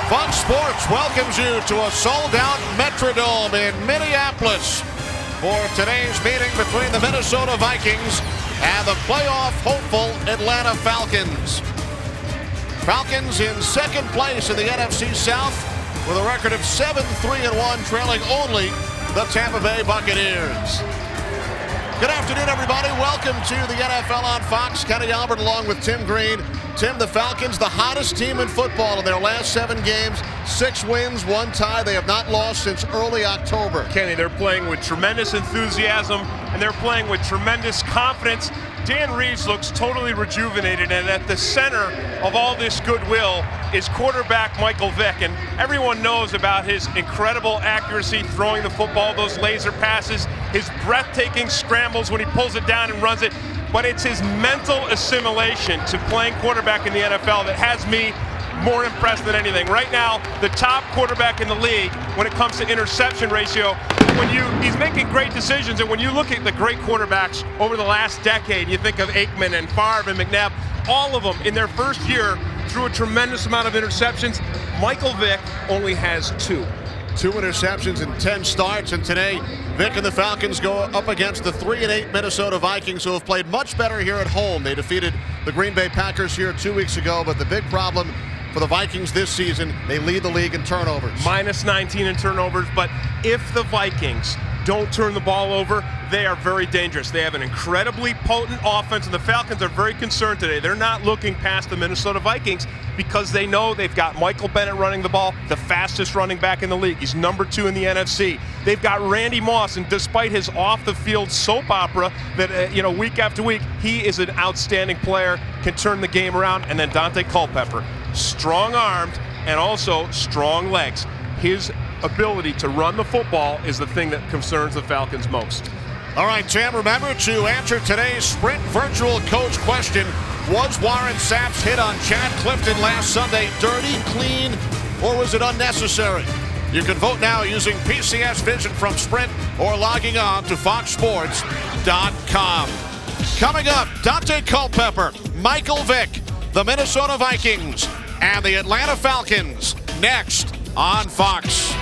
Fox Sports welcomes you to a sold-out Metrodome in Minneapolis for today's meeting between the Minnesota Vikings and the playoff hopeful Atlanta Falcons. Falcons in second place in the NFC South with a record of 7-3-1, trailing only the Tampa Bay Buccaneers. Good afternoon, everybody. Welcome to the NFL on Fox. Kenny Albert along with Tim Green. Tim, the Falcons, the hottest team in football in their last 7 games. 6 wins, 1 tie. They have not lost since early October. Kenny, they're playing with tremendous enthusiasm, and they're playing with tremendous confidence. Dan Reeves looks totally rejuvenated, and at the center of all this goodwill is quarterback Michael Vick. And everyone knows about his incredible accuracy throwing the football, those laser passes, his breathtaking scrambles when he pulls it down and runs it. But it's his mental assimilation to playing quarterback in the NFL that has me more impressed than anything. Right now, the top quarterback in the league when it comes to interception ratio. He's making great decisions, and when you look at the great quarterbacks over the last decade, you think of Aikman and Favre and McNabb, all of them in their first year threw a tremendous amount of interceptions. Michael Vick only has 2. 2 interceptions in 10 starts, and today Vick and the Falcons go up against the 3-8 Minnesota Vikings, who have played much better here at home. They defeated the Green Bay Packers here 2 weeks ago, but the big problem for the Vikings this season, they lead the league in turnovers. Minus 19 in turnovers, but if the Vikings don't turn the ball over, they are very dangerous. They have an incredibly potent offense, and the Falcons are very concerned today. They're not looking past the Minnesota Vikings because they know they've got Michael Bennett running the ball, the fastest running back in the league. He's number 2 in the NFC. They've got Randy Moss, and despite his off-the-field soap opera that, week after week, he is an outstanding player, can turn the game around. And then Dante Culpepper, strong-armed and also strong legs. His ability to run the football is the thing that concerns the Falcons most. All right, Tim, remember to answer today's Sprint Virtual Coach question. Was Warren Sapp's hit on Chad Clifton last Sunday dirty, clean, or was it unnecessary? You can vote now using PCS Vision from Sprint or logging on to foxsports.com. Coming up, Dante Culpepper, Michael Vick, the Minnesota Vikings, and the Atlanta Falcons next on Fox.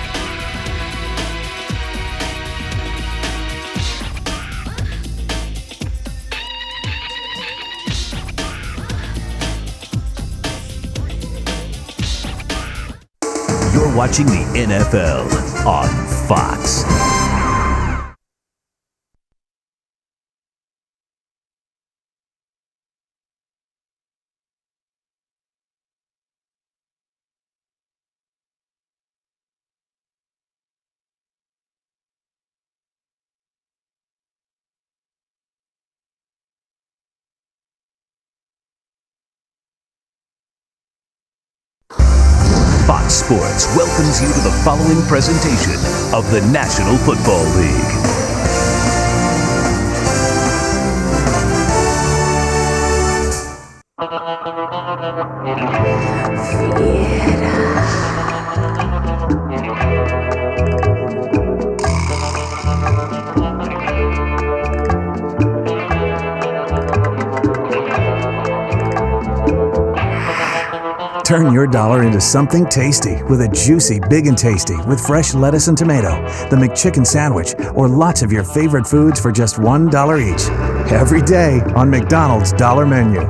You're watching the NFL on Fox. Fox Sports welcomes you to the following presentation of the National Football League. Turn your dollar into something tasty with a juicy Big and Tasty with fresh lettuce and tomato, the McChicken sandwich, or lots of your favorite foods for just $1 each. Every day on McDonald's Dollar Menu.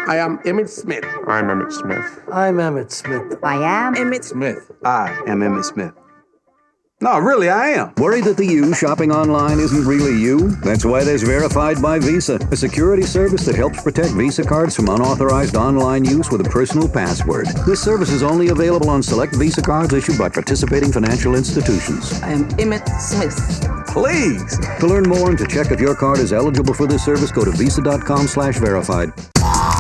I am Emmett Smith. I'm Emmett Smith. I'm Emmett Smith. I am Emmett Smith. I am Emmett Smith. No, really, I am. Worried that the you shopping online isn't really you? That's why there's Verified by Visa, a security service that helps protect Visa cards from unauthorized online use with a personal password. This service is only available on select Visa cards issued by participating financial institutions. I am Emmett Smith. Please. To learn more and to check if your card is eligible for this service, go to visa.com/verified.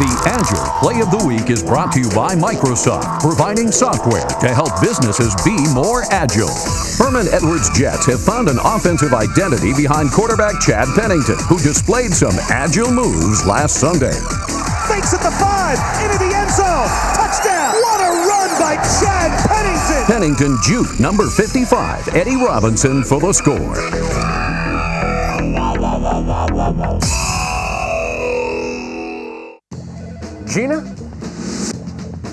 The Agile Play of the Week is brought to you by Microsoft, providing software to help businesses be more agile. Herman Edwards Jets have found an offensive identity behind quarterback Chad Pennington, who displayed some agile moves last Sunday. Fakes at the 5, into the end zone, touchdown! What a run by Chad Pennington! Pennington juked number 55, Eddie Robinson, for the score. Gina?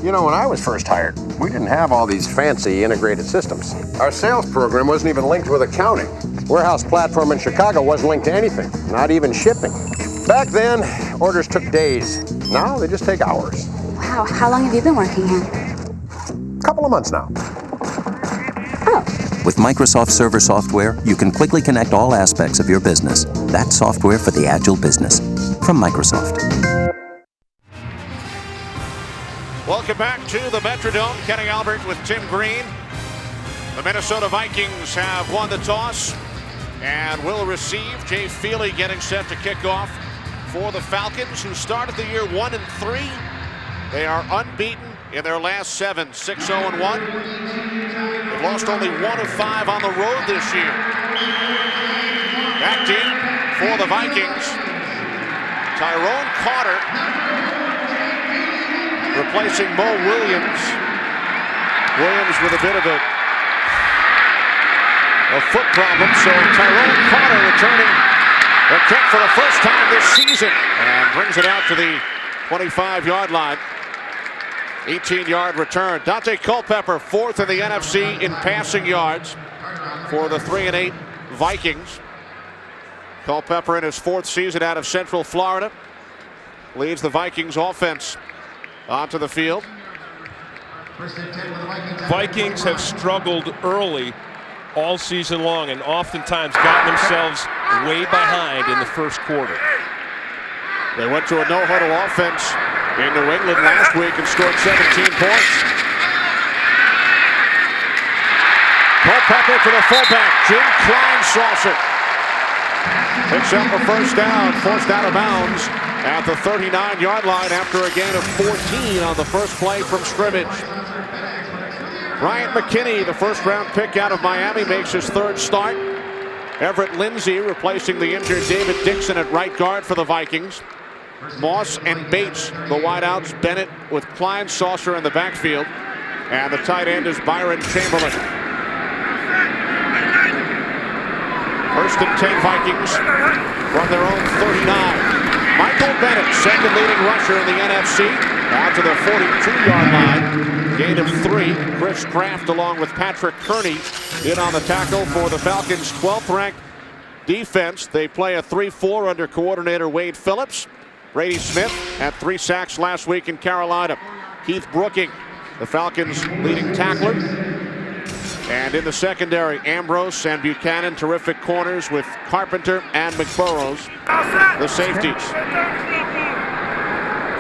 You know, when I was first hired, We didn't have all these fancy integrated systems. Our sales program wasn't even linked with accounting. Warehouse platform in Chicago wasn't linked to anything, not even shipping. Back then, orders took days. Now they just take hours. Wow, how long have you been working here? A couple of months now. With Microsoft Server software, you can quickly connect all aspects of your business. That's software for the agile business. From Microsoft. Welcome back to the Metrodome. Kenny Albert with Tim Green. The Minnesota Vikings have won the toss and will receive. Jay Feely getting set to kick off for the Falcons, who started the year 1-3. They are unbeaten in their last 7, 6-0-1. They've lost only 1 of 5 on the road this year. Back deep for the Vikings. Tyrone Carter replacing Mo Williams. Williams with a bit of a foot problem, so Tyrone Carter returning the kick for the first time this season and brings it out to the 25-yard line. 18-yard return. Dante Culpepper, 4th in the NFC in passing yards for the 3-8 Vikings. Culpepper in his 4th season out of Central Florida leads the Vikings offense onto the field. Vikings have struggled early all season long and oftentimes gotten themselves way behind in the first quarter. They went to a no-huddle offense in New England last week and scored 17 points. Culpepper to the fullback, Jim Kleinsaucer. Picks up a first down, forced out of bounds at the 39-yard line after a gain of 14 on the first play from scrimmage. Bryant Mckinney, the first-round pick out of Miami, makes his 3rd start. Everett Lindsey replacing the injured David Dixon at right guard for the Vikings. Moss and Bates, the wideouts. Bennett with Kleinsaucer in the backfield. And the tight end is Byron Chamberlain. 1st and 10 Vikings from their own 39. Michael Bennett, second leading rusher in the NFC, out to the 42-yard line. Gain of 3. Chris Kraft along with Patrick Kearney in on the tackle for the Falcons' 12th-ranked defense. They play a 3-4 under coordinator Wade Phillips. Brady Smith had 3 sacks last week in Carolina. Keith Brooking, the Falcons' leading tackler. And in the secondary, Ambrose and Buchanan, terrific corners with Carpenter and McBurrows, the safeties.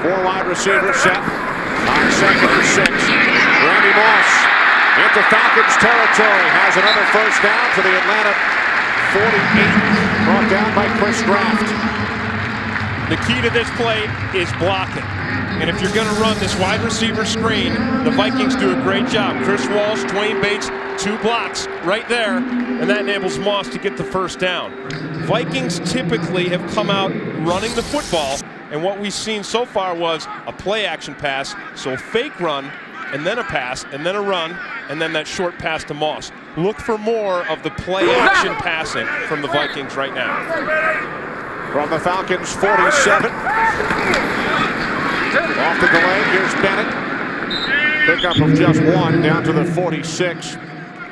4 wide receivers set on 2nd and 6. Randy Moss into Falcons territory, has another first down to the Atlanta 48, brought down by Chris Kraft. The key to this play is blocking. And if you're going to run this wide receiver screen, the Vikings do a great job. Chris Walsh, Dwayne Bates, 2 blocks right there, and that enables Moss to get the first down. Vikings typically have come out running the football, and what we've seen so far was a play-action pass, so a fake run, and then a pass, and then a run, and then that short pass to Moss. Look for more of the play-action passing from the Vikings right now. From the Falcons' 47. Off the delay, here's Bennett. Pickup of just 1 down to the 46.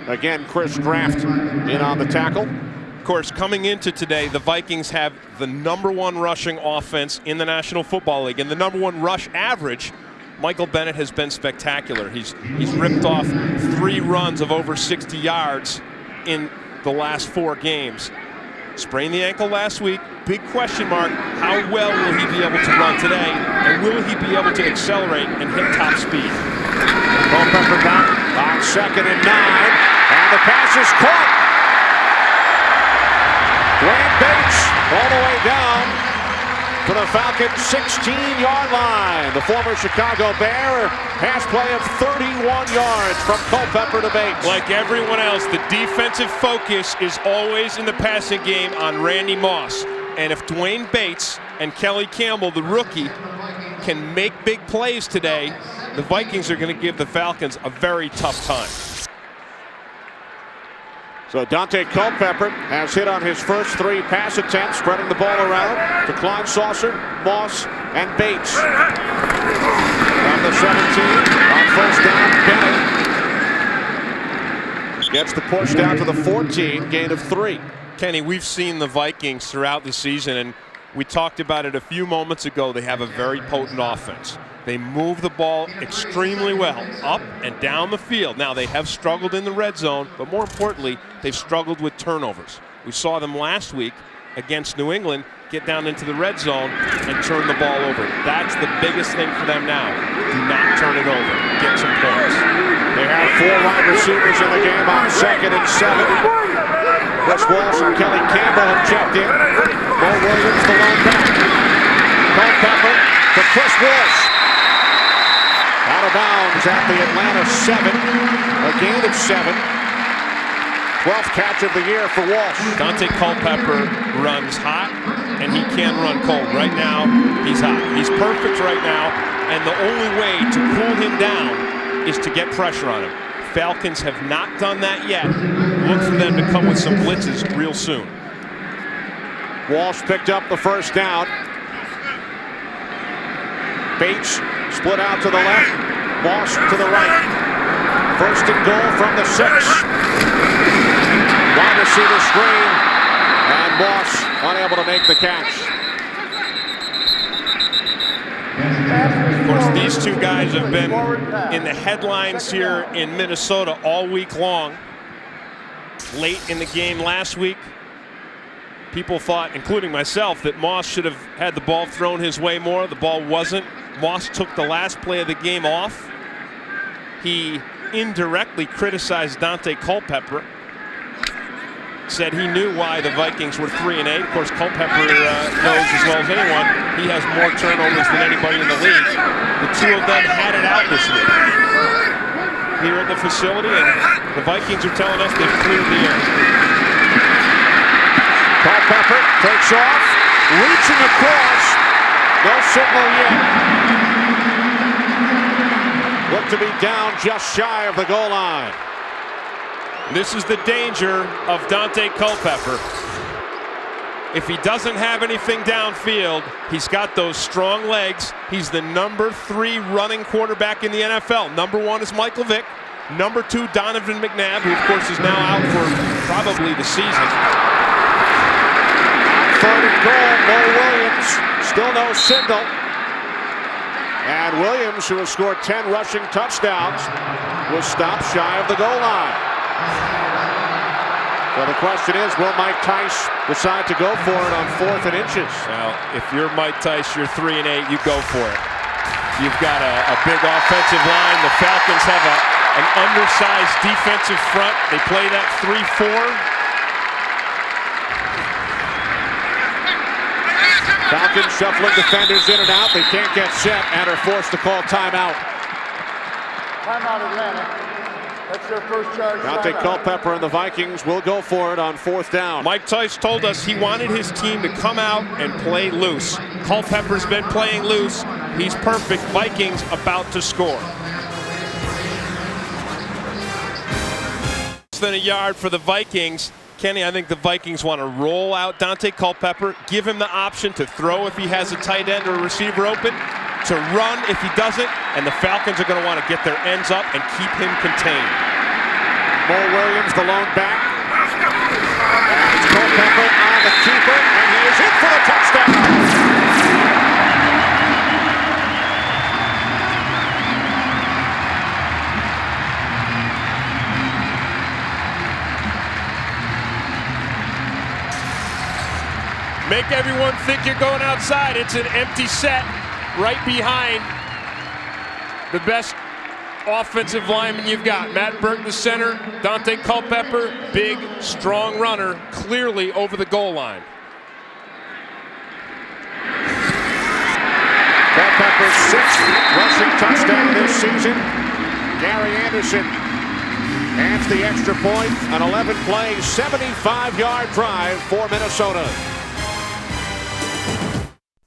Again, Chris Kraft in on the tackle. Of course, coming into today, the Vikings have the #1 rushing offense in the National Football League. And the #1 rush average, Michael Bennett has been spectacular. He's ripped off 3 runs of over 60 yards in the last 4 games. Sprained the ankle last week. Big question mark, how well will he be able to run today? And will he be able to accelerate and hit top speed? Culpepper back on 2nd and 9. And the pass is caught. Dwayne Bates all the way down to the Falcons' 16-yard line. The former Chicago Bear, pass play of 31 yards from Culpepper to Bates. Like everyone else, the defensive focus is always in the passing game on Randy Moss. And if Dwayne Bates and Kelly Campbell, the rookie, can make big plays today, the Vikings are going to give the Falcons a very tough time. So Dante Culpepper has hit on his first 3 pass attempts, spreading the ball around to Kleinsaucer, Moss, and Bates. From the 17. On first down, Bennett gets the push down to the 14, gain of 3. Kenny, we've seen the Vikings throughout the season, and we talked about it a few moments ago. They have a very potent offense. They move the ball extremely well, up and down the field. Now, they have struggled in the red zone, but more importantly, they've struggled with turnovers. We saw them last week against New England get down into the red zone and turn the ball over. That's the biggest thing for them now. Do not turn it over. Get some points. They have 4 wide receivers in the game on 2nd and 7. Chris Walsh and Kelly Campbell have checked in. Mo Williams, the lone back. Culpepper to Chris Walsh. Out of bounds at the Atlanta 7. A gain of 7. 12th catch of the year for Walsh. Dante Culpepper runs hot, and he can run cold. Right now, he's hot. He's perfect right now, and the only way to cool him down is to get pressure on him. Falcons have not done that yet. Look for them to come with some blitzes real soon. Walsh picked up the first down. Bates split out to the left. Walsh to the right. First and goal from the 6. Wide receiver screen, and Walsh unable to make the catch. Of course, these two guys have been in the headlines here in Minnesota all week long. Late in the game last week, people thought, including myself, that Moss should have had the ball thrown his way more. The ball wasn't. Moss took the last play of the game off. He indirectly criticized Dante Culpepper. Said he knew why the Vikings were 3-8. Of course, Culpepper knows as well as anyone he has more turnovers than anybody in the league. The two of them had it out this week here at the facility, and the Vikings are telling us they've cleared the air. Culpepper takes off, reaching across. No signal yet. Look to be down just shy of the goal line. This is the danger of Dante Culpepper. If he doesn't have anything downfield, he's got those strong legs. He's the number 3 running quarterback in the NFL. Number 1 is Michael Vick. Number 2, Donovan McNabb, who of course is now out for probably the season. 3rd and goal, Mo Williams. Still no signal. And Williams, who has scored 10 rushing touchdowns, was stopped shy of the goal line. So the question is, will Mike Tice decide to go for it on 4th and inches? Well, if you're Mike Tice, you're 3-8, you go for it. You've got a big offensive line. The Falcons have an undersized defensive front. They play that 3-4. Falcons shuffling defenders in and out. They can't get set and are forced to call timeout. Timeout, Atlanta. That's their first charge. Dante Culpepper and the Vikings will go for it on 4th down. Mike Tice told us he wanted his team to come out and play loose. Culpepper's been playing loose. He's perfect. Vikings about to score. Less than a yard for the Vikings. Kenny, I think the Vikings want to roll out Dante Culpepper, give him the option to throw if he has a tight end or a receiver open, to run if he doesn't, and the Falcons are going to want to get their ends up and keep him contained. Mo Williams, the lone back. It's Culpepper on the keeper, and he is in for the touchdown. Make everyone think you're going outside. It's an empty set right behind the best offensive lineman you've got. Matt Burke, the center. Dante Culpepper, big, strong runner, clearly over the goal line. Culpepper's 6th rushing touchdown this season. Gary Anderson adds the extra point. An 11-play, 75-yard drive for Minnesota.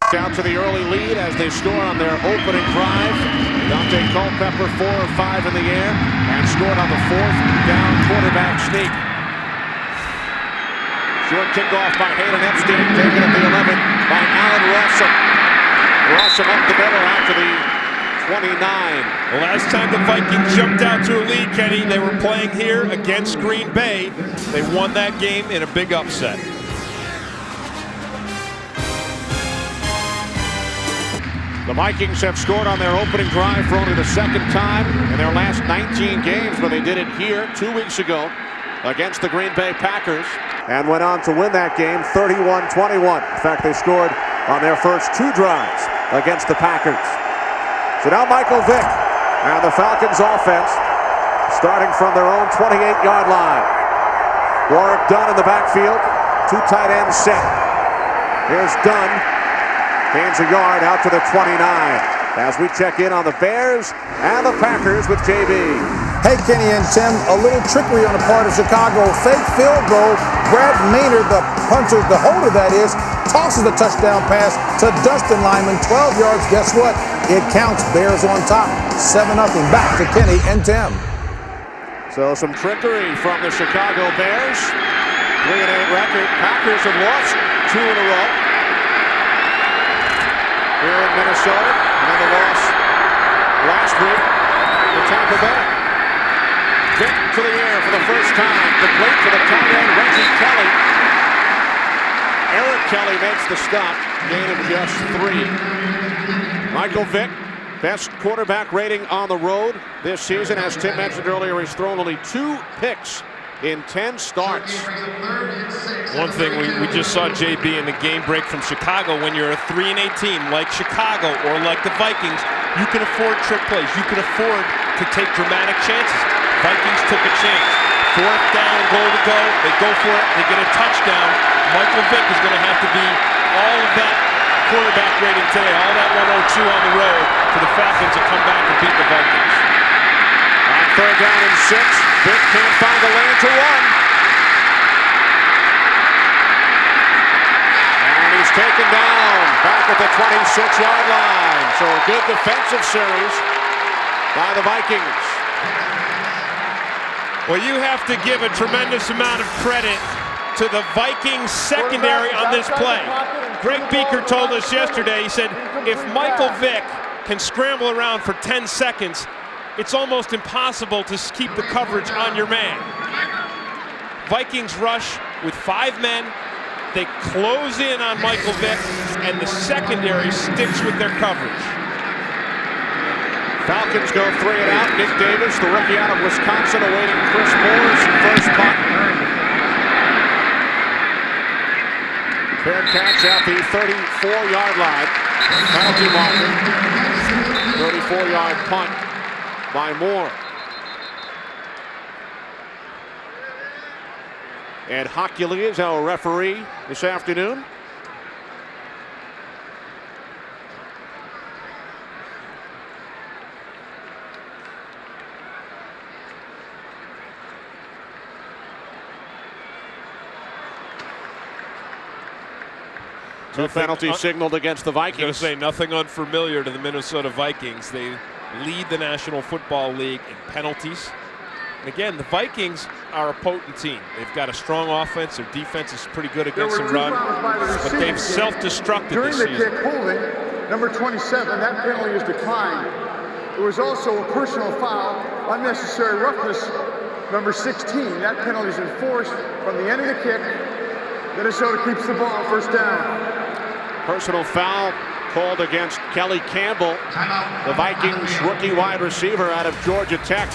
Down to the early lead as they score on their opening drive. Dante Culpepper 4 or 5 in the air and scored on the 4th down quarterback sneak. Short kickoff by Hayden Epstein, taken at the 11 by Allen Rossum. Rossum up the middle after the 29. The last time the Vikings jumped out to a lead, Kenny, they were playing here against Green Bay. They won that game in a big upset. The Vikings have scored on their opening drive for only the second time in their last 19 games, but they did it here 2 weeks ago against the Green Bay Packers and went on to win that game 31-21. In fact, they scored on their first 2 drives against the Packers. So now Michael Vick and the Falcons offense starting from their own 28-yard line. Warwick Dunn in the backfield, 2 tight ends set. Here's Dunn. Gains a yard out to the 29 as we check in on the Bears and the Packers with JB. Hey, Kenny and Tim, a little trickery on the part of Chicago. Fake field goal. Brad Maynard, the punter, the holder that is, tosses the touchdown pass to Dustin Lyman. 12 yards. Guess what? It counts. Bears on top. 7-0. Back to Kenny and Tim. So some trickery from the Chicago Bears. 3-8 record. Packers have lost 2 in a row here in Minnesota, and then the loss last week to Tampa Bay. Vick to the air for the first time, complete to the tight end, Reggie Kelly. Eric Kelly makes the stop, gain of just 3. Michael Vick, best quarterback rating on the road this season. As Tim mentioned earlier, he's thrown only 2 picks in 10 starts. One thing we just saw JB in the game break from Chicago. When you're a 3-8 team like Chicago or like the Vikings, you can afford trick plays. You can afford to take dramatic chances. Vikings took a chance. 4th down, goal to go. They go for it. They get a touchdown. Michael Vick is going to have to be all of that quarterback rating today, all that 102 on the road for the Falcons to come back and beat the Vikings. 3rd down and 6. Vick can't find the lane to run. And he's taken down back at the 26-yard line. So a good defensive series by the Vikings. Well, you have to give a tremendous amount of credit to the Vikings secondary on this play. Greg Beaker told us yesterday, he said, if Michael Vick can scramble around for 10 seconds, it's almost impossible to keep the coverage on your man. Vikings rush with 5 men. They close in on Michael Vick, and the secondary sticks with their coverage. Falcons go 3 and out. Nick Davis, the rookie out of Wisconsin, awaiting Chris Moore's first punt. Fair catch at the 34-yard line. Penalty marker. 34-yard punt by Moore. And Hockley is our referee this afternoon. Two penalties signaled against the Vikings. I was going to say, nothing unfamiliar to the Minnesota Vikings. They lead the National Football League in penalties. And again, the Vikings are a potent team. They've got a strong offense. Their defense is pretty good against the run. But they've self-destructed this season. During the kick holding, number 27, that penalty is declined. There was also a personal foul, unnecessary roughness, number 16. That penalty is enforced from the end of the kick. Minnesota keeps the ball, first down. Personal foul called against Kelly Campbell, the Vikings rookie wide receiver out of Georgia Tech.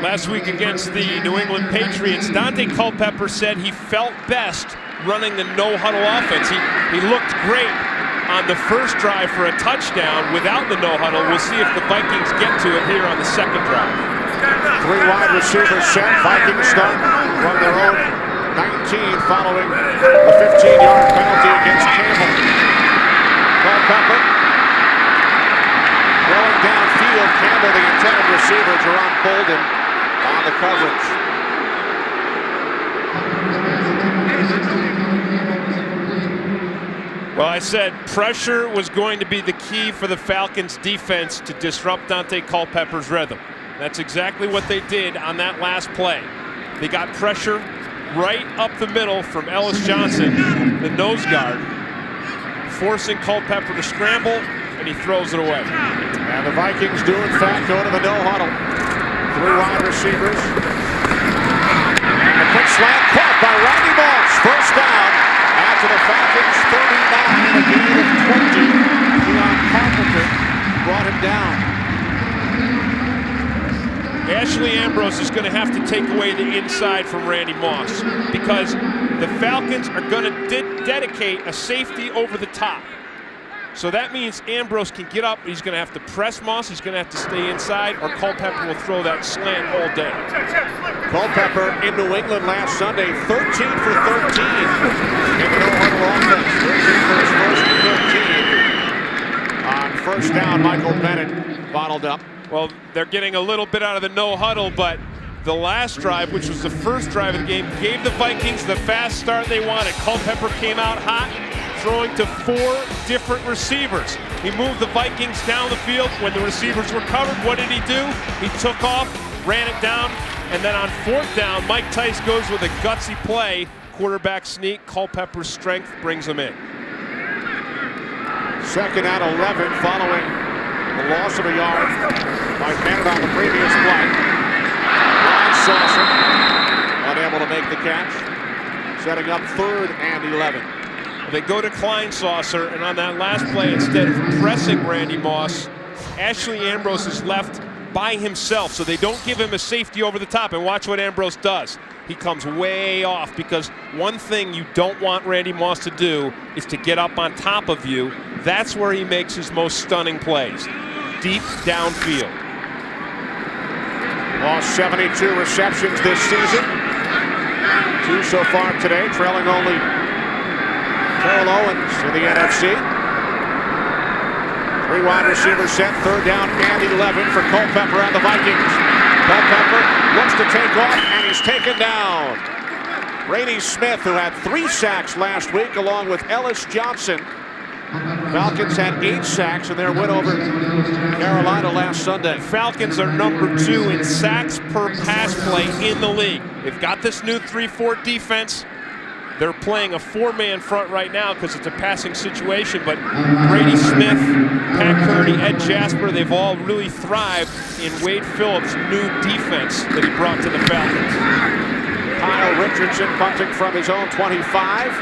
Last week against the New England Patriots, Dante Culpepper said he felt best running the no-huddle offense. He looked great on the first drive for a touchdown without the no-huddle. We'll see if the Vikings get to it here on the second drive. 3 wide receivers set. Vikings start from their own 19 following the 15-yard penalty against Campbell. Culpepper going downfield. Campbell, the intended receiver, Jerome Bolden on the coverage. Well, I said pressure was going to be the key for the Falcons defense to disrupt Dante Culpepper's rhythm. That's exactly what they did on that last play. They got pressure right up the middle from Ellis Johnson, the nose guard, forcing Culpepper to scramble, and he throws it away. And the Vikings do, in fact, go to the no huddle. 3 wide receivers. And the quick slant caught by Randy Moss. First down after the Falcons 39, a gain of 20. Keon Carpenter brought him down. Ashley Ambrose is going to have to take away the inside from Randy Moss because the Falcons are going to dedicate a safety over the top. So that means Ambrose can get up. He's going to have to press Moss. He's going to have to stay inside, or Culpepper will throw that slant all day. Culpepper in New England last Sunday, 13 for 13 in the no-huddle offense. 13 for his first 13. On first down, Michael Bennett bottled up. Well, they're getting a little bit out of the no-huddle, but the last drive, which was the first drive of the game, gave the Vikings the fast start they wanted. Culpepper came out hot, throwing to 4 different receivers. He moved the Vikings down the field. When the receivers were covered, what did he do? He took off, ran it down, and then on 4th down, Mike Tice goes with a gutsy play. Quarterback sneak, Culpepper's strength brings him in. Second and 11 following the loss of a yard by Bennett on the previous play. Ron Saucer unable to make the catch. Setting up 3rd and 11. They go to Kleinsaucer, and on that last play, instead of pressing Randy Moss, Ashley Ambrose is left by himself, so they don't give him a safety over the top. And watch what Ambrose does. He comes way off, because one thing you don't want Randy Moss to do is to get up on top of you. That's where he makes his most stunning plays, deep downfield. Lost 72 receptions this season. 2 so far today, trailing only Terrell Owens in the NFC. 3 wide receivers set, 3rd down and 11 for Culpepper and the Vikings. Culpepper looks to take off, and he's taken down. Brady Smith, who had 3 sacks last week, along with Ellis Johnson. Falcons had 8 sacks in their win over Carolina last Sunday. Falcons are number 2 in sacks per pass play in the league. They've got this new 3-4 defense. They're playing a 4-man front right now because it's a passing situation, but Brady Smith, Pat Kearney, Ed Jasper, they've all really thrived in Wade Phillips' new defense that he brought to the Falcons. Kyle Richardson punting from his own 25,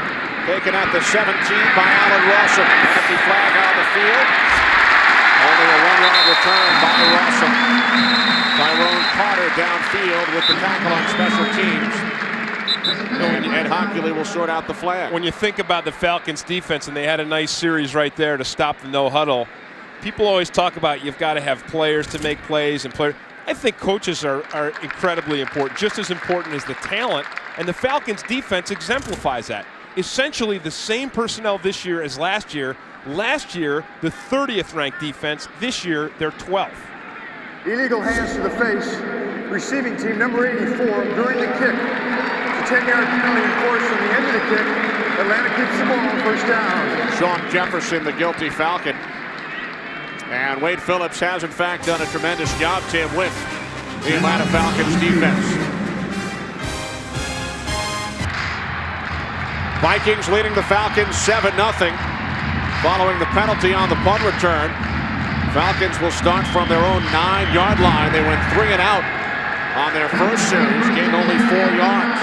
taken at the 17 by Allen Rawson. Penalty flag on the field. Only a 1-yard return by Rawson. Tyrone Carter downfield with the tackle on special teams. And Ed Hockley will sort out the flag. When you think about the Falcons defense, and they had a nice series right there to stop the no huddle, people always talk about you've got to have players to make plays and players. I think coaches are incredibly important, just as important as the talent, and the Falcons defense exemplifies that. Essentially the same personnel this year as last year. Last year, the 30th ranked defense. This year, they're 12th. Illegal hands to the face. Receiving team number 84 during the kick. It's a 10-yard penalty enforced from the end of the kick. Atlanta keeps the ball on first down. Sean Jefferson, the guilty Falcon. And Wade Phillips has, in fact, done a tremendous job, Tim, with the Atlanta Falcons defense. Vikings leading the Falcons 7-0. Following the penalty on the punt return, Falcons will start from their own 9-yard line. They went 3 and out on their first series, gained only 4 yards.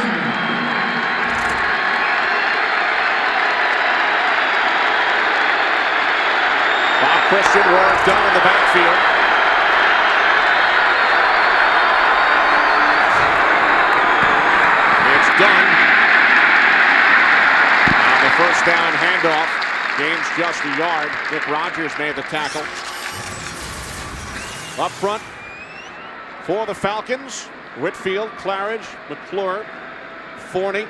Bob Christian, Warwick Dunn in the backfield. It's Dunn. On the first down handoff. Gains just a yard. Nick Rogers made the tackle. Up front for the Falcons, Whitfield, Claridge, McClure, Forney,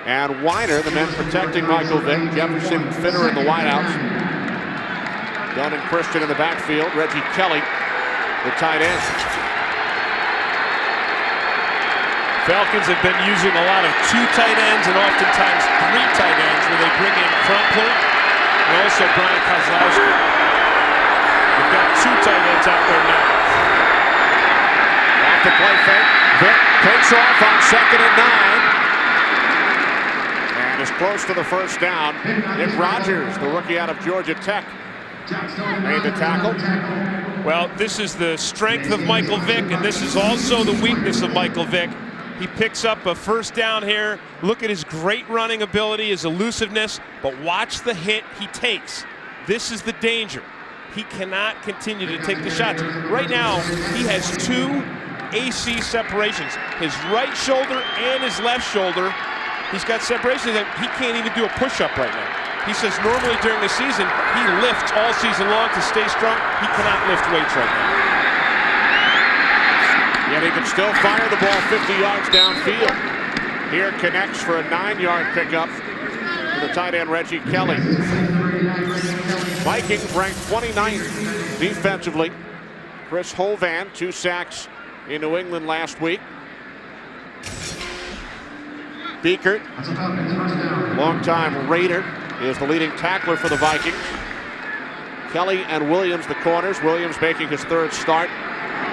and Weiner, the men protecting Michael Vick. Jefferson and Finner in the wideouts. Dunn and Christian in the backfield. Reggie Kelly, the tight end. Falcons have been using a lot of 2 tight ends and oftentimes 3 tight ends, where they bring in Crumpler and also Brian Kozlowski. They've got 2 tight ends out there now. Off the play fake. Vick takes off on 2nd and 9. close to the first down. Nick Rogers, the rookie out of Georgia Tech, made the tackle. Well, this is the strength of Michael Vick, and this is also the weakness of Michael Vick. He picks up a first down here. Look at his great running ability, his elusiveness, but watch the hit he takes. This is the danger. He cannot continue to take the shots. Right now, he has 2 AC separations. His right shoulder and his left shoulder, he's got separations that he can't even do a push-up right now. He says normally during the season, he lifts all season long to stay strong. He cannot lift weights right now. Yet he can still fire the ball 50 yards downfield. Here connects for a 9-yard pickup to the tight end Reggie Kelly. Vikings ranked 29th defensively. Chris Hovan, 2 sacks in New England last week. Beekert, longtime Raider, is the leading tackler for the Vikings. Kelly and Williams the corners. Williams making his 3rd start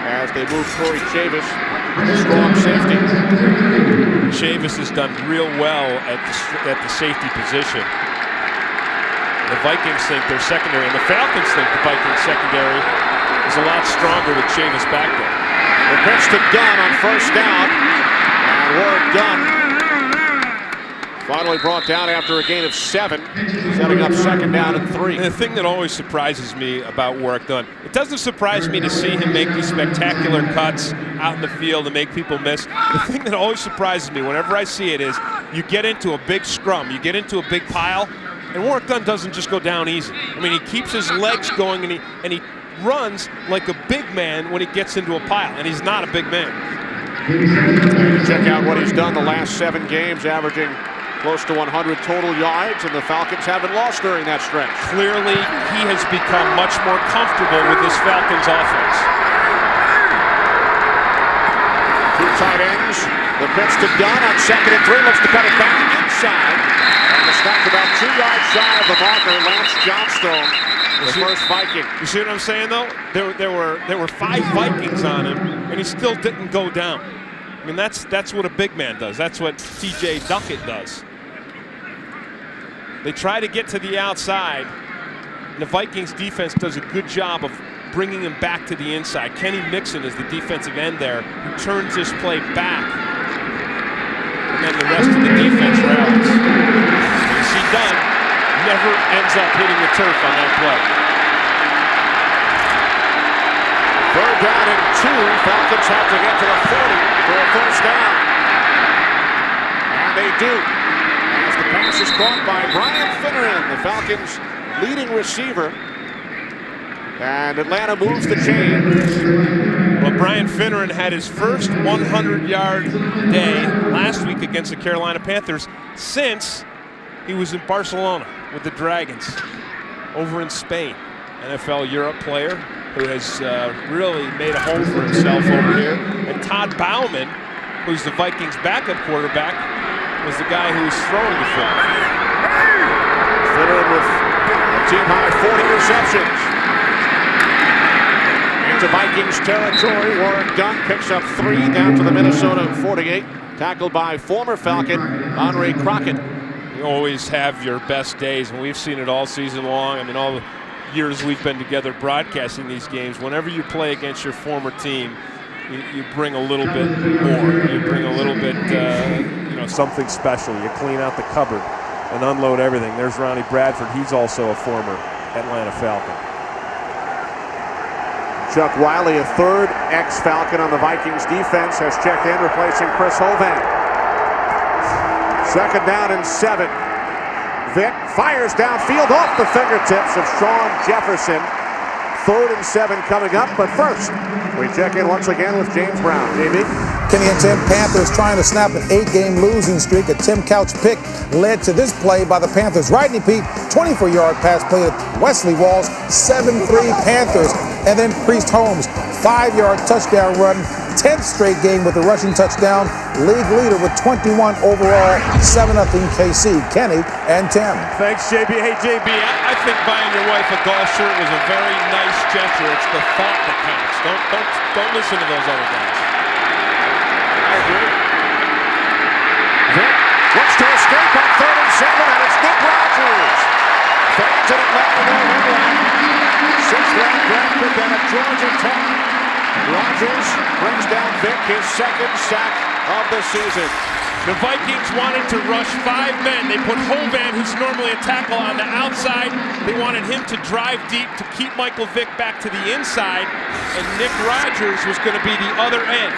as they move Corey Chavis, strong safety. Chavis has done real well at the safety position. The Vikings think their secondary, and the Falcons think the Vikings secondary is a lot stronger with Chavis back there. The pitch to Dunn on first down, and Warwick Dunn finally brought down after a gain of 7, setting up 2nd down and 3. And the thing that always surprises me about Warwick Dunn, it doesn't surprise me to see him make these spectacular cuts out in the field and make people miss. The thing that always surprises me whenever I see it is you get into a big scrum, you get into a big pile, and Warwick Dunn doesn't just go down easy. I mean, he keeps his legs going and he runs like a big man when he gets into a pile, and he's not a big man. Check out what he's done the last 7 games, averaging close to 100 total yards, and the Falcons haven't lost during that stretch. Clearly, he has become much more comfortable with this Falcons offense. 2 tight ends. The pitch to Dunn on 2nd and 3. Looks to cut it back inside. And the stop about 2 yards shy of the marker. Lance Johnstone, the first Viking. You see what I'm saying, though? There were 5 Vikings on him, and he still didn't go down. I mean, that's what a big man does. That's what T.J. Duckett does. They try to get to the outside. And the Vikings defense does a good job of bringing him back to the inside. Kenny Mixon is the defensive end there, who turns this play back. And then the rest of the defense rallies. You see Dunn never ends up hitting the turf on that play. 3rd down and 2. Falcons have to get to the 40 for a first down. And they do. As the pass is caught by Bryant Mckinney, the Falcons' leading receiver. And Atlanta moves the chain. Well, Bryant Mckinney had his first 100-yard day last week against the Carolina Panthers since he was in Barcelona with the Dragons over in Spain. NFL Europe player who has really made a home for himself over here. And Todd Bauman, who's the Vikings' backup quarterback, was the guy who was throwing the football. Mckinney with a team-high 40 receptions. Into Vikings territory, Warwick Dunn picks up 3 down to the Minnesota 48. Tackled by former Falcon, Andre Crockett. You always have your best days, and we've seen it all season long. I mean, all the years we've been together broadcasting these games, whenever you play against your former team, you bring a little bit more. You bring a little bit, something special. You clean out the cupboard and unload everything. There's Ronnie Bradford. He's also a former Atlanta Falcon. Chuck Wiley, a 3rd ex-Falcon on the Vikings defense, has checked in, replacing Chris Hovan. 2nd down and 7. Vick fires downfield off the fingertips of Sean Jefferson. 3rd and 7 coming up, but first, we check in once again with James Brown. JB? Kenny and Tim, Panthers trying to snap an 8-game losing streak. A Tim Couch pick led to this play by the Panthers. Rodney Peete, 24-yard pass play to Wesley Walls, 7-3 Panthers. And then Priest Holmes, 5-yard touchdown run, 10th straight game with a rushing touchdown. League leader with 21 overall, 7-0 KC. Kenny and Tim. Thanks, JB. Hey, JB, I think buying your wife a golf shirt was a very nice gesture. It's the thought that counts. Don't listen to those other guys. I agree. Vick looks to escape on 3rd and 7. Sixth-round draft pick out of Georgia Tech. Rodgers brings down Vick, his second sack of the season. The Vikings wanted to rush 5 men. They put Hovan, who's normally a tackle, on the outside. They wanted him to drive deep to keep Michael Vick back to the inside, and Nick Rodgers was going to be the other end.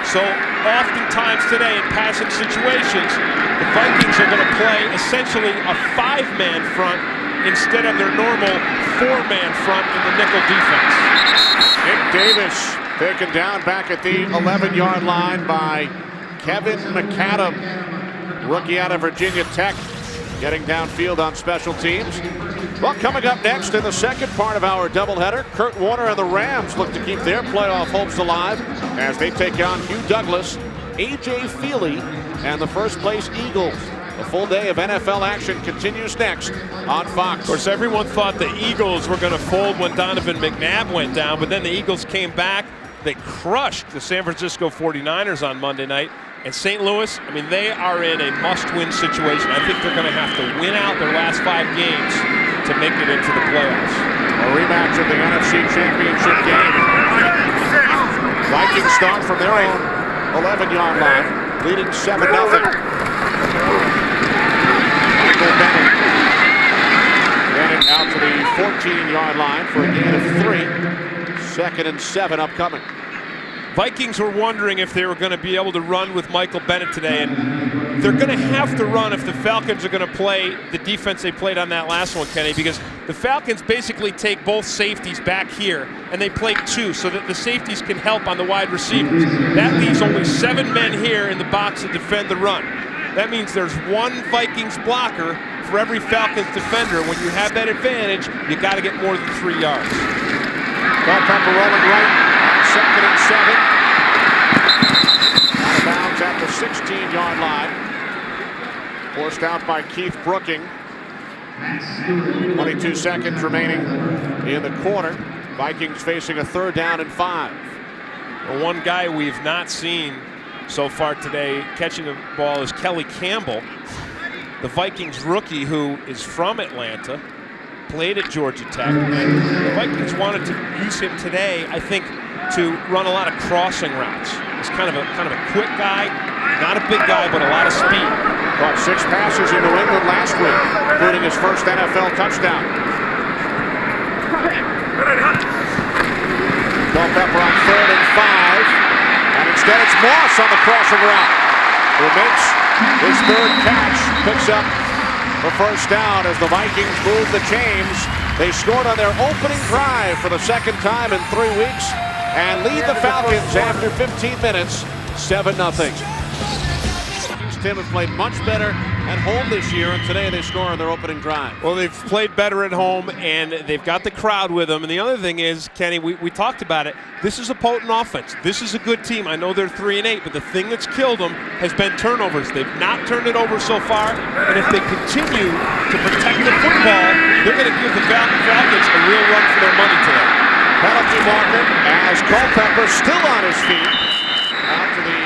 So oftentimes today in passing situations, the Vikings are going to play essentially a 5-man front instead of their normal 4-man front in the nickel defense. Nick Davis taken down back at the 11-yard line by Kevin McAdam, rookie out of Virginia Tech, getting downfield on special teams. Well, coming up next in the second part of our doubleheader, Kurt Warner and the Rams look to keep their playoff hopes alive as they take on Hugh Douglas, A.J. Feely, and the first-place Eagles. A full day of NFL action continues next on Fox. Of course, everyone thought the Eagles were going to fold when Donovan McNabb went down, but then the Eagles came back. They crushed the San Francisco 49ers on Monday night. And St. Louis, I mean, they are in a must-win situation. I think they're going to have to win out their last 5 games to make it into the playoffs. A rematch of the NFC Championship game. Vikings start from their own 11-yard line, leading 7-0. Michael Bennett out to the 14-yard line for a gain of 3. 2nd and 7 upcoming. Vikings were wondering if they were going to be able to run with Michael Bennett today, and they're going to have to run if the Falcons are going to play the defense they played on that last one, Kenny, because the Falcons basically take both safeties back here, and they play 2 so that the safeties can help on the wide receivers. That leaves only 7 men here in the box to defend the run. That means there's 1 Vikings blocker for every Falcons defender. When you have that advantage, you got to get more than 3 yards. Culpepper rolling right. 2nd and 7. Out of bounds at the 16-yard line. Forced out by Keith Brooking. 22 seconds remaining in the quarter. Vikings facing a 3rd down and 5. Well, one guy we've not seen so far today catching the ball is Kelly Campbell, the Vikings rookie who is from Atlanta, played at Georgia Tech. And the Vikings wanted to use him today, I think, to run a lot of crossing routes. He's kind of a quick guy, not a big guy, but a lot of speed. Caught 6 passes in New England last week, including his first NFL touchdown. Culpepper on 3rd and 5, and instead it's Moss on the crossing route, who makes his 3rd catch, picks up the first down as the Vikings move the chains. They scored on their opening drive for the 2nd time in 3 weeks and lead the Falcons after 15 minutes, 7-0. Tim have played much better at home this year, and today they score on their opening drive. Well, they've played better at home, and they've got the crowd with them. And the other thing is, Kenny, we talked about it. This is a potent offense. This is a good team. I know they're 3-8, but the thing that's killed them has been turnovers. They've not turned it over so far, and if they continue to protect the football, they're going to give the Falcons a real run for their money today. Penalty marker as Culpepper still on his feet out to the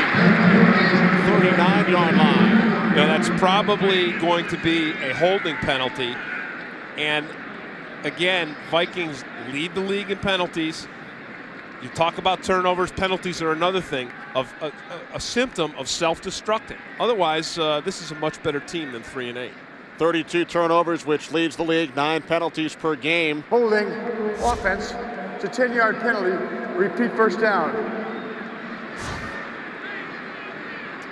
39-yard line. Now that's probably going to be a holding penalty. And again, Vikings lead the league in penalties. You talk about turnovers, penalties are another thing, of a symptom of self-destructing. Otherwise, this is a much better team than 3-8. 32 turnovers, which leads the league, 9 penalties per game. Holding offense. It's a 10-yard penalty. Repeat first down.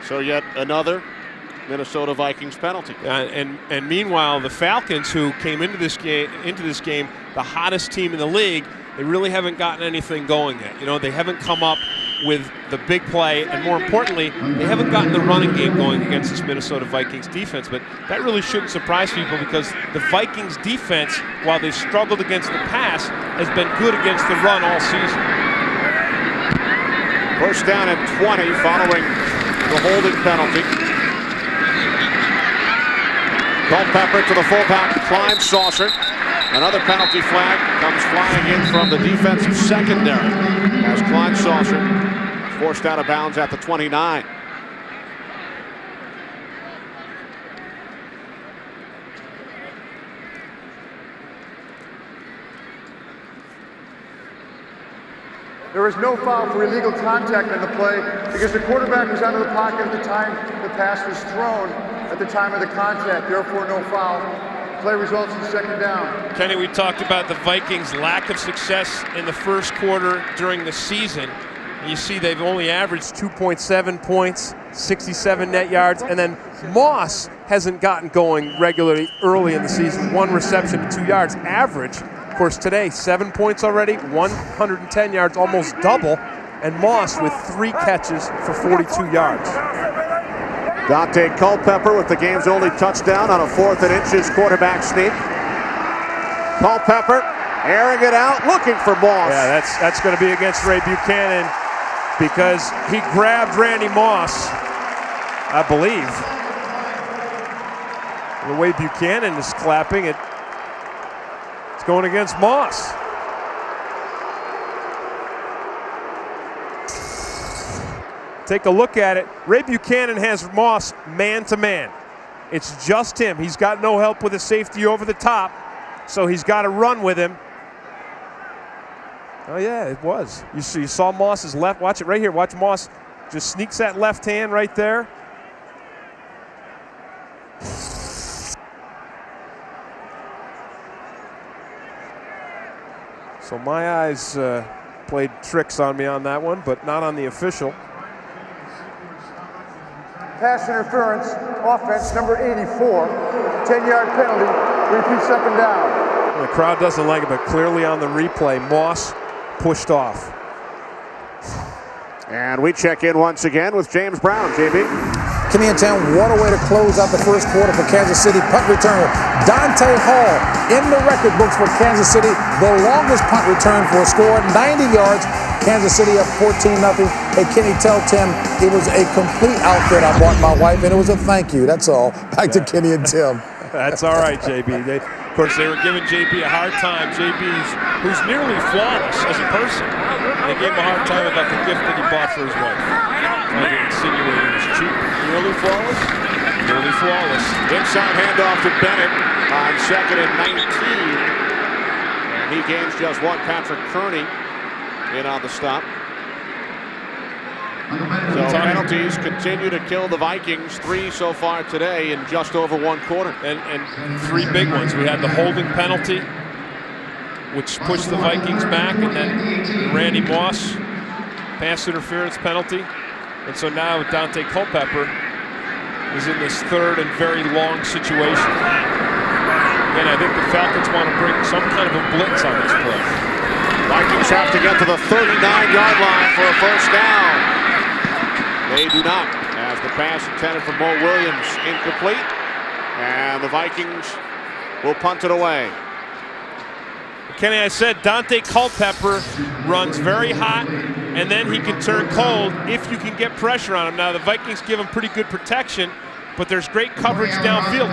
So yet another Minnesota Vikings penalty. And meanwhile, the Falcons, who came into this game, the hottest team in the league, they really haven't gotten anything going yet. You know, they haven't come up with the big play, and more importantly, they haven't gotten the running game going against this Minnesota Vikings defense. But that really shouldn't surprise people, because the Vikings defense, while they've struggled against the pass, has been good against the run all season. First down at 20 following the holding penalty. Culpepper to the fullback, Klein Saucer. Another penalty flag comes flying in from the defensive secondary as Klein Saucer is forced out of bounds at the 29. There was no foul for illegal contact in the play because the quarterback was out of the pocket at the time the pass was thrown at the time of the contact, therefore no foul. Play results in second down. Kenny, we talked about the Vikings' lack of success in the first quarter during the season. You see they've only averaged 2.7 points, 67 net yards, and then Moss hasn't gotten going regularly early in the season. 1 reception to 2 yards average. Of course, today, 7 points already, 110 yards, almost double, and Moss with 3 catches for 42 yards. Dante Culpepper with the game's only touchdown on a 4th and inches quarterback sneak. Culpepper airing it out, looking for Moss. Yeah, that's going to be against Ray Buchanan because he grabbed Randy Moss, I believe. The way Buchanan is clapping it, it's going against Moss. Take a look at it. Ray Buchanan has Moss man-to-man. It's just him. He's got no help with a safety over the top, so he's got to run with him. Oh, yeah, it was. You saw Moss's left. Watch it right here. Watch Moss just sneaks that left hand right there. So my eyes played tricks on me on that one, but not on the official. Pass interference, offense, number 84, 10-yard penalty, repeat second down. Well, the crowd doesn't like it, but clearly on the replay, Moss pushed off. And we check in once again with James Brown. JB. Kenny and Tim, what a way to close out the first quarter for Kansas City. Punt returner Dante Hall in the record books for Kansas City. The longest punt return for a score, 90 yards. Kansas City up 14-0. Hey, Kenny, tell Tim it was a complete outfit I bought my wife, and it was a thank you. That's all. Back to Kenny and Tim. That's all right, JB. Of course, they were giving JB a hard time. JB's, who's nearly flawless as a person. They gave him a hard time about the gift that he bought for his wife. Trying to insinuate it was cheap. Nearly flawless? Nearly flawless. Inside handoff to Bennett on 2nd and 19. And he gains just 1. Patrick Kearney in on the stop. So penalties continue to kill the Vikings. 3 so far today in just over 1 quarter. And 3 big ones. We had the holding penalty, which pushed the Vikings back, and then Randy Moss pass interference penalty. And so now Dante Culpepper is in this 3rd and very long situation. Again, I think the Falcons want to bring some kind of a blitz on this play. Vikings have to get to the 39-yard line for a first down. They do not, as the pass intended for Mo Williams incomplete, and the Vikings will punt it away. Kenny, I said Dante Culpepper runs very hot, and then he can turn cold if you can get pressure on him. Now, the Vikings give him pretty good protection, but there's great coverage downfield.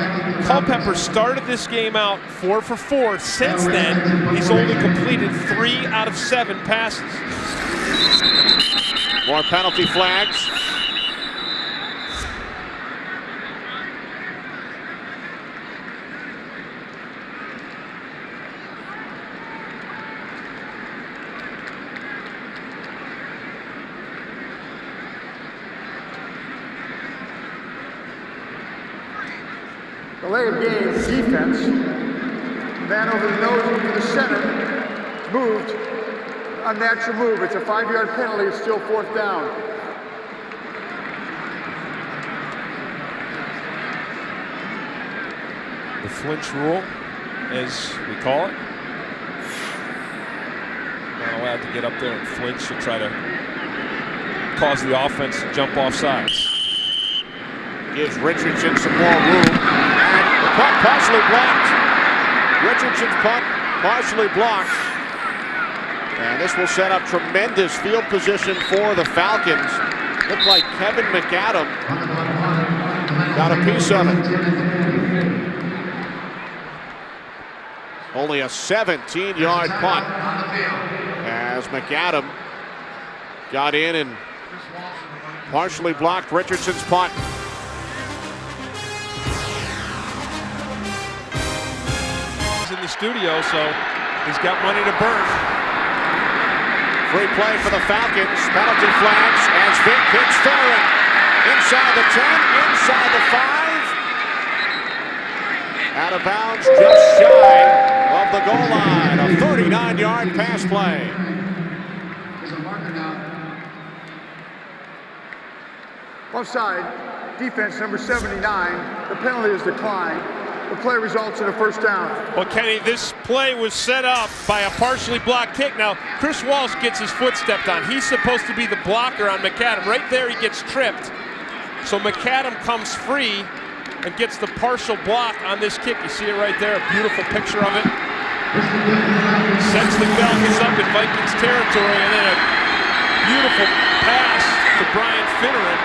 Culpepper started this game out 4 for 4. Since then, he's only completed 3 out of 7 passes. More penalty flags. Delay of game, defense. Man over the nose into the center. Moved. Unnatural move. It's a 5-yard penalty. It's still 4th down. The flinch rule, as we call it. Not allowed to get up there and flinch to try to cause the offense to jump off sides. Gives Richardson some more room. And the punt partially blocked. Richardson's punt partially blocked. And this will set up tremendous field position for the Falcons. Looked like Kevin McAdam got a piece of it. Only a 17-yard punt as McAdam got in and partially blocked Richardson's punt. He's in the studio, so he's got money to burn. Free play for the Falcons. Penalty flags as Vick hits Finneran. Inside the 10, inside the 5. Out of bounds, just shy of the goal line. A 39-yard pass play. Offside, defense number 79. The penalty is declined. The play results in a first down. Well, Kenny, this play was set up by a partially blocked kick. Now, Chris Walsh gets his foot stepped on. He's supposed to be the blocker on McAdam. Right there, he gets tripped. So McAdam comes free and gets the partial block on this kick. You see it right there, a beautiful picture of it. Sets the Falcons up in Vikings territory, and then a beautiful pass to Bryant Finneran.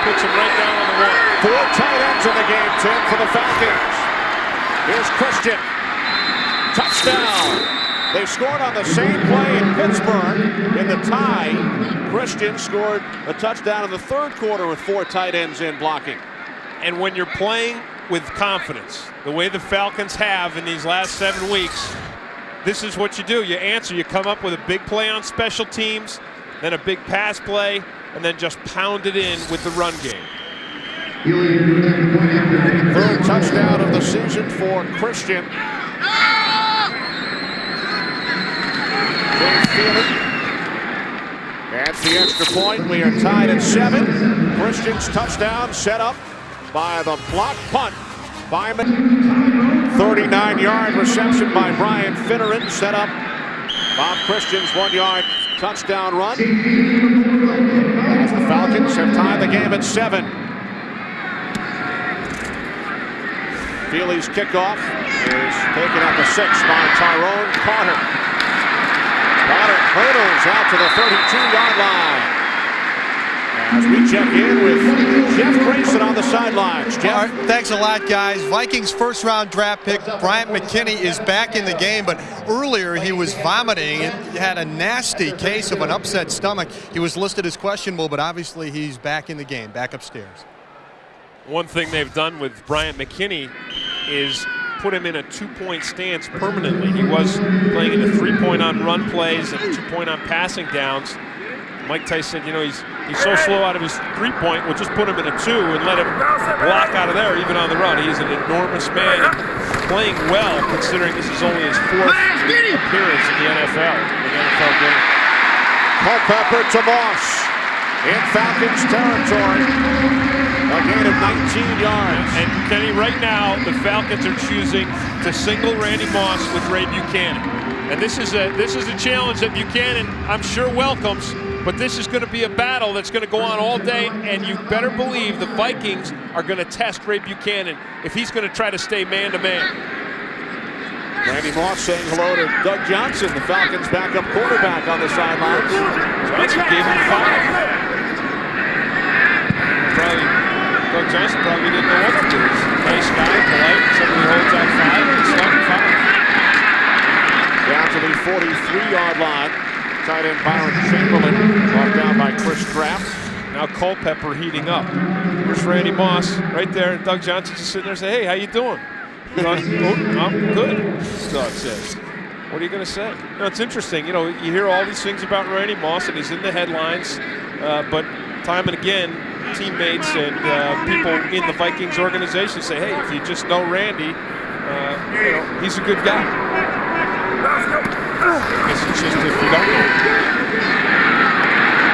Puts him right down on the one. 4 tight ends in the game, Tim, for the Falcons. Here's Christian. Touchdown. They scored on the same play in Pittsburgh in the tie. Christian scored a touchdown in the third quarter with 4 tight ends in blocking. And when you're playing with confidence, the way the Falcons have in these last 7 weeks, this is what you do. You answer. You come up with a big play on special teams, then a big pass play, and then just pound it in with the run game. Third touchdown of the season for Christian. James Feely. At the extra point, we are tied at 7. Christian's touchdown set up by the block punt by 39-yard reception by Bryant Finneran, set up Bob Christian's 1-yard touchdown run. As the Falcons have tied the game at 7. Feely's kickoff is taken at the 6 by Tyrone Carter. Carter hurdles out to the 32-yard line. As we check in with Jeff Grayson on the sidelines. Jeff? Thanks a lot, guys. Vikings first-round draft pick Bryant Mckinney is back in the game, but earlier he was vomiting and had a nasty case of an upset stomach. He was listed as questionable, but obviously he's back in the game, back upstairs. One thing they've done with Bryant McKinney is put him in a 2-point stance permanently. He was playing in the 3-point on run plays and 2-point on passing downs. Mike Tyson said, you know, he's so slow out of his 3-point, we'll just put him in a 2 and let him block out of there, even on the run. He's an enormous man, playing well, considering this is only his 4th appearance in the NFL game. Culpepper to Moss in Falcons territory. A gain of 19 yards. And Kenny, right now, the Falcons are choosing to single Randy Moss with Ray Buchanan. And this is a challenge that Buchanan, I'm sure, welcomes. But this is going to be a battle that's going to go on all day, and you better believe the Vikings are going to test Ray Buchanan if he's going to try to stay man-to-man. Randy Moss saying hello to Doug Johnson, the Falcons' backup quarterback on the sidelines. Johnson gave him 5. Doug Johnson probably didn't know what to do. Nice guy, polite, somebody holds out 5, and he's slugging 5. Down to the 43-yard line. Tight end Byron Chamberlain, brought down by Chris Kraft. Now Culpepper heating up. Here's Randy Moss right there, and Doug Johnson's just sitting there saying, hey, how you doing? I'm good, Doug says. What are you going to say? You know, it's interesting. You know, you hear all these things about Randy Moss, and he's in the headlines, but time and again, teammates and people in the Vikings organization say, hey, if you just know Randy, you know, he's a good guy. I guess it's just if you don't know.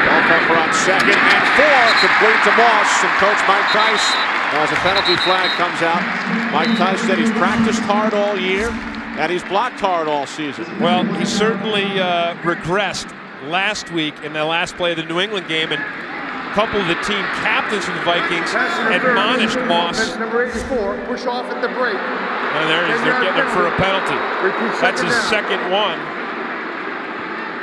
Culpepper on 2nd and 4, complete to Moss, and Coach Mike Tice, as a penalty flag comes out. Mike Tice said he's practiced hard all year, and he's blocked hard all season. Well, he certainly regressed last week in the last play of the New England game, and a couple of the team captains for the Vikings admonished Moss. Number 84, push off at the break. And there he is, they're getting him for a penalty. That's his second one.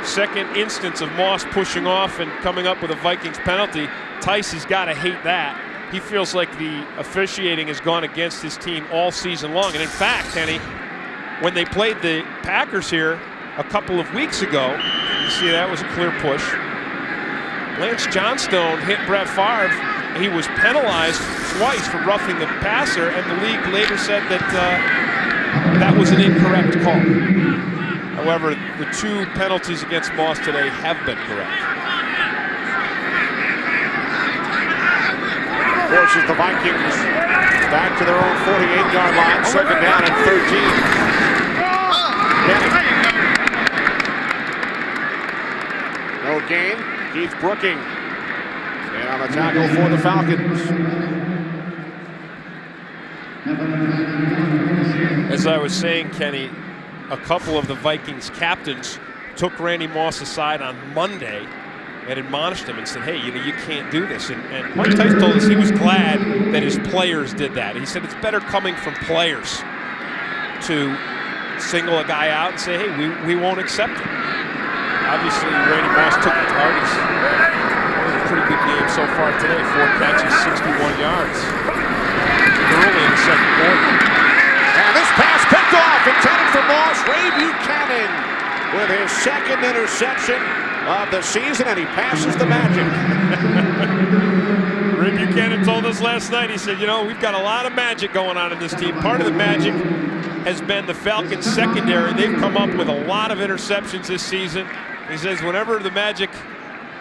Second instance of Moss pushing off and coming up with a Vikings penalty. Tice has got to hate that. He feels like the officiating has gone against his team all season long. And in fact, Kenny, when they played the Packers here a couple of weeks ago, you see that was a clear push. Lance Johnstone hit Brett Favre. He was penalized twice for roughing the passer, and the league later said that that was an incorrect call. However, the 2 penalties against Moss today have been correct. Forces the Vikings back to their own 48-yard line. Second down and 13. No gain. Keith Brooking. And on the tackle for the Falcons. As I was saying, Kenny, a couple of the Vikings captains took Randy Moss aside on Monday and admonished him and said, hey, you can't do this. And Mike Tice told us he was glad that his players did that. He said it's better coming from players to single a guy out and say, hey, we won't accept it. Obviously, Randy Moss took it hard. He's having a pretty good game so far today. 4 catches, 61 yards. Early in the second quarter. And this pass picked off, intended for Moss. Ray Buchanan with his second interception of the season, and he passes the magic. Ray Buchanan told us last night, he said, we've got a lot of magic going on in this team. Part of the magic has been the Falcons secondary. They've come up with a lot of interceptions this season. He says whenever the magic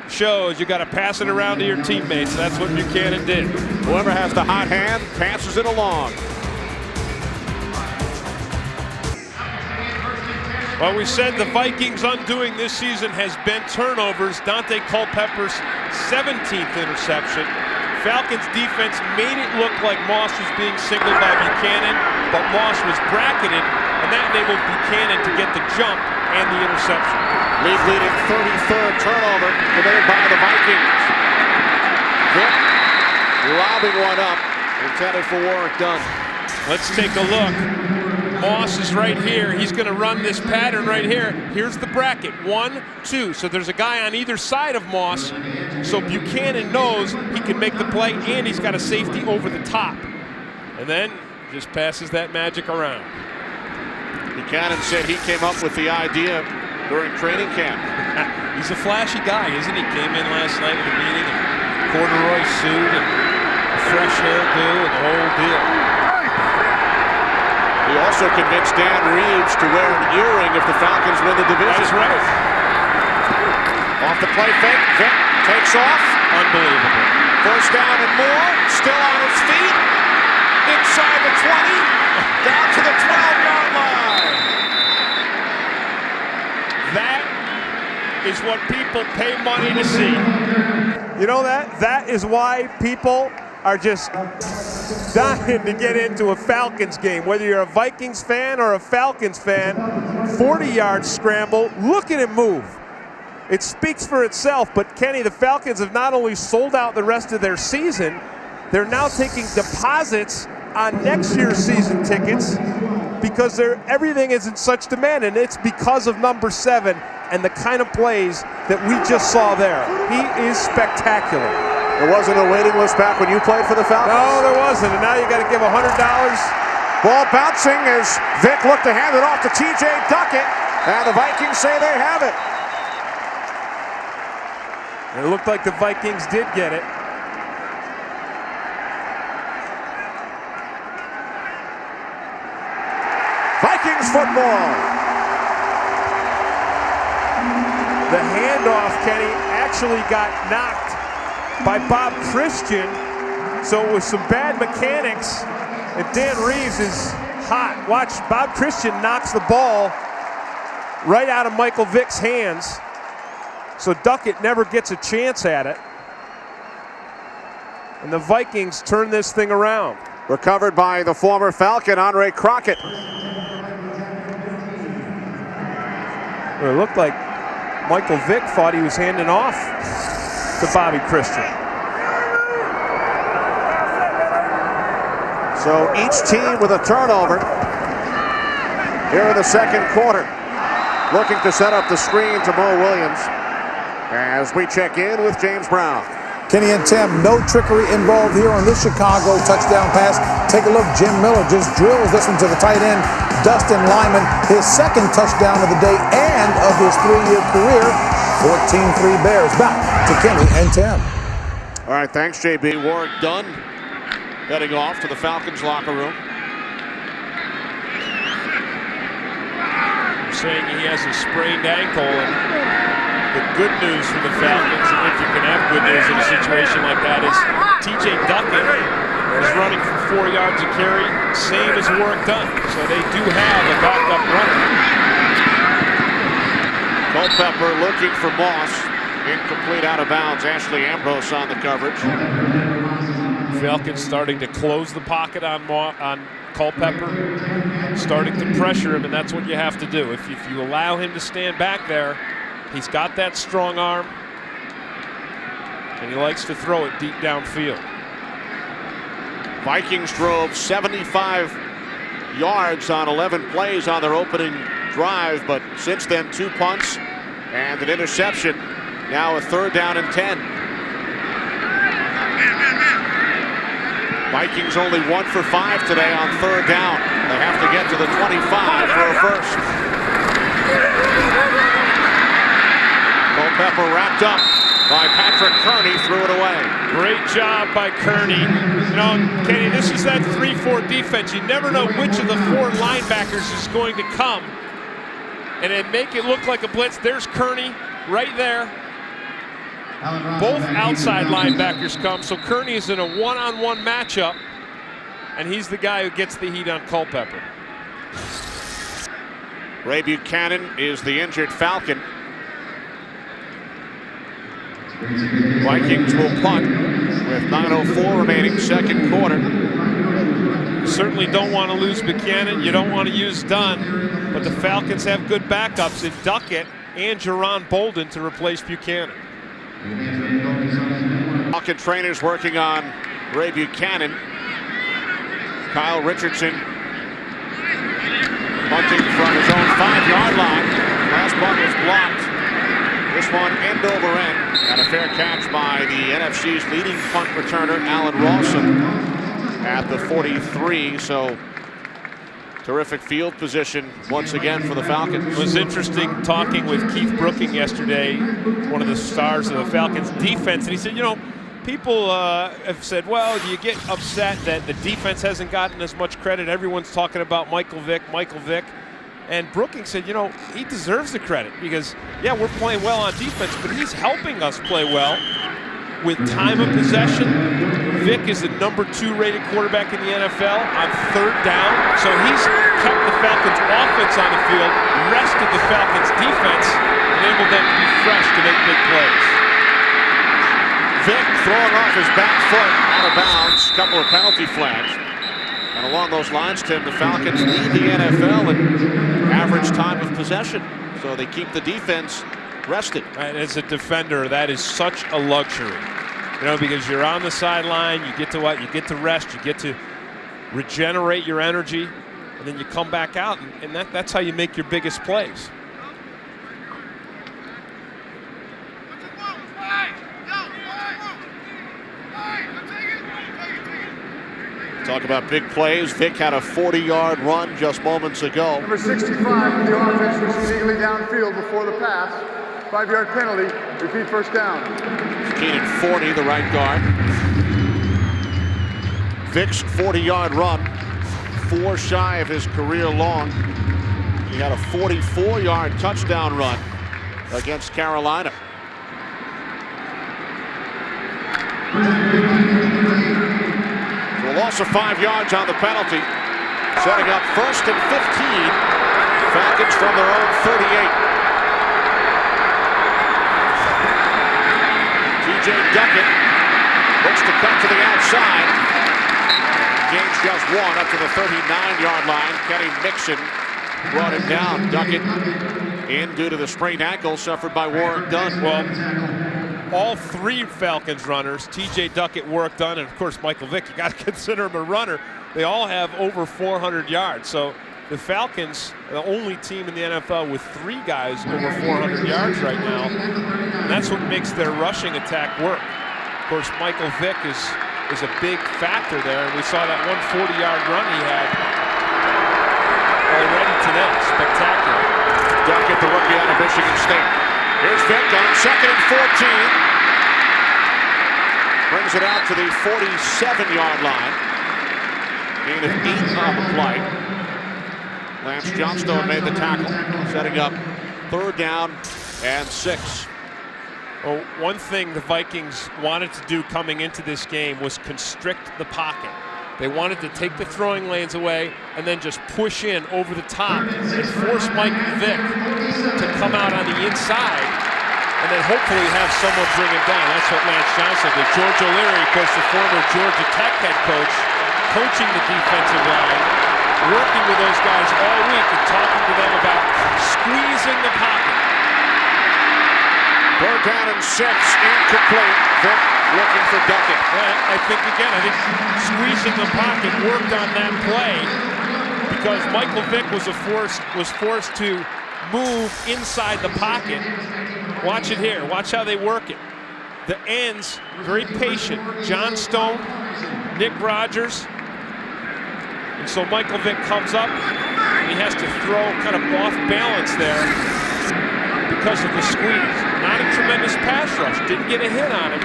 shows, you got to pass it around to your teammates. That's what Buchanan did. Whoever has the hot hand passes it along. Well, we said the Vikings' undoing this season has been turnovers. Dante Culpepper's 17th interception. Falcons defense made it look like Moss was being singled by Buchanan, but Moss was bracketed, and that enabled Buchanan to get the jump and the interception. League-leading 33rd turnover committed by the Vikings. Vick lobbing one up, intended for Warwick Dunn. Let's take a look. Moss is right here. He's going to run this pattern right here. Here's the bracket. 1, 2. So there's a guy on either side of Moss. So Buchanan knows he can make the play, and he's got a safety over the top. And then just passes that magic around. Buchanan said he came up with the idea during training camp. He's a flashy guy, isn't he? Came in last night at the meeting in corduroy suit and a fresh hairdo and the whole deal. He also convinced Dan Reeves to wear an earring if the Falcons win the division. That's right. Off the play fake, Vick takes off. Unbelievable. First down and more, still on his feet. Inside the 20, down to the 12-yard line. That is what people pay money to see. You know that is why people are just dying to get into a Falcons game. Whether you're a Vikings fan or a Falcons fan, 40-yard scramble, look at him move. It speaks for itself, but Kenny, the Falcons have not only sold out the rest of their season, they're now taking deposits on next year's season tickets because everything is in such demand, and it's because of number 7 and the kind of plays that we just saw there. He is spectacular. There wasn't a waiting list back when you played for the Falcons? No, there wasn't, and now you got to give $100. Ball bouncing as Vick looked to hand it off to T.J. Duckett, and the Vikings say they have it. It looked like the Vikings did get it. Vikings football. The handoff, Kenny, actually got knocked by Bob Christian, so it was some bad mechanics, and Dan Reeves is hot. Watch, Bob Christian knocks the ball right out of Michael Vick's hands, so Duckett never gets a chance at it, and the Vikings turn this thing around. Recovered by the former Falcon, Andre Crockett. Well, it looked like Michael Vick thought he was handing off to Bobby Christian. So each team with a turnover here in the second quarter. Looking to set up the screen to Mo Williams as we check in with James Brown. Kenny and Tim, no trickery involved here on this Chicago touchdown pass. Take a look, Jim Miller just drills this one to the tight end, Dustin Lyman, his second touchdown of the day and of his 3-year career. 14-3 Bears. Back to Kenny and Tim. All right, thanks, JB. Warwick Dunn heading off to the Falcons locker room. saying he has a sprained ankle. And the good news for the Falcons, if you can have good news in a situation like that, is TJ Duckett is running for 4 yards a carry, same as Warwick Dunn. So they do have a backup runner. Culpepper looking for Moss. Incomplete, out of bounds. Ashley Ambrose on the coverage. Falcons starting to close the pocket on Culpepper, starting to pressure him, and that's what you have to do. If you allow him to stand back there, he's got that strong arm, and he likes to throw it deep downfield. Vikings drove 75 yards on 11 plays on their opening drive, but since then 2 punts and an interception. Now a 3rd down and 10. Vikings only 1 for 5 today on 3rd down. They have to get to the 25 for a first. Culpepper wrapped up by Patrick Kearney, threw it away. Great job by Kearney. You know, Kenny, this is that 3-4 defense. You never know which of the 4 linebackers is going to come and then make it look like a blitz. There's Kearney right there. Both outside linebackers come, so Kearney is in a one-on-one matchup, and he's the guy who gets the heat on Culpepper. Ray Buchanan is the injured Falcon. Vikings will punt with 9:04 remaining, 2nd quarter. You certainly don't want to lose Buchanan. You don't want to use Dunn, but the Falcons have good backups in Duckett and Jerron Bolden to replace Buchanan. Falcon trainers working on Ray Buchanan. Kyle Richardson punting from his own 5-yard line. Last punt was blocked. This one end over end. And a fair catch by the NFC's leading punt returner, Allen Rawson, at the 43. So terrific field position once again for the Falcons. It was interesting talking with Keith Brooking yesterday, one of the stars of the Falcons defense, and he said, you know, people have said, well, do you get upset that the defense hasn't gotten as much credit? Everyone's talking about Michael Vick. And Brooking said, you know, he deserves the credit because, yeah, we're playing well on defense, but he's helping us play well with time of possession. Vick is the #2 rated quarterback in the NFL on 3rd down. So he's kept the Falcons offense on the field, rested the Falcons defense, enabled them to be fresh to make big plays. Vick throwing off his back foot, out of bounds, couple of penalty flags. And along those lines, Tim, the Falcons lead the NFL in average time of possession. So they keep the defense rested. And as a defender, that is such a luxury. You know, because you're on the sideline, you get to what? You get to rest, you get to regenerate your energy, and then you come back out, and that's how you make your biggest plays. Talk about big plays. Vick had a 40-yard run just moments ago. Number 65 for the offense was illegally downfield before the pass. 5-yard penalty. Repeat first down. Keenan 40, the right guard. Vick's 40-yard run, 4 shy of his career long. He had a 44-yard touchdown run against Carolina. So a loss of 5 yards on the penalty, setting up 1st and 15. Falcons from their own 38. TJ Duckett looks to cut to the outside. Gains just 1 up to the 39-yard line. Kenny Mixon brought him down. Duckett in due to the sprained ankle suffered by Warwick Dunn. Well, all 3 Falcons runners, TJ Duckett, Warwick Dunn, and of course Michael Vick, you got to consider him a runner. They all have over 400 yards. So the Falcons are the only team in the NFL with 3 guys over 400 yards right now. And that's what makes their rushing attack work. Of course, Michael Vick is a big factor there, and we saw that 140-yard run he had already today. Spectacular. Duckett, the rookie out of Michigan State. Here's Vick on 2nd and 14. Brings it out to the 47-yard line. Gain of 8 on the play. Lance Johnstone made the tackle, setting up 3rd down and 6. Well, one thing the Vikings wanted to do coming into this game was constrict the pocket. They wanted to take the throwing lanes away and then just push in over the top and force Vick to come out on the inside and then hopefully have someone bring him down. That's what Lance Johnson did. George O'Leary, of course, the former Georgia Tech head coach, coaching the defensive line, working with those guys all week and talking to them about squeezing the pocket. 3rd down and 6, incomplete. Vick looking for Duckett. I think squeezing the pocket worked on that play because Michael Vick was forced to move inside the pocket. Watch it here. Watch how they work it. The ends, very patient. John Stone, Nick Rogers. And so Michael Vick comes up. He has to throw kind of off balance there because of the squeeze. Not a tremendous pass rush. Didn't get a hit on him,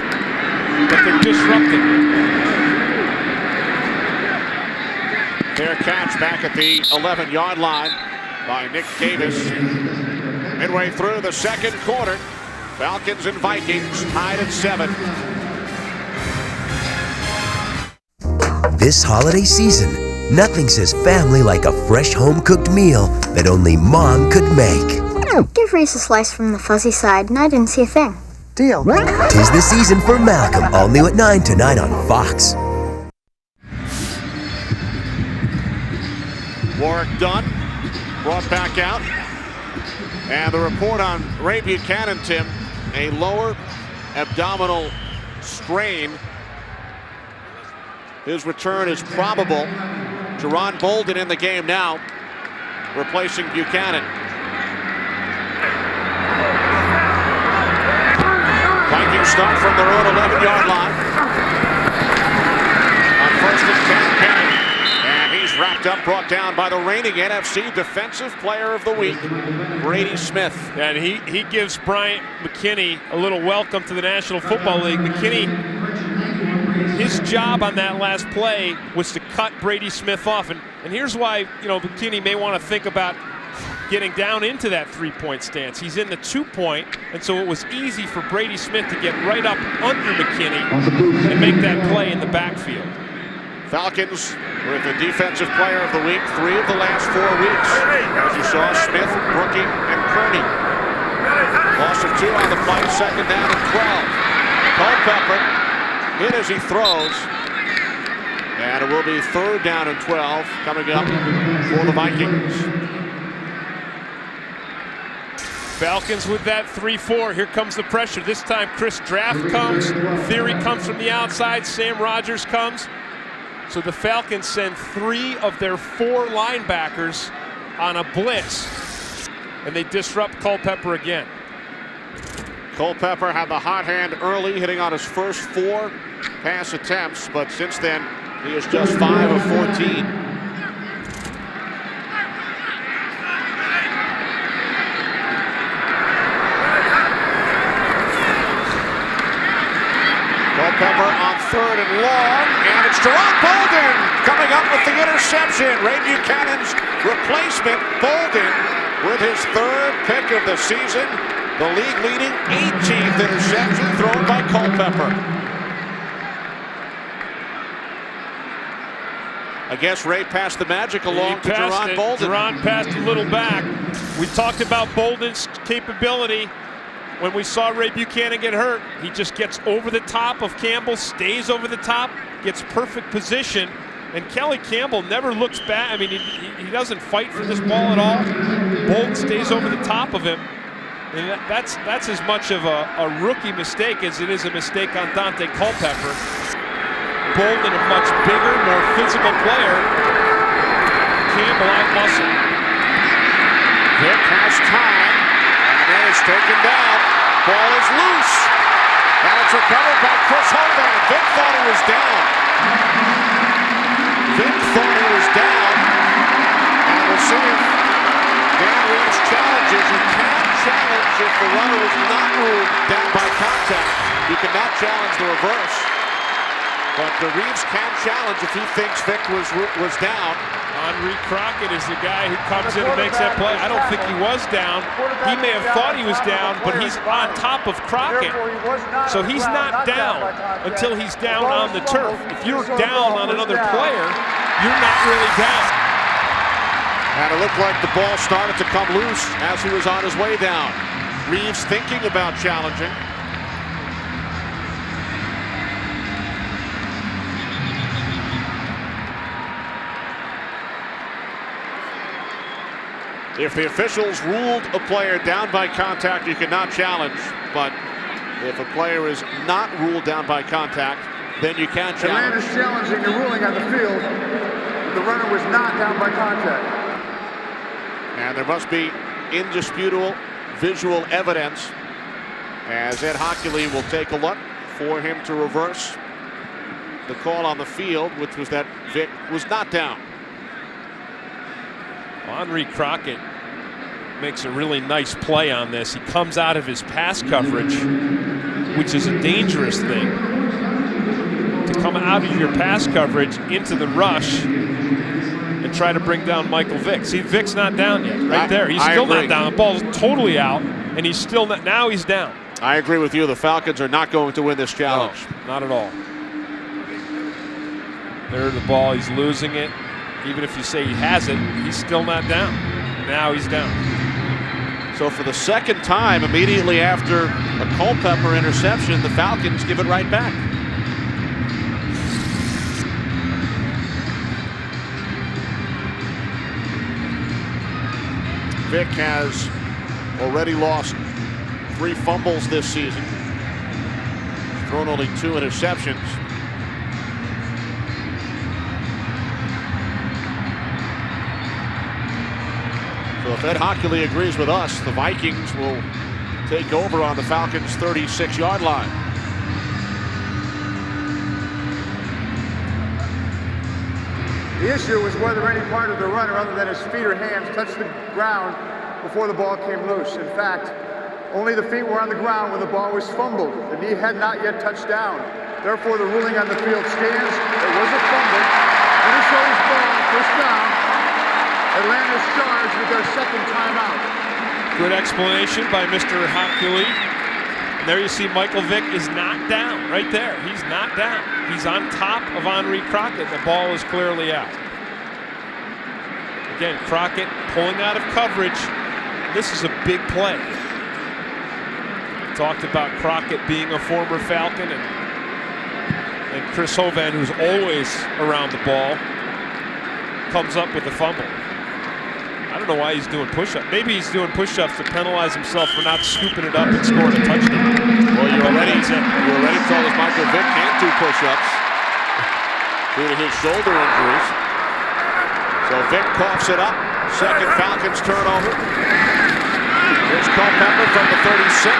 but they're disrupting. Fair catch back at the 11-yard line by Nick Davis. Midway through the 2nd quarter, Falcons and Vikings tied at 7. This holiday season, nothing says family like a fresh home-cooked meal that only Mom could make. Give Reese a slice from the fuzzy side, and I didn't see a thing. Deal. Tis the season for Malcolm, all new at 9 tonight on Fox. Warwick Dunn brought back out. And the report on Ray Buchanan, Tim, a lower abdominal strain. His return is probable. Jerron Bolden in the game now, replacing Buchanan. Vikings start from their own 11-yard line. On 1st and 10, Penny. And he's wrapped up, brought down by the reigning NFC Defensive Player of the Week, Brady Smith. And he gives Bryant McKinney a little welcome to the National Football League. McKinney, his job on that last play was to cut Brady Smith off. And here's why, McKinney may want to think about getting down into that 3-point stance. He's in the 2-point, and so it was easy for Brady Smith to get right up under McKinney and make that play in the backfield. Falcons with the Defensive Player of the Week 3 of the last 4 weeks. As you saw, Smith, Brookie, and Kearney. Loss of 2 on the play, 2nd down and 12. Culpepper hit as he throws. And it will be 3rd down and 12 coming up for the Vikings. Falcons with that 3-4. Here comes the pressure. This time Chris Draft comes. Theory comes from the outside. Sam Rogers comes. So the Falcons send 3 of their 4 linebackers on a blitz. And they disrupt Culpepper again. Culpepper had the hot hand early, hitting on his first 4 pass attempts. But since then, he is just 5 of 14. Culpepper on 3rd and long, and it's Jerron Bolden coming up with the interception. Ray Buchanan's replacement, Bolden, with his 3rd pick of the season. The league-leading 18th interception thrown by Culpepper. I guess Ray passed the magic along to Jerron Bolden. Jerron passed a little back. We talked about Bolden's capability. When we saw Ray Buchanan get hurt, he just gets over the top of Campbell, stays over the top, gets perfect position, and Kelly Campbell never looks back. I mean, he doesn't fight for this ball at all. Bolden stays over the top of him, and that's as much of a rookie mistake as it is a mistake on Dante Culpepper. Bolden, a much bigger, more physical player. Campbell out-muscled. Vick has time. And it's taken down. Ball is loose. Now it's recovered by Chris Holden. Vick thought he was down. Vick thought he was down. And we'll see if Dan Reeves challenges. You can't challenge if the runner is not moved down by contact. You cannot challenge the reverse. But the Reeves can challenge if he thinks Vick was down. Henri Crockett is the guy who comes in and makes that play. I don't think he was down. He may have thought he was down, but he's on top of Crockett. So he's not down until he's down on the turf. If you're down on another player, you're not really down. And it looked like the ball started to come loose as he was on his way down. Reeves thinking about challenging. If the officials ruled a player down by contact, you cannot challenge. But if a player is not ruled down by contact, then you can challenge. Atlanta's challenging the ruling on the field. The runner was not down by contact. And there must be indisputable visual evidence, as Ed Hockley will take a look for him to reverse the call on the field, which was that Vick was not down. Henri Crockett makes a really nice play on this. He comes out of his pass coverage, which is a dangerous thing. To come out of your pass coverage into the rush and try to bring down Michael Vick. See, Vick's not down yet. Right there. He's still not down. The ball's totally out, and he's still not. Now he's down. I agree with you. The Falcons are not going to win this challenge. No, not at all. There's the ball. He's losing it. Even if you say he has it, he's still not down. Now he's down. So for the second time, immediately after a Culpepper interception, the Falcons give it right back. Vick has already lost 3 fumbles this season. He's thrown only 2 interceptions. So if Ed Hockley agrees with us, the Vikings will take over on the Falcons' 36-yard line. The issue was whether any part of the runner other than his feet or hands touched the ground before the ball came loose. In fact, only the feet were on the ground when the ball was fumbled. The knee had not yet touched down. Therefore, the ruling on the field stands. It was a fumble. Minnesota's ball, first down. Atlanta's charged with their second timeout. Good explanation by Mr. Hockley. And there you see Michael Vick is not down. Right there. He's not down. He's on top of Henri Crockett. The ball is clearly out. Again, Crockett pulling out of coverage. This is a big play. Talked about Crockett being a former Falcon and Chris Hovan, who's always around the ball, comes up with a fumble. I don't know why he's doing push-ups. Maybe he's doing push-ups to penalize himself for not scooping it up and scoring a touchdown. Well, you already told us Michael Vick can't do push-ups due to his shoulder injuries. So Vick coughs it up. Second Falcons turnover. Here's Culpepper from the 36.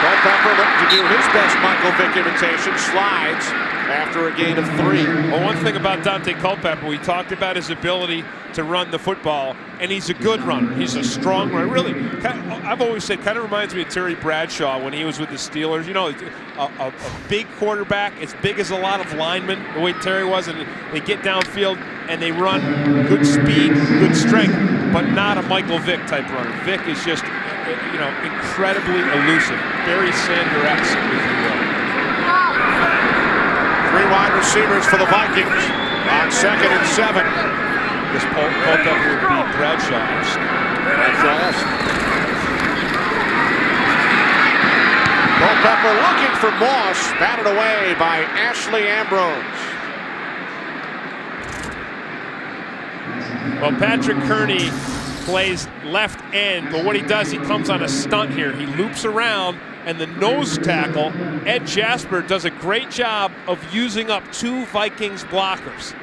Culpepper looking to do his best Michael Vick imitation. Slides after a gain of 3. Well, one thing about Dante Culpepper, we talked about his ability to run the football, and he's a good runner. He's a strong runner. Really, I've always said, kind of reminds me of Terry Bradshaw when he was with the Steelers. You know, a big quarterback, as big as a lot of linemen, the way Terry was, and they get downfield and they run good speed, good strength, but not a Michael Vick type runner. Vick is just, you know, incredibly elusive. Barry Sanders, if you will. 3 wide receivers for the Vikings on 2nd and 7. This Culpepper would be Bradshaw. Culpepper looking for Moss, batted away by Ashley Ambrose. Well, Patrick Kearney plays left end, but what he does, he comes on a stunt here. He loops around, and the nose tackle, Ed Jasper, does a great job of using up 2 Vikings blockers.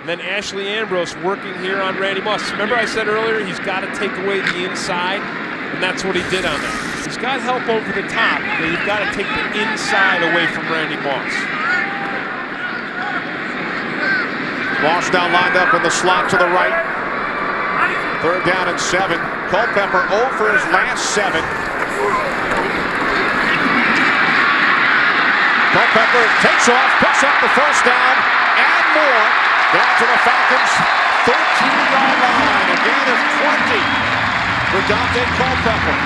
And then Ashley Ambrose working here on Randy Moss. Remember I said earlier he's got to take away the inside, and that's what he did on that. He's got help over the top, but you've got to take the inside away from Randy Moss. Moss now lined up in the slot to the right. 3rd down and 7. Culpepper 0 for his last 7. Culpepper Culpepper takes off, picks up the first down, and more. Down to the Falcons' 13-yard line. A gain of 20 for Dante Culpepper.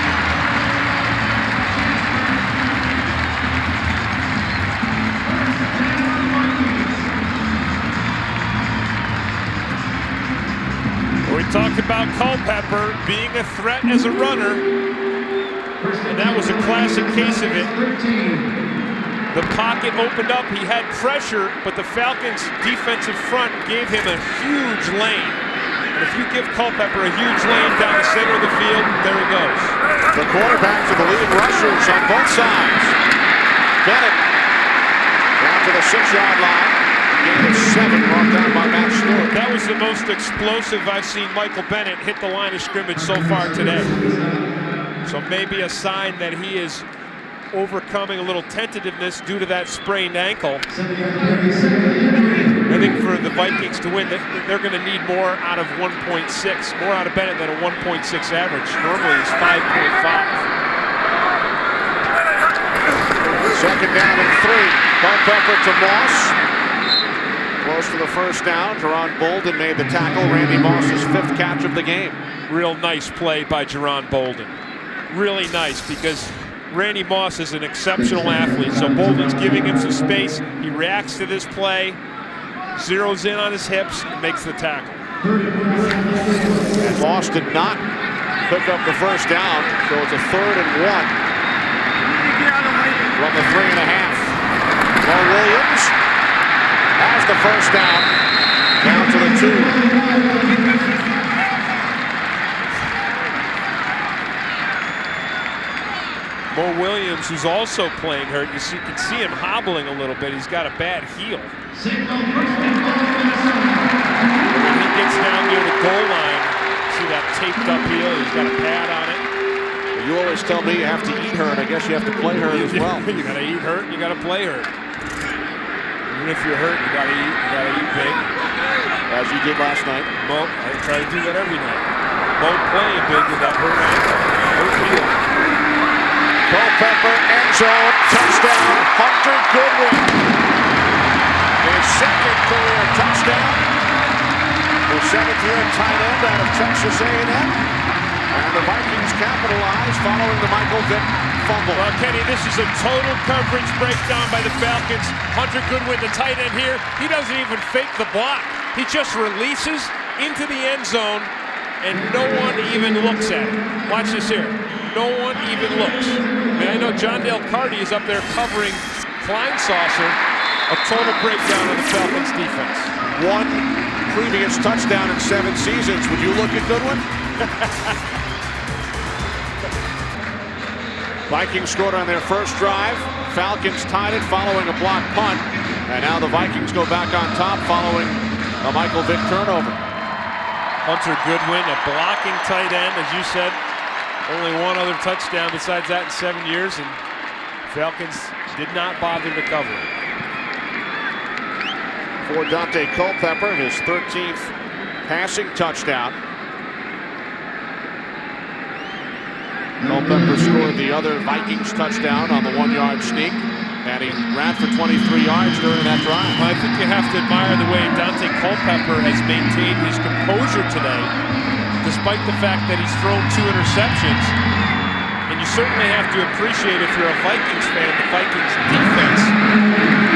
We talked about Culpepper being a threat as a runner, and that was a classic case of it. The pocket opened up, he had pressure, but the Falcons' defensive front gave him a huge lane. And if you give Culpepper a huge lane down the center of the field, there he goes. The quarterbacks are the leading rushers on both sides. Bennett down to the 6-yard line. Gain of 7 brought down by Matt Stewart. That was the most explosive I've seen Michael Bennett hit the line of scrimmage so far today. So maybe a sign that he is overcoming a little tentativeness due to that sprained ankle. I think for the Vikings to win, they're going to need more out of 1.6, more out of Bennett than a 1.6 average. Normally it's 5.5. Second down and 3. Culpepper to Moss. Close to the first down. Jerron Bolden made the tackle. Randy Moss's 5th catch of the game. Real nice play by Jerron Bolden. Really nice, because Randy Moss is an exceptional athlete. So Bolden's giving him some space. He reacts to this play, zeroes in on his hips, and makes the tackle. And Moss did not pick up the first down, so it's a 3rd and 1 from the 3.5. Well, Williams has the first down, down to the 2. Mo Williams, who's also playing hurt, you can see him hobbling a little bit. He's got a bad heel. When he gets down near the goal line, see that taped up heel, he's got a pad on it. You always tell me you have to eat hurt. I guess you have to play hurt as well. You got to eat hurt, and you got to play hurt. Even if you're hurt, you got to eat big. As you did last night. Mo, I try to do that every night. Mo playing big with that hurt ankle, hurt heel. Culpepper, end zone, touchdown, Hunter Goodwin. His 2nd career touchdown. The 7th-year tight end out of Texas A&M. And the Vikings capitalize following the Michael Vick fumble. Well, Kenny, this is a total coverage breakdown by the Falcons. Hunter Goodwin, the tight end here, he doesn't even fake the block. He just releases into the end zone, and no one even looks at it. Watch this here. No one even looks. I mean, I know John Dale Carty is up there covering Kleinsaucer. A total breakdown of the Falcons defense. 1 previous touchdown in 7 seasons. Would you look at Goodwin? Vikings scored on their first drive. Falcons tied it following a blocked punt. And now the Vikings go back on top following a Michael Vick turnover. Hunter Goodwin, a blocking tight end, as you said. Only 1 other touchdown besides that in 7 years, and Falcons did not bother to cover it. For Dante Culpepper, his 13th passing touchdown. Culpepper scored the other Vikings touchdown on the 1-yard sneak, and he ran for 23 yards during that drive. Well, I think you have to admire the way Dante Culpepper has maintained his composure today, despite the fact that he's thrown 2 interceptions. And you certainly have to appreciate, if you're a Vikings fan, the Vikings defense,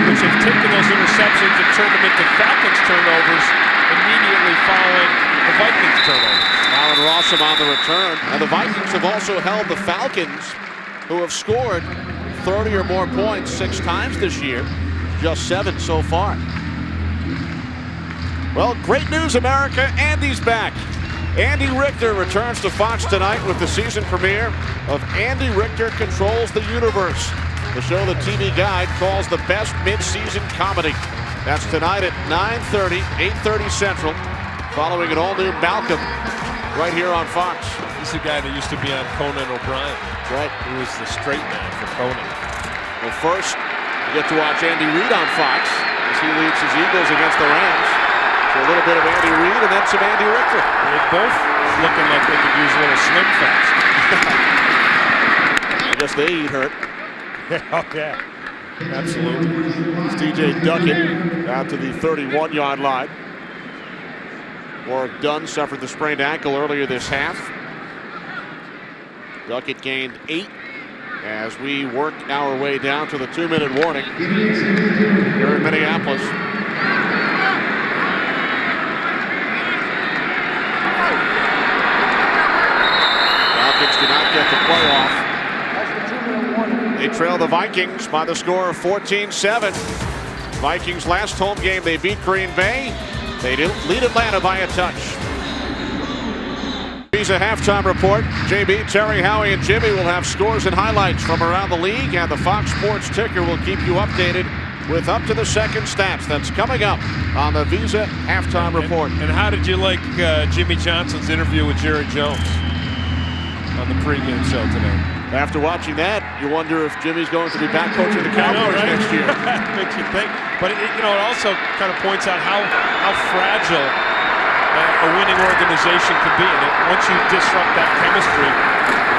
which have taken those interceptions and turned them into Falcons turnovers immediately following the Vikings turnovers. Alan Rossum on the return. And the Vikings have also held the Falcons, who have scored 30 or more points 6 times this year, just 7 so far. Well, great news, America. Andy's back. Andy Richter returns to Fox tonight with the season premiere of Andy Richter Controls the Universe, the show the TV Guide calls the best mid-season comedy. That's tonight at 9:30, 8:30 Central, following an all-new Malcolm right here on Fox. He's the guy that used to be on Conan O'Brien. That's right. He was the straight man for Conan. Well, first, you get to watch Andy Reid on Fox as he leads his Eagles against the Rams. So a little bit of Andy Reid and then some Andy Richter. They're both looking like they could use a little slim fast. I guess they eat hurt. Oh, yeah. Absolutely. It's DJ Duckett out to the 31-yard line. Warwick Dunn suffered the sprained ankle earlier this half. Duckett gained 8 as we work our way down to the 2-minute warning here in Minneapolis. Falcons do not get the playoff. They trail the Vikings by the score of 14-7. Vikings last home game, they beat Green Bay. They lead Atlanta by a touch. Here's a halftime report. JB, Terry, Howie, and Jimmy will have scores and highlights from around the league, and the Fox Sports Ticker will keep you updated with up-to-the-second stats. That's coming up on the Visa Halftime Report. And how did you like Jimmy Johnson's interview with Jerry Jones on the pregame show today? After watching that, you wonder if Jimmy's going to be back coaching the Cowboys next year. Makes you think. But it also kind of points out how fragile a winning organization can be. And once you disrupt that chemistry,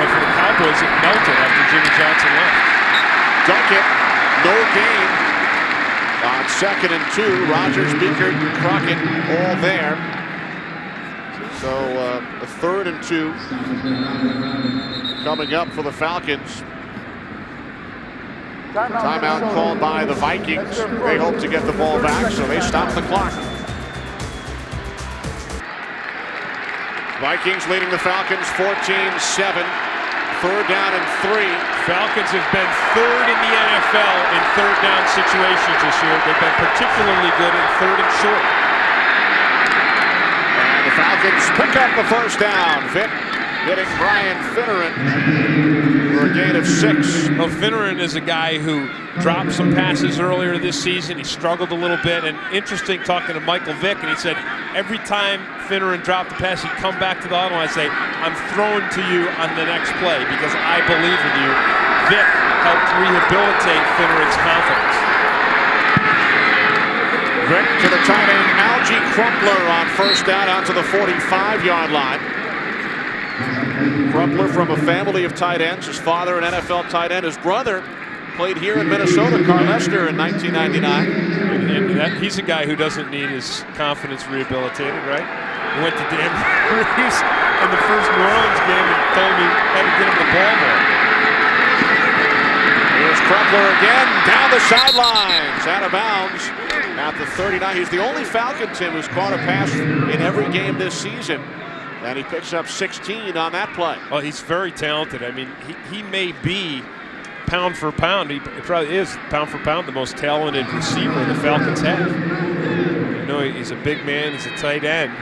for the Cowboys, it melted after Jimmy Johnson left. Duckett, no gain on 2nd and 2. Rodgers, Beaker, Crockett, all there. So a 3rd and 2 coming up for the Falcons. Timeout called by the Vikings. They hope to get the ball back, so they stop the clock. Vikings leading the Falcons 14-7. 3rd down and 3. Falcons have been 3rd in the NFL in 3rd down situations this year. They've been particularly good in 3rd and short. And the Falcons pick up the 1st down. Vick getting Brian Finneran for a gain of 6. Well, Finneran is a guy who dropped some passes earlier this season. He struggled a little bit. And interesting talking to Michael Vick, and he said every time Finneran dropped a pass, he'd come back to the huddle and I'd say, I'm throwing to you on the next play because I believe in you. Vick helped rehabilitate Finneran's confidence. Vick to the tight end, Algie Crumpler on 1st down out to the 45-yard line. Crumpler from a family of tight ends. His father, an NFL tight end. His brother played here in Minnesota, Carl Lester, in 1999. And he's a guy who doesn't need his confidence rehabilitated, right? He went to Dan Reeves in the first New Orleans game and told me had to get him the ball more. Here's Crumpler again, down the sidelines, out of bounds at the 39. He's the only Falcon, Tim, who's caught a pass in every game this season. And he picks up 16 on that play. Well, he's very talented. I mean, he may be pound for pound. He probably is pound for pound the most talented receiver the Falcons have. You know, he's a big man. He's a tight end.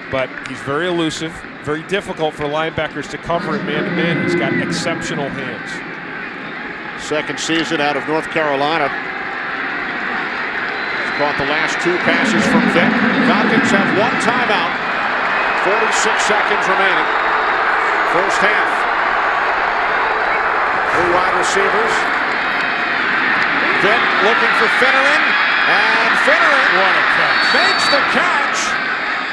But he's very elusive, very difficult for linebackers to cover him man-to-man. He's got exceptional hands. 2nd season out of North Carolina. He's caught the last 2 passes from Vick. Falcons have 1 timeout. 46 seconds remaining. First half. 3 wide receivers. Vick looking for Finneran. And Finneran makes the catch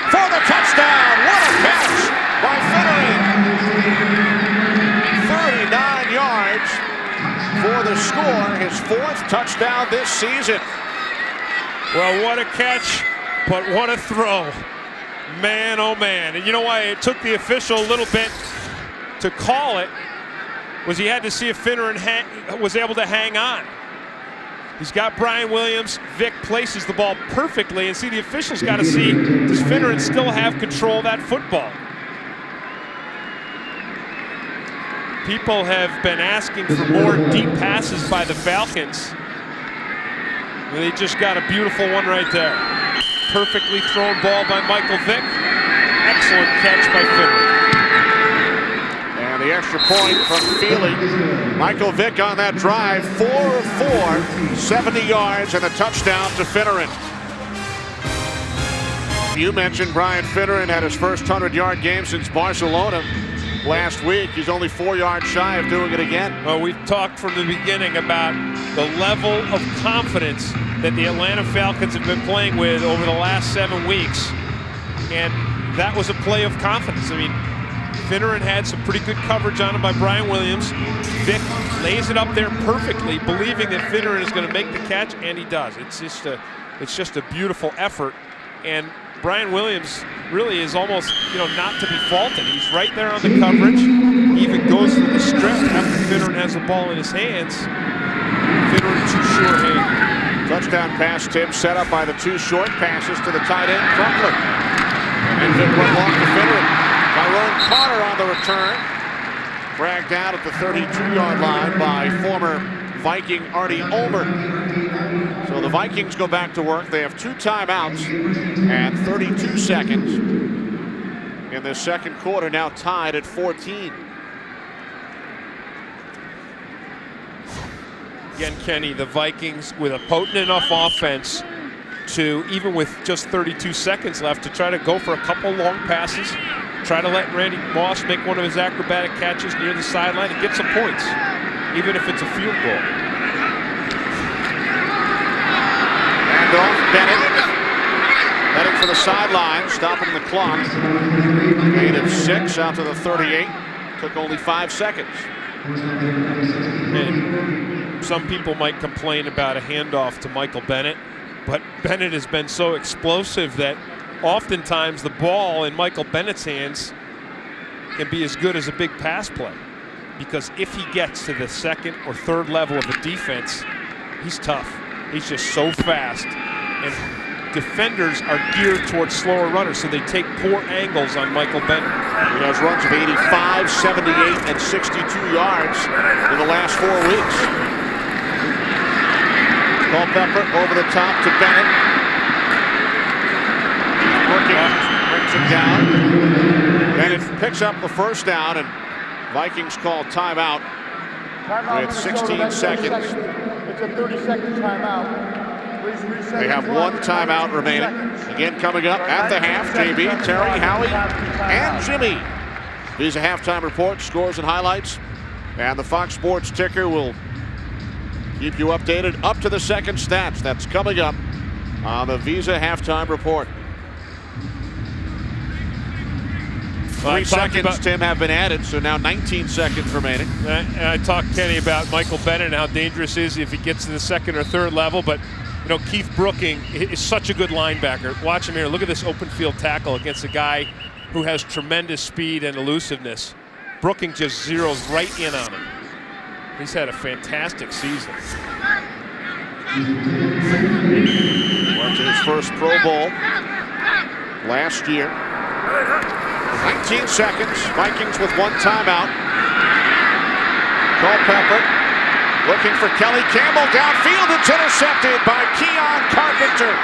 for the touchdown. What a catch by Finneran. 39 yards for the score. His 4th touchdown this season. Well, what a catch, but what a throw. Man, oh man. And you know why it took the official a little bit to call it was he had to see if Finneran was able to hang on. He's got Brian Williams. Vick places the ball perfectly, and see, the officials got to see, does Finneran still have control of that football? People have been asking for more deep passes by the Falcons. They just got a beautiful one right there. Perfectly thrown ball by Michael Vick. Excellent catch by Finneran. And the extra point from Feely. Michael Vick on that drive, 4 of 4, 70 yards and a touchdown to Finneran. You mentioned Brian Finneran had his first 100-yard game since Barcelona last week. He's only 4 yards shy of doing it again. Well, we've talked from the beginning about the level of confidence that the Atlanta Falcons have been playing with over the last 7 weeks. And that was a play of confidence. I mean, Finneran had some pretty good coverage on him by Brian Williams. Vick lays it up there perfectly, believing that Finneran is going to make the catch, and he does. It's just a beautiful effort, and Brian Williams really is almost, not to be faulted. He's right there on the coverage. He even goes for the stretch after Finneran has the ball in his hands. Finneran too short-handed. Touchdown pass, Tim, set up by the two short passes to the tight end, Crumpler. And Vick went long to Finneran. Tyrone Carter on the return. Dragged out at the 32-yard line by former Viking Artie Ulmer. So the Vikings go back to work. They have 2 timeouts and 32 seconds in the second quarter, now tied at 14. Again, Kenny, the Vikings with a potent enough offense to, even with just 32 seconds left, to try to go for a couple long passes, try to let Randy Moss make one of his acrobatic catches near the sideline and get some points, even if it's a field goal. And off Bennett, heading for the sideline, stopping the clock. Gain of 6 out to the 38. Took only 5 seconds. And some people might complain about a handoff to Michael Bennett, but Bennett has been so explosive that oftentimes the ball in Michael Bennett's hands can be as good as a big pass play, because if he gets to the second or third level of a defense, he's tough. He's just so fast, and defenders are geared towards slower runners, so they take poor angles on Michael Bennett. He has runs of 85, 78, and 62 yards in the last 4 weeks. Culpepper over the top to Bennett. Brings it down. Bennett picks up the first down, and Vikings call timeout with 16 seconds. It's a 30-second timeout. They have 1 timeout remaining. Again, coming up at the half, JB, Terry, Howie, and Jimmy. Visa halftime report, scores and highlights. And the Fox Sports ticker will keep you updated up to the second stats. That's coming up on the Visa halftime report. 3 seconds, Tim, have been added, so now 19 seconds remaining. And I talked, Kenny, about Michael Bennett and how dangerous he is if he gets to the second or third level, but Keith Brooking is such a good linebacker. Watch him here. Look at this open field tackle against a guy who has tremendous speed and elusiveness. Brooking just zeroes right in on him. He's had a fantastic season. Went to his first Pro Bowl last year. 19 seconds. Vikings with 1 timeout. Culpepper looking for Kelly Campbell downfield. It's intercepted by Keon Carpenter.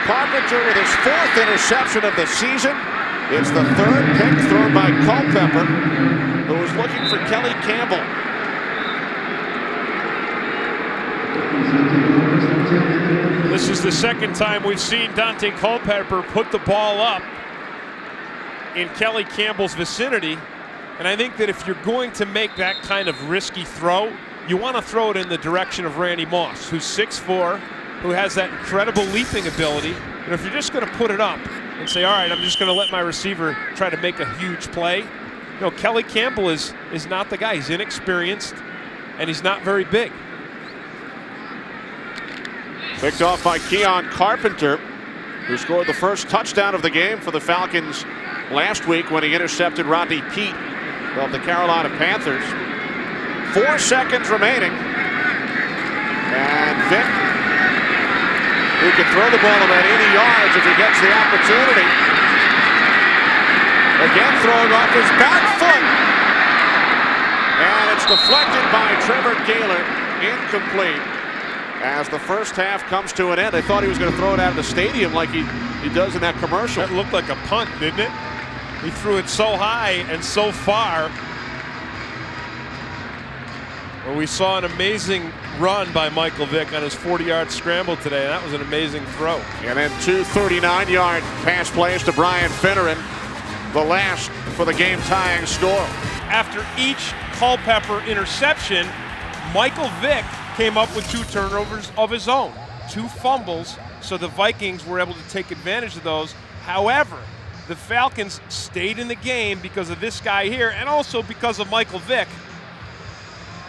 Carpenter with his 4th interception of the season. It's the 3rd pick thrown by Culpepper, who was looking for Kelly Campbell. This is the second time we've seen Dante Culpepper put the ball up in Kelly Campbell's vicinity. And I think that if you're going to make that kind of risky throw, you want to throw it in the direction of Randy Moss, who's 6'4", who has that incredible leaping ability. And if you're just going to put it up and say, all right, I'm just going to let my receiver try to make a huge play, Kelly Campbell is not the guy. He's inexperienced, and he's not very big. Picked off by Keon Carpenter, who scored the first touchdown of the game for the Falcons last week when he intercepted Rodney Peete of the Carolina Panthers. 4 seconds remaining. And Vick, who can throw the ball about 80 yards if he gets the opportunity. Again, throwing off his back foot. And it's deflected by Trevor Gaylor. Incomplete. As the first half comes to an end, I thought he was going to throw it out of the stadium like he does in that commercial. That looked like a punt, didn't it? He threw it so high and so far. Well, we saw an amazing run by Michael Vick on his 40-yard scramble today. That was an amazing throw. And then 2 39-yard pass plays to Brian Finneran, the last for the game-tying score. After each Culpepper interception, Michael Vick came up with 2 turnovers of his own, 2 fumbles, so the Vikings were able to take advantage of those. However, the Falcons stayed in the game because of this guy here and also because of Michael Vick.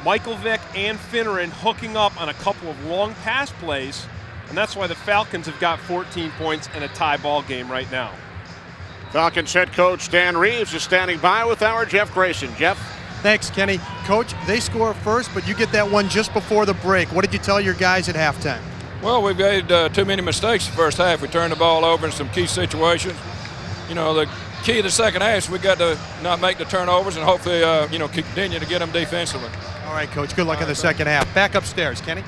Michael Vick and Finneran hooking up on a couple of long pass plays, and that's why the Falcons have got 14 points in a tie ball game right now. Falcons head coach Dan Reeves is standing by with our Jeff Grayson. Jeff? Thanks, Kenny. Coach, they score first, but you get that one just before the break. What did you tell your guys at halftime? Well, we've made too many mistakes the first half. We turned the ball over in some key situations. You know, the key to the second half is we got to not make the turnovers and hopefully, continue to get them defensively. All right, Coach. Good luck in the second half. Back upstairs, Kenny.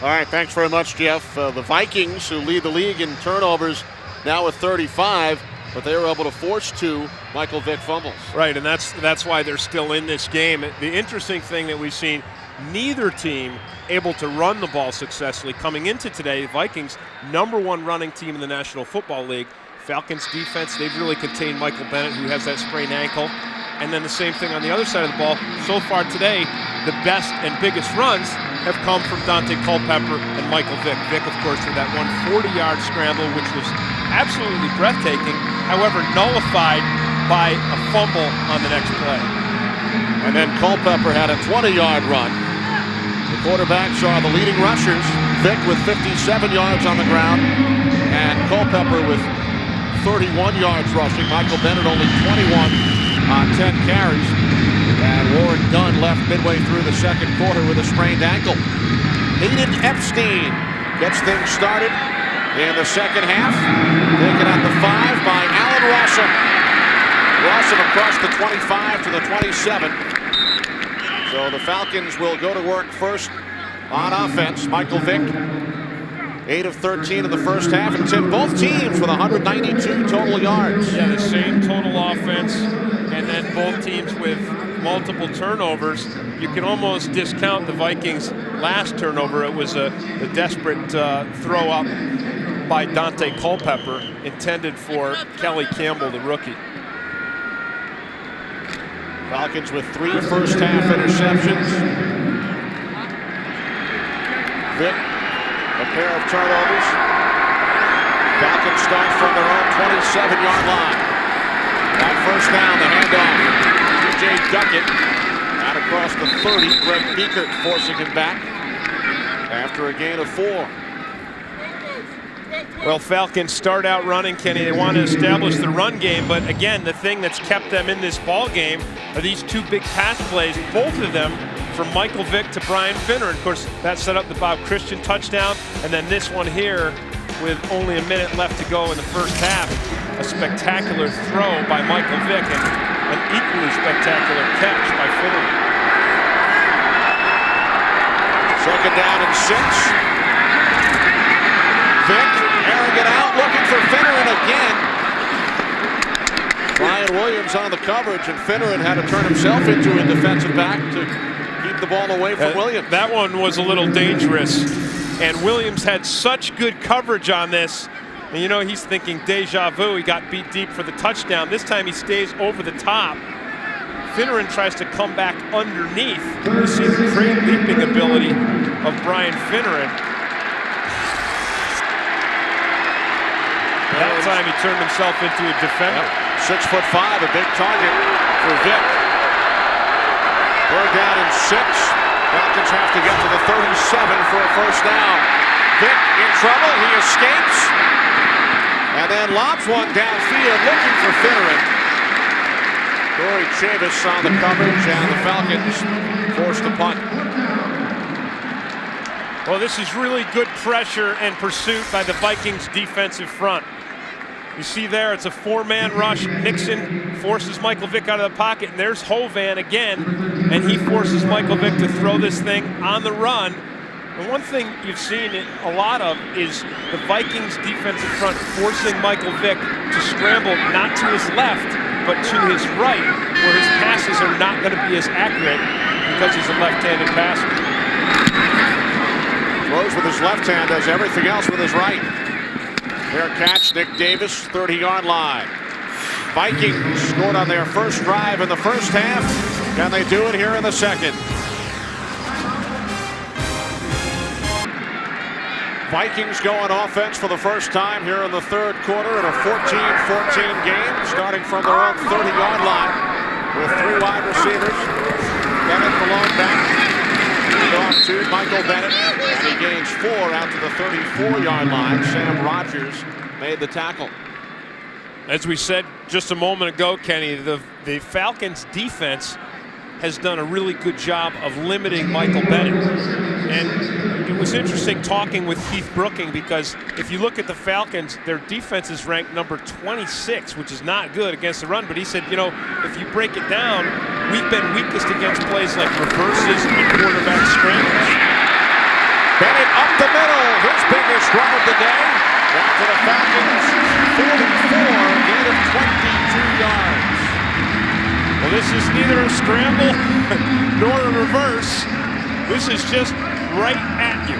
All right, thanks very much, Jeff. The Vikings, who lead the league in turnovers, now with 35, but they were able to force 2 Michael Vick fumbles. Right, and that's why they're still in this game. The interesting thing that we've seen, neither team able to run the ball successfully. Coming into today, Vikings, #1 running team in the National Football League. Falcons defense, they've really contained Michael Bennett, who has that sprained ankle. And then the same thing on the other side of the ball. So far today, the best and biggest runs have come from Dante Culpepper and Michael Vick. Vick, of course, with that 140-yard scramble, which was absolutely breathtaking, however, nullified by a fumble on the next play. And then Culpepper had a 20-yard run. The quarterbacks are the leading rushers. Vick with 57 yards on the ground, and Culpepper with 31 yards rushing. Michael Bennett only 21 on 10 carries. And Warren Dunn left midway through the second quarter with a sprained ankle. Hayden Epstein gets things started in the second half. Taken at the 5 by Allen Rossum. Rossum across the 25 to the 27. So the Falcons will go to work first on offense. Michael Vick, 8 of 13 in the first half, and Tim, both teams with 192 total yards. Yeah, the same total offense, and then both teams with multiple turnovers. You can almost discount the Vikings' last turnover. It was a desperate throw up by Dante Culpepper, intended for Kelly Campbell, the rookie. Falcons with 3 first half interceptions. Vick, a pair of turnovers. Falcons start from their own 27-yard line. On first down, the handoff. T.J. Duckett out across the 30. Greg Beekert forcing him back after a gain of 4. Well, Falcons start out running, Kenny. They want to establish the run game, but again, the thing that's kept them in this ball game are these 2 big pass plays, both of them from Michael Vick to Brian Finneran. Of course, that set up the Bob Christian touchdown, and then this one here with only a minute left to go in the first half. A spectacular throw by Michael Vick and an equally spectacular catch by Finneran. Second down and 6. Vick airing it out, looking for Finneran again. Brian Williams on the coverage, and Finneran had to turn himself into a defensive back to keep the ball away from Williams. That one was a little dangerous, and Williams had such good coverage on this. And you know, he's thinking deja vu. He got beat deep for the touchdown. This time he stays over the top. Finneran tries to come back underneath. You see the great leaping ability of Brian Finneran. That time he turned himself into a defender. 6'5", a big target for Vick. Third down and 6. Falcons have to get to the 37 for a first down. Vick in trouble. He escapes. And then lobs one downfield looking for Finneran. Corey Chavis on the coverage, and the Falcons forced the punt. Well, this is really good pressure and pursuit by the Vikings defensive front. You see there, it's a 4-man rush. Nixon forces Michael Vick out of the pocket, and there's Hovan again, and he forces Michael Vick to throw this thing on the run. And one thing you've seen a lot of is the Vikings defensive front forcing Michael Vick to scramble not to his left, but to his right, where his passes are not going to be as accurate because he's a left-handed passer. Throws with his left hand, does everything else with his right. Fair catch, Nick Davis, 30-yard line. Vikings scored on their first drive in the first half. Can they do it here in the second? Vikings go on offense for the first time here in the third quarter in a 14-14 game, starting from their own 30-yard line with 3 wide receivers. Bennett, the lone back, off to Michael Bennett, and he gains 4 out to the 34-yard line. Sam Rogers made the tackle. As we said just a moment ago, Kenny, the Falcons defense has done a really good job of limiting Michael Bennett. And it was interesting talking with Keith Brooking, because if you look at the Falcons, their defense is ranked number 26, which is not good against the run. But he said, you know, if you break it down, we've been weakest against plays like reverses and quarterback scrambles. Bennett up the middle, his biggest run of the day. Down to the Falcons, 44, gain of 22 yards. Well, this is neither a scramble nor a reverse. This is just right at you.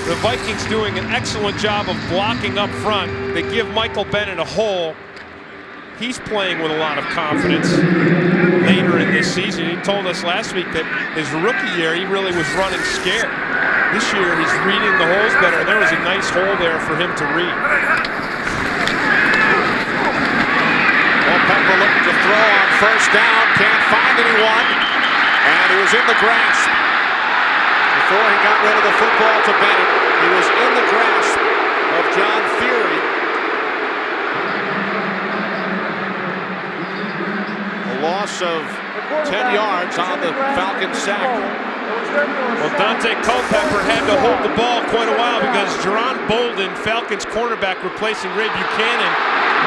The Vikings doing an excellent job of blocking up front. They give Michael Bennett a hole. He's playing with a lot of confidence later in this season. He told us last week that his rookie year, he really was running scared. This year, he's reading the holes better. There was a nice hole there for him to read. Pepper looking to throw on first down, can't find anyone, and he was in the grasp. Before he got rid of the football to Bennett, he was in the grasp of John Theory. A loss of 10 yards on the Falcons sack. Well, Dante Culpepper had to hold the ball quite a while because Jerron Bolden, Falcons cornerback replacing Ray Buchanan,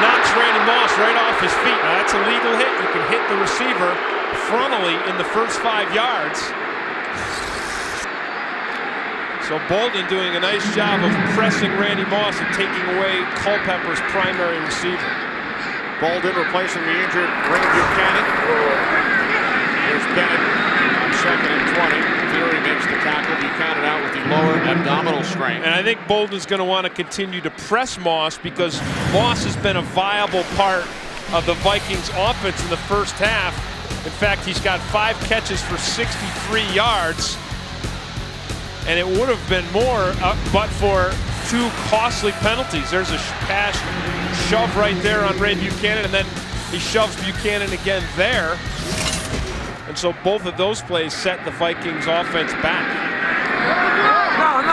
knocks Randy Moss right off his feet. Now that's a legal hit. You can hit the receiver frontally in the first 5 yards. So Bolden doing a nice job of pressing Randy Moss and taking away Culpepper's primary receiver. Bolden replacing the injured Ray Buchanan. Here's Bennett on 2nd and 20. Theory makes the tackle. Buchanan out with the lower abdominal strain. And I think Bolden's going to want to continue to press Moss, because Moss has been a viable part of the Vikings offense in the first half. In fact, he's got 5 catches for 63 yards. And it would have been more but for 2 costly penalties. There's a pass shove right there on Ray Buchanan, and then he shoves Buchanan again there. And so both of those plays set the Vikings offense back.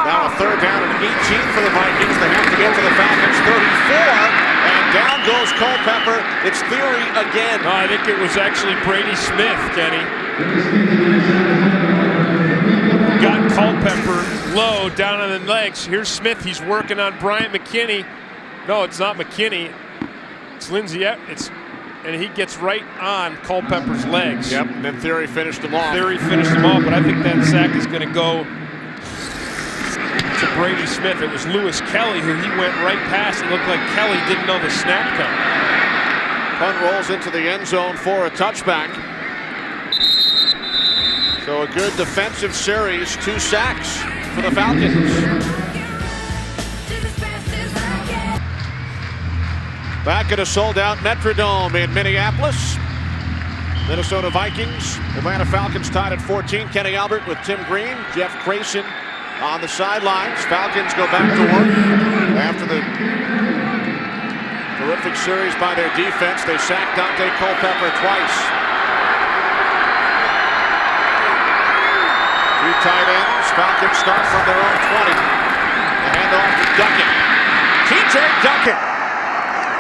Now a 3rd down and 18 for the Vikings. They have to get to the Falcons 34, and down goes Culpepper. It's Theory again. No, I think it was actually Brady Smith, Kenny. Got Culpepper low down on the legs. Here's Smith. He's working on Bryant McKinney. No, it's not McKinney. It's Lindsey. And he gets right on Culpepper's legs. Yep, and then Theory finished him off. Theory finished him off, but I think that sack is going to go to Brady Smith. It was Lewis Kelly who he went right past. It looked like Kelly didn't know the snap coming. Punt rolls into the end zone for a touchback. So a good defensive series, 2 sacks for the Falcons. Back at a sold-out Metrodome in Minneapolis. Minnesota Vikings, Atlanta Falcons tied at 14. Kenny Albert with Tim Green, Jeff Grayson on the sidelines. Falcons go back to work after the terrific series by their defense. They sacked Dante Culpepper twice. 2 tight ends. Falcons start from their own 20. The handoff to Duckett. TJ Duckett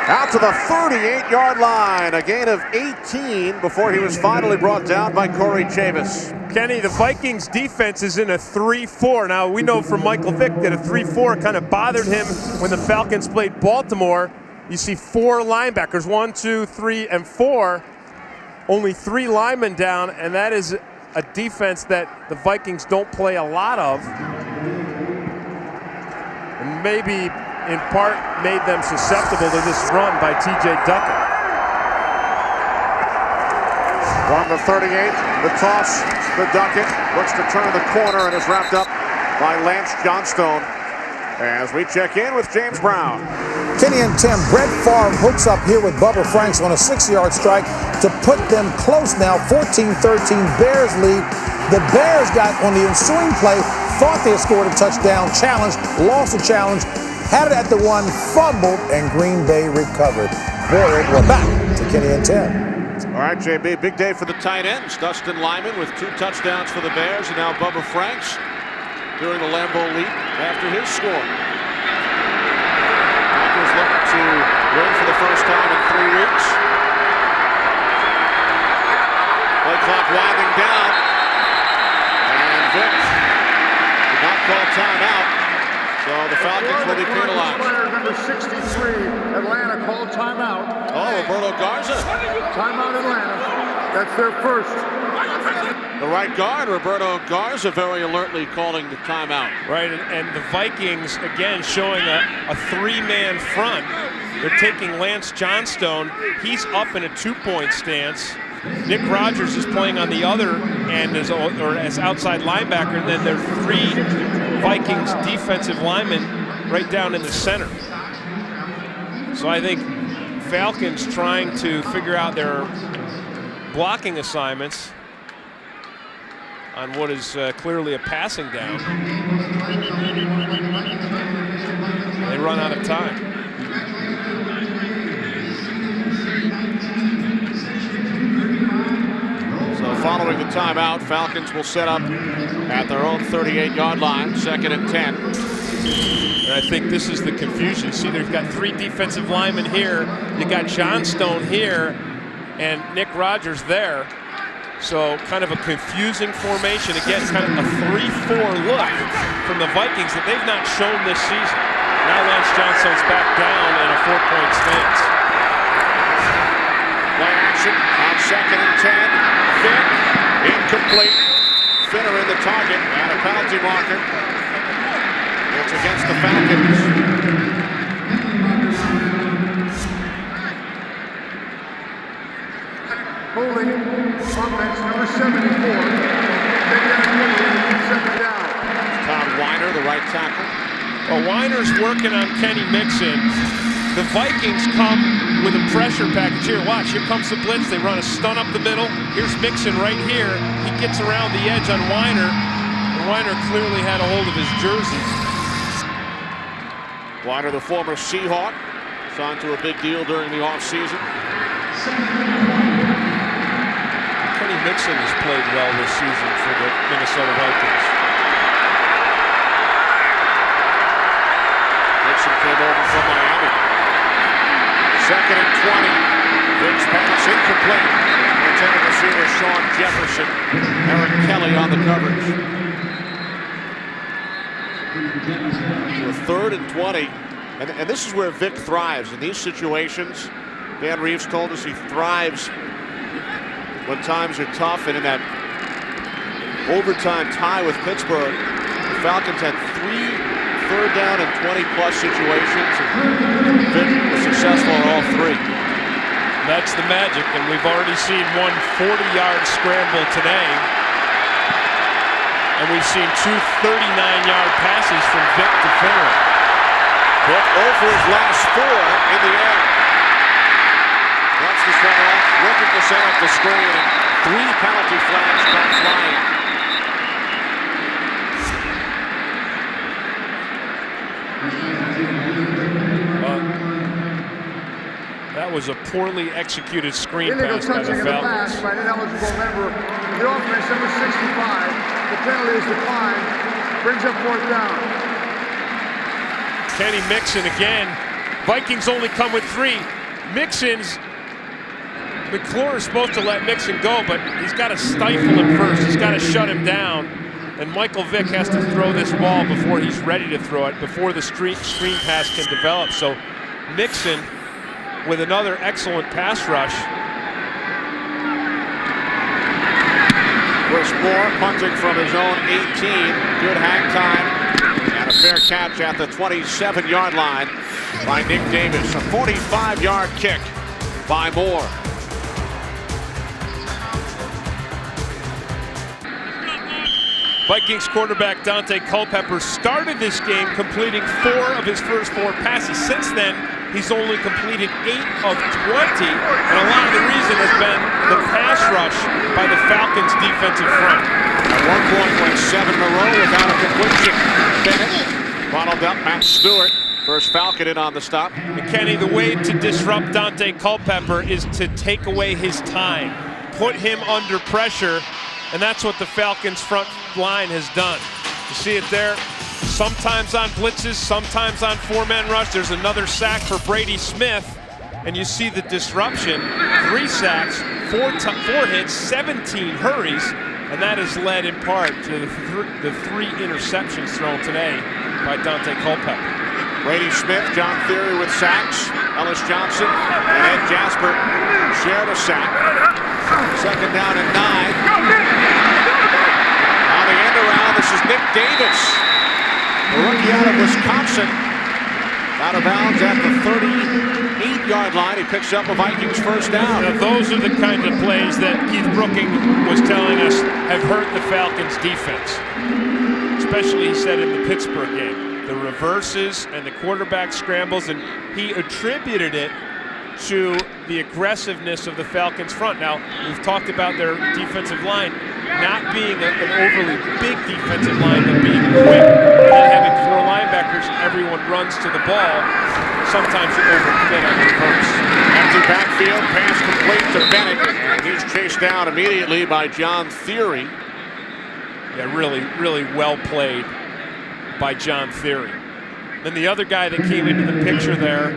out to the 38-yard line. A gain of 18 before he was finally brought down by Corey Chavis. Kenny, the Vikings defense is in a 3-4. Now, we know from Michael Vick that a 3-4 kind of bothered him when the Falcons played Baltimore. You see 4 linebackers, 1, 2, 3, and 4. Only 3 linemen down, and that is a defense that the Vikings don't play a lot of. And maybe in part made them susceptible to this run by TJ Duckett. From the 38, the toss to Duckett. Looks to turn the corner and is wrapped up by Lance Johnstone as we check in with James Brown. Kenny and Tim, Brett Favre hooks up here with Bubba Franks on a 6-yard strike to put them close now, 14-13, Bears lead. The Bears got on the ensuing play thought they had scored a touchdown, challenged, lost the challenge, had it at the 1, fumbled, and Green Bay recovered. Boyd, we're back to Kenny and Tim. All right, JB, big day for the tight ends. Dustin Lyman with 2 touchdowns for the Bears, and now Bubba Franks doing the Lambeau Leap after his score. Packers looking to win for the first time in 3 weeks. Play clock winding down, and Vick did not call timeout, so the Falcons will be penalized. Number 63, Atlanta called timeout. Oh, Roberto Garza. Timeout Atlanta. That's their first. The right guard, Roberto Garza, very alertly calling the timeout. Right, and the Vikings, again, showing a 3-man front. They're taking Lance Johnstone. He's up in a 2-point stance. Nick Rogers is playing on the other end as outside linebacker, and then there are 3 Vikings defensive linemen right down in the center. So I think Falcons trying to figure out their blocking assignments on what is clearly a passing down. They run out of time. So following the timeout, Falcons will set up at their own 38-yard line, 2nd and 10. And I think this is the confusion. See, they've got 3 defensive linemen here. You got Johnstone here and Nick Rogers there. So kind of a confusing formation. Again, kind of a 3-4 look from the Vikings that they've not shown this season. Now Lance Johnstone's back down in a 4-point stance. Play action on 2nd and 10. Vick, incomplete. Finner in the target and a penalty marker. It's against the Falcons. Holding offense number 74. Second down. Todd Weiner, the right tackle. Well, Weiner's working on Kenny Mixon. The Vikings come with a pressure package here. Watch, here comes the blitz. They run a stun up the middle. Here's Mixon right here. He gets around the edge on Weiner. And Weiner clearly had a hold of his jersey. Weiner, the former Seahawk, signed to a big deal during the offseason. Kenny Mixon has played well this season for the Minnesota Vikings. Mixon came over from Miami. 2nd and 20. Vick's pass incomplete. Intended receiver Sean Jefferson. Eric Kelly on the coverage. So 3rd and 20. And this is where Vick thrives. In these situations, Dan Reeves told us he thrives when times are tough. And in that overtime tie with Pittsburgh, the Falcons had 3 3rd down and 20-plus situations, and Vick was successful in all 3. That's the magic, and we've already seen one 40-yard scramble today, and we've seen 2 39-yard passes from Vick to Finner. Vick over his last 4 in the air. That's the one off, looking to set up the screen, and 3 penalty flags come flying. That was a poorly executed screen pass by the Falcons. Pass by an ineligible member of the offense, number 65. The penalty is declined. Brings up 4th down. Kenny Mixon again. Vikings only come with 3. Mixon's McClure is supposed to let Mixon go, but he's got to stifle him first. He's got to shut him down. And Michael Vick has to throw this ball before he's ready to throw it, before the screen pass can develop. So Mixon with another excellent pass rush. Chris Moore punting from his own 18. Good hang time. And a fair catch at the 27-yard line by Nick Davis. A 45-yard kick by Moore. Vikings quarterback Dante Culpepper started this game completing 4 of his first 4 passes. Since then, he's only completed 8 of 20, and a lot of the reason has been the pass rush by the Falcons' defensive front. At one point went 7 in a row without a completion. Bennett followed up Matt Stewart. First Falcon in on the stop. And Kenny, the way to disrupt Dante Culpepper is to take away his time, put him under pressure, and that's what the Falcons' front line has done. You see it there, sometimes on blitzes, sometimes on 4-man rush. There's another sack for Brady Smith, and you see the disruption. 3 sacks, 4 hits, 17 hurries, and that has led in part to the 3 interceptions thrown today by Dante Culpepper. Brady Smith, John Theory with sacks. Ellis Johnson and Ed Jasper shared a sack. Second down and 9. On the end around, this is Nick Davis, a rookie out of Wisconsin. Out of bounds at the 38-yard line. He picks up a Vikings first down. Now, those are the kind of plays that Keith Brooking was telling us have hurt the Falcons defense. Especially, he said, in the Pittsburgh game. The reverses and the quarterback scrambles, and he attributed it to the aggressiveness of the Falcons front. Now, we've talked about their defensive line not being an overly big defensive line, but being quick, and then having 4 linebackers, everyone runs to the ball. Sometimes you overcommit on the reverse. Empty backfield, pass complete to Bennett. He's chased down immediately by John Theory. Yeah, really well played by John Theory. Then the other guy that came into the picture there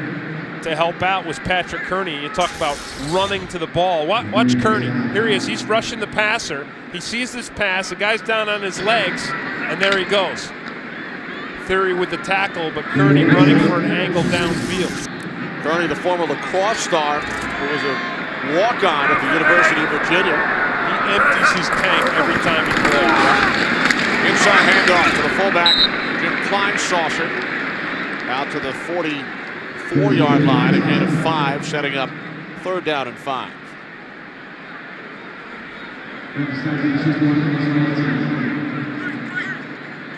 to help out was Patrick Kearney. You talk about running to the ball. Watch Kearney. Here he is. He's rushing the passer. He sees this pass. The guy's down on his legs, and there he goes. Theory with the tackle, but Kearney running for an angle downfield. Kearney, the former lacrosse star, who was a walk-on at the University of Virginia. He empties his tank every time he plays. Inside handoff to the fullback, Jim Kleinsaucer, out to the 44-yard line, a gain of 5, setting up 3rd down and 5.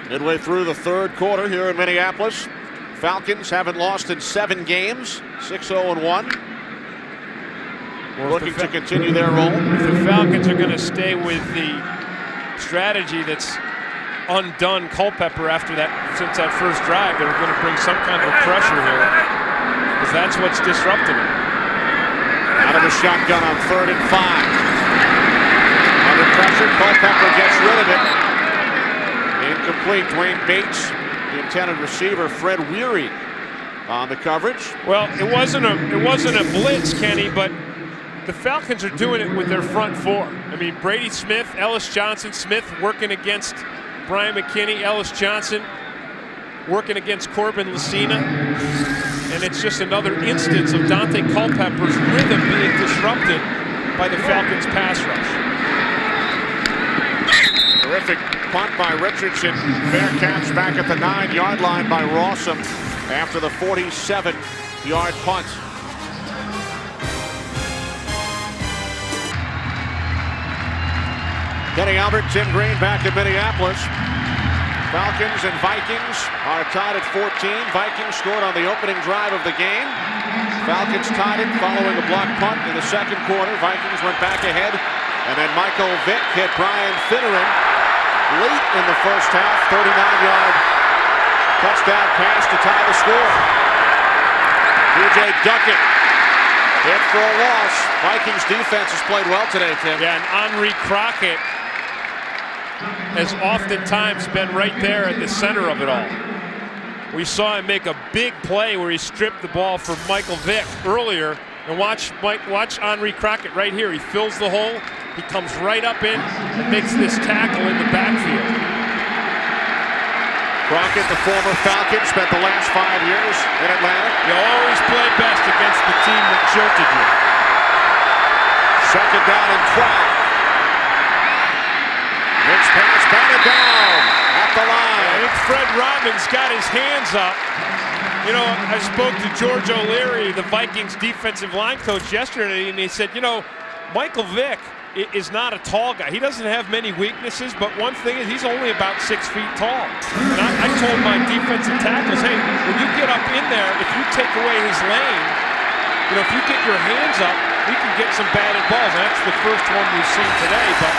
Midway through the 3rd quarter here in Minneapolis, Falcons haven't lost in 7 games, 6-0-1. Looking to continue their role. If the Falcons are going to stay with the strategy that's undone Culpepper since that first drive, they're going to bring some kind of a pressure here, because that's what's disrupting it. Out of the shotgun on 3rd and 5. Under pressure, Culpepper gets rid of it. Incomplete. Dwayne Bates, the intended receiver. Fred Weary on the coverage. Well, it wasn't a blitz, Kenny, but the Falcons are doing it with their front 4. I mean, Brady Smith, Ellis Johnson, Smith working against Bryant Mckinney, Ellis Johnson working against Corbin Lucina. And it's just another instance of Dante Culpepper's rhythm being disrupted by the Falcons' pass rush. Terrific punt by Richardson. Fair catch back at the 9-yard line by Rawson after the 47-yard punt. Kenny Albert, Tim Green back in Minneapolis. Falcons and Vikings are tied at 14. Vikings scored on the opening drive of the game. Falcons tied it following a blocked punt in the 2nd quarter. Vikings went back ahead, and then Michael Vick hit Brian Finneran late in the first half. 39-yard touchdown pass to tie the score. DJ Duckett hit for a loss. Vikings defense has played well today, Tim. Yeah, and Henri Crockett has oftentimes been right there at the center of it all. We saw him make a big play where he stripped the ball from Michael Vick earlier. And watch Henri Crockett right here. He fills the hole. He comes right up in and makes this tackle in the backfield. Crockett, the former Falcon, spent the last 5 years in Atlanta. You always play best against the team that jilted you. 2nd down and 12. Vick's pass batted down at the line. I think Fred Robbins got his hands up. You know, I spoke to George O'Leary, the Vikings defensive line coach, yesterday, and he said, you know, Michael Vick is not a tall guy. He doesn't have many weaknesses, but one thing is he's only about 6 feet tall. And I told my defensive tackles, hey, when you get up in there, if you take away his lane, if you get your hands up, we can get some batted balls. And that's the first one we've seen today, but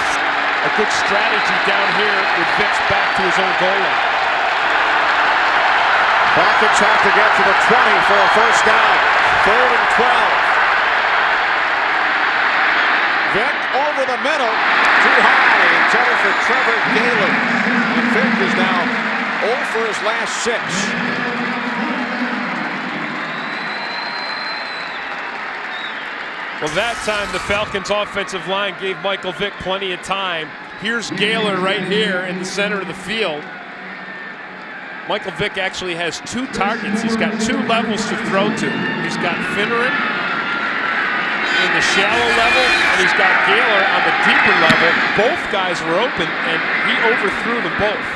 a good strategy down here with Vick back to his own goal line. Falcons have to get to the 20 for a first down. 3rd and 12. Vick over the middle, too high, intended for Trevor Galen. And Vick is now 0 for his last 6. Well, that time the Falcons offensive line gave Michael Vick plenty of time. Here's Gaylor right here in the center of the field. Michael Vick actually has 2 targets. He's got 2 levels to throw to. He's got Finneran in the shallow level, and he's got Gaylor on the deeper level. Both guys were open, and he overthrew them both.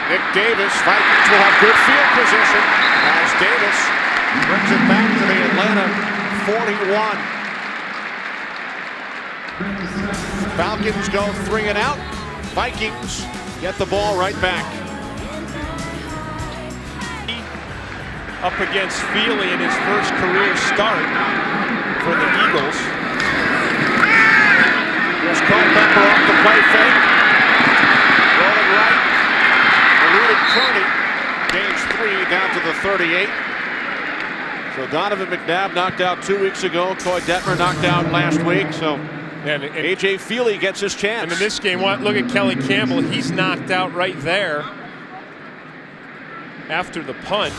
Nick Davis, Vikings will have good field position as Davis brings it back to the Atlanta 41. Falcons go 3 and out. Vikings get the ball right back. Up against Feely in his first career start for the Eagles. Here's Culpepper off the play fake. Rolling right. Eluded Kearney. Gains 3 down to the 38. So Donovan McNabb knocked out 2 weeks ago. Coy Detmer knocked out last week. So and A.J. Feely gets his chance. And in this game, look at Kelly Campbell. He's knocked out right there after the punt.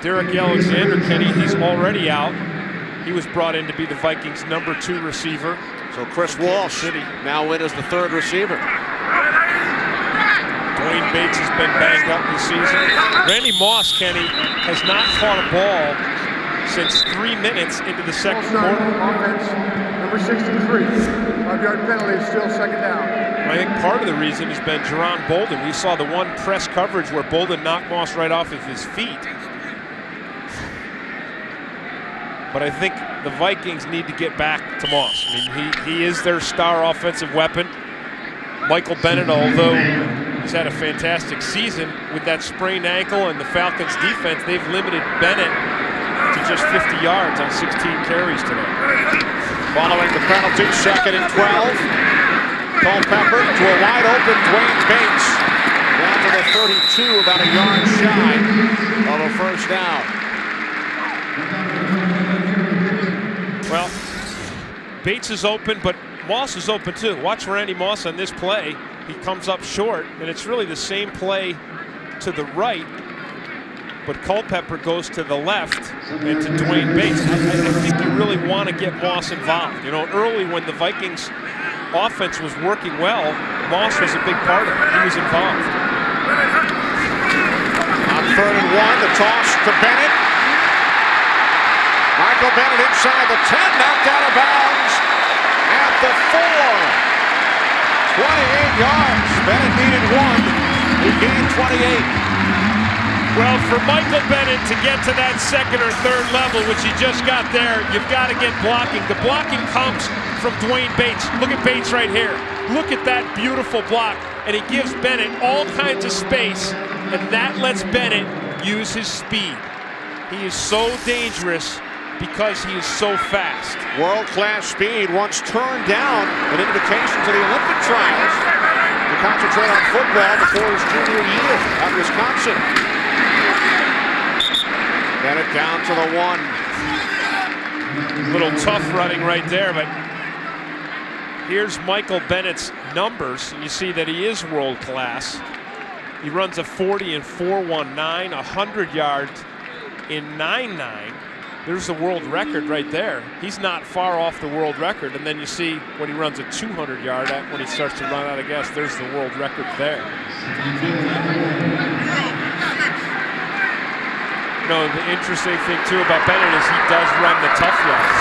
Derek Alexander, Kenny, he's already out. He was brought in to be the Vikings' number 2 receiver. So Chris Walsh now in as the 3rd receiver. Dwayne Bates has been banged up this season. Randy Moss, Kenny, has not caught a ball since 3 minutes into the second quarter. Offense, number 63. 5-yard penalty, still 2nd down. I think part of the reason has been Jerron Bolden. We saw the one press coverage where Bolden knocked Moss right off of his feet. But I think the Vikings need to get back to Moss. I mean, he is their star offensive weapon. Michael Bennett, although he's had a fantastic season with that sprained ankle, and the Falcons defense, they've limited Bennett to just 50 yards on 16 carries today. Following the penalty, 2nd and 12. Culpepper to a wide open Dwayne Bates. Down to the 32, about a yard shy of a first down. Well, Bates is open, but Moss is open too. Watch Randy Moss on this play. He comes up short, and it's really the same play to the right, but Culpepper goes to the left and to Dwayne Bates. I think you really want to get Moss involved. Early when the Vikings offense was working well, Moss was a big part of it. He was involved. On 3rd and 1, the toss to Bennett. Michael Bennett inside the 10, knocked out of bounds at the 4. 28 yards. Bennett needed 1. He gained 28. Well, for Michael Bennett to get to that 2nd or 3rd level, which he just got there, you've got to get blocking. The blocking comes from Dwayne Bates. Look at Bates right here. Look at that beautiful block. And he gives Bennett all kinds of space, and that lets Bennett use his speed. He is so dangerous because he is so fast. World-class speed, once turned down an invitation to the Olympic trials to concentrate on football before his junior year at Wisconsin. Bennett down to the 1. Little tough running right there, but here's Michael Bennett's numbers. You see that he is world-class. He runs a 40 in 4.19, 100 yards in 9.9. There's the world record right there. He's not far off the world record. And then you see when he runs a 200-yard when he starts to run out of gas, there's the world record there. The interesting thing too about Bennett is he does run the tough yards.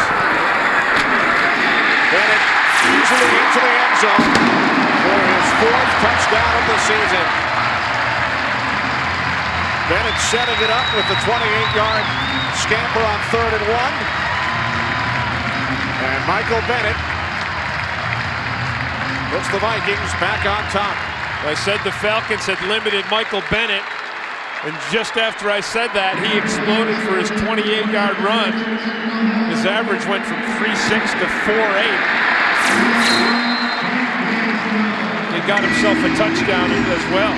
Bennett easily into the end zone for his 4th touchdown of the season. Bennett setting it up with the 28-yard scamper on 3rd and 1. And Michael Bennett puts the Vikings back on top. I said the Falcons had limited Michael Bennett, and just after I said that, he exploded for his 28-yard run. His average went from 3.6 to 4.8. He got himself a touchdown as well.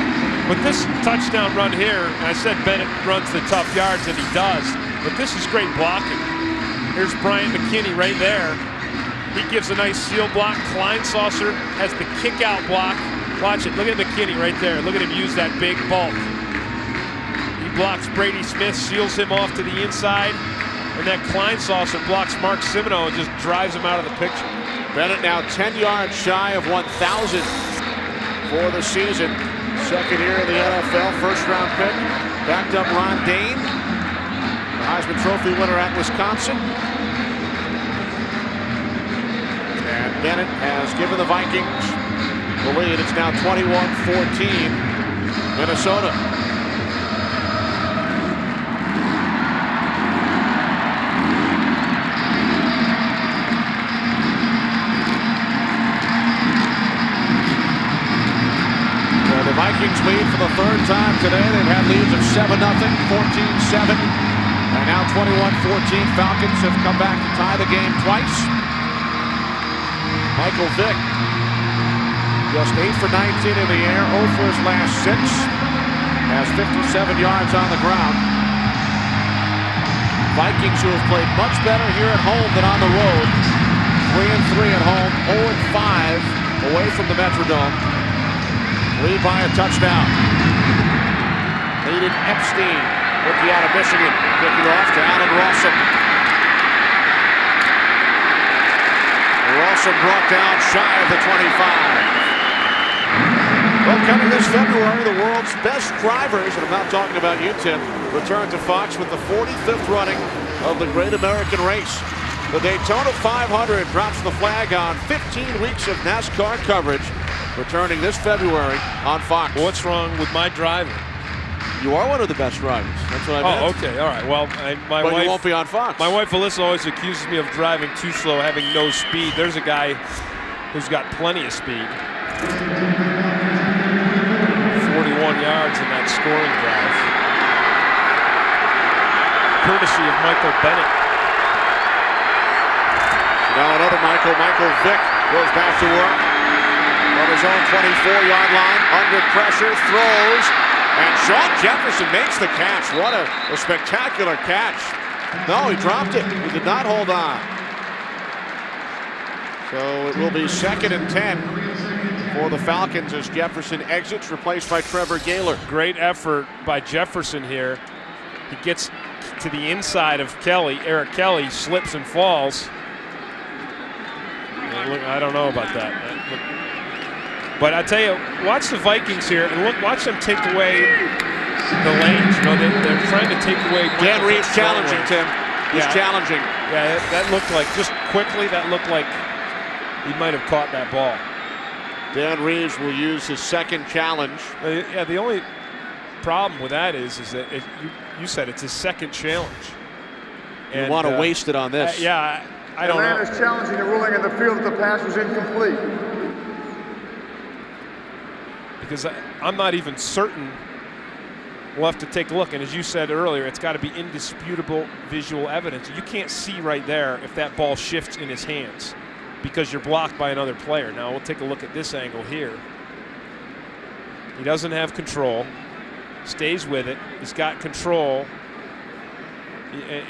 But this touchdown run here, and I said Bennett runs the tough yards, and he does, but this is great blocking. Here's Bryant Mckinney right there. He gives a nice seal block. Kleinsaucer has the kick-out block. Watch it. Look at McKinney right there. Look at him use that big bulk. He blocks Brady Smith, seals him off to the inside, and that Kleinsaucer blocks Mark Simino and just drives him out of the picture. Bennett now 10 yards shy of 1,000 for the season. Second year in the NFL, first-round pick. Backed up Ron Dane, the Heisman Trophy winner at Wisconsin. And Bennett has given the Vikings the lead. It's now 21-14, Minnesota. Well, the Vikings lead for the third time today. They've had leads of 7-0, 14-7, and now 21-14. Falcons have come back to tie the game twice. Michael Vick, just 8 for 19 in the air, 0 for his last 6. Has 57 yards on the ground. Vikings, who have played much better here at home than on the road. 3-3 at home, 0-5 away from the Metrodome. Lead by a touchdown. Leading Epstein, rookie out of Michigan, kicking off to Allen Rawson. Rawson brought down shy of the 25. Well, coming this February, the world's best drivers, and I'm not talking about you, Tim, return to Fox with the 45th running of the Great American Race. The Daytona 500 drops the flag on 15 weeks of NASCAR coverage, returning this February on Fox. What's wrong with my driving? You are one of the best drivers. That's what I meant. Oh, okay, all right. Well, my but wife, you won't be on Fox. My wife Alyssa always accuses me of driving too slow, having no speed. There's a guy who's got plenty of speed. 41 yards in that scoring drive, courtesy of Michael Bennett. Now another Michael Vick goes back to work on his own 24-yard line, under pressure, throws, and Sean Jefferson makes the catch. What a spectacular catch. No, he dropped it. He did not hold on. So it will be 2nd and 10 for the Falcons as Jefferson exits, replaced by Trevor Gaylor. Great effort by Jefferson here. He gets to the inside of Kelly. Eric Kelly slips and falls. Look, I don't know about that. But I tell you, watch the Vikings here and watch them take away the lanes. You know, they're trying to take away. Dan Reeves challenging, Tim. He's challenging. Yeah, that looked like, just quickly, that looked like he might have caught that ball. Dan Reeves will use his second challenge. Yeah, the only problem with that is that you said it's his second challenge. You want to waste it on this. Yeah, I don't know. Atlanta's challenging the ruling in the field that the pass was incomplete. Because I'm not even certain. We'll have to take a look. And as you said earlier, it's got to be indisputable visual evidence. You can't see right there if that ball shifts in his hands because you're blocked by another player. Now we'll take a look at this angle here. He doesn't have control. Stays with it. He's got control.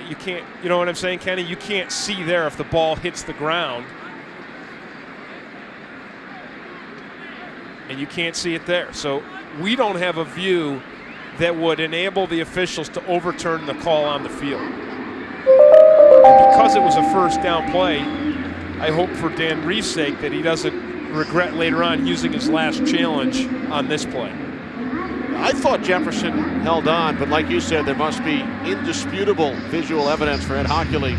You can't, you know what I'm saying, Kenny? You can't see there if the ball hits the ground. And you can't see it there. So we don't have a view that would enable the officials to overturn the call on the field. And because it was a first down play, I hope for Dan Reeves' sake that he doesn't regret later on using his last challenge on this play. I thought Jefferson held on, but like you said, there must be indisputable visual evidence for Ed Hockley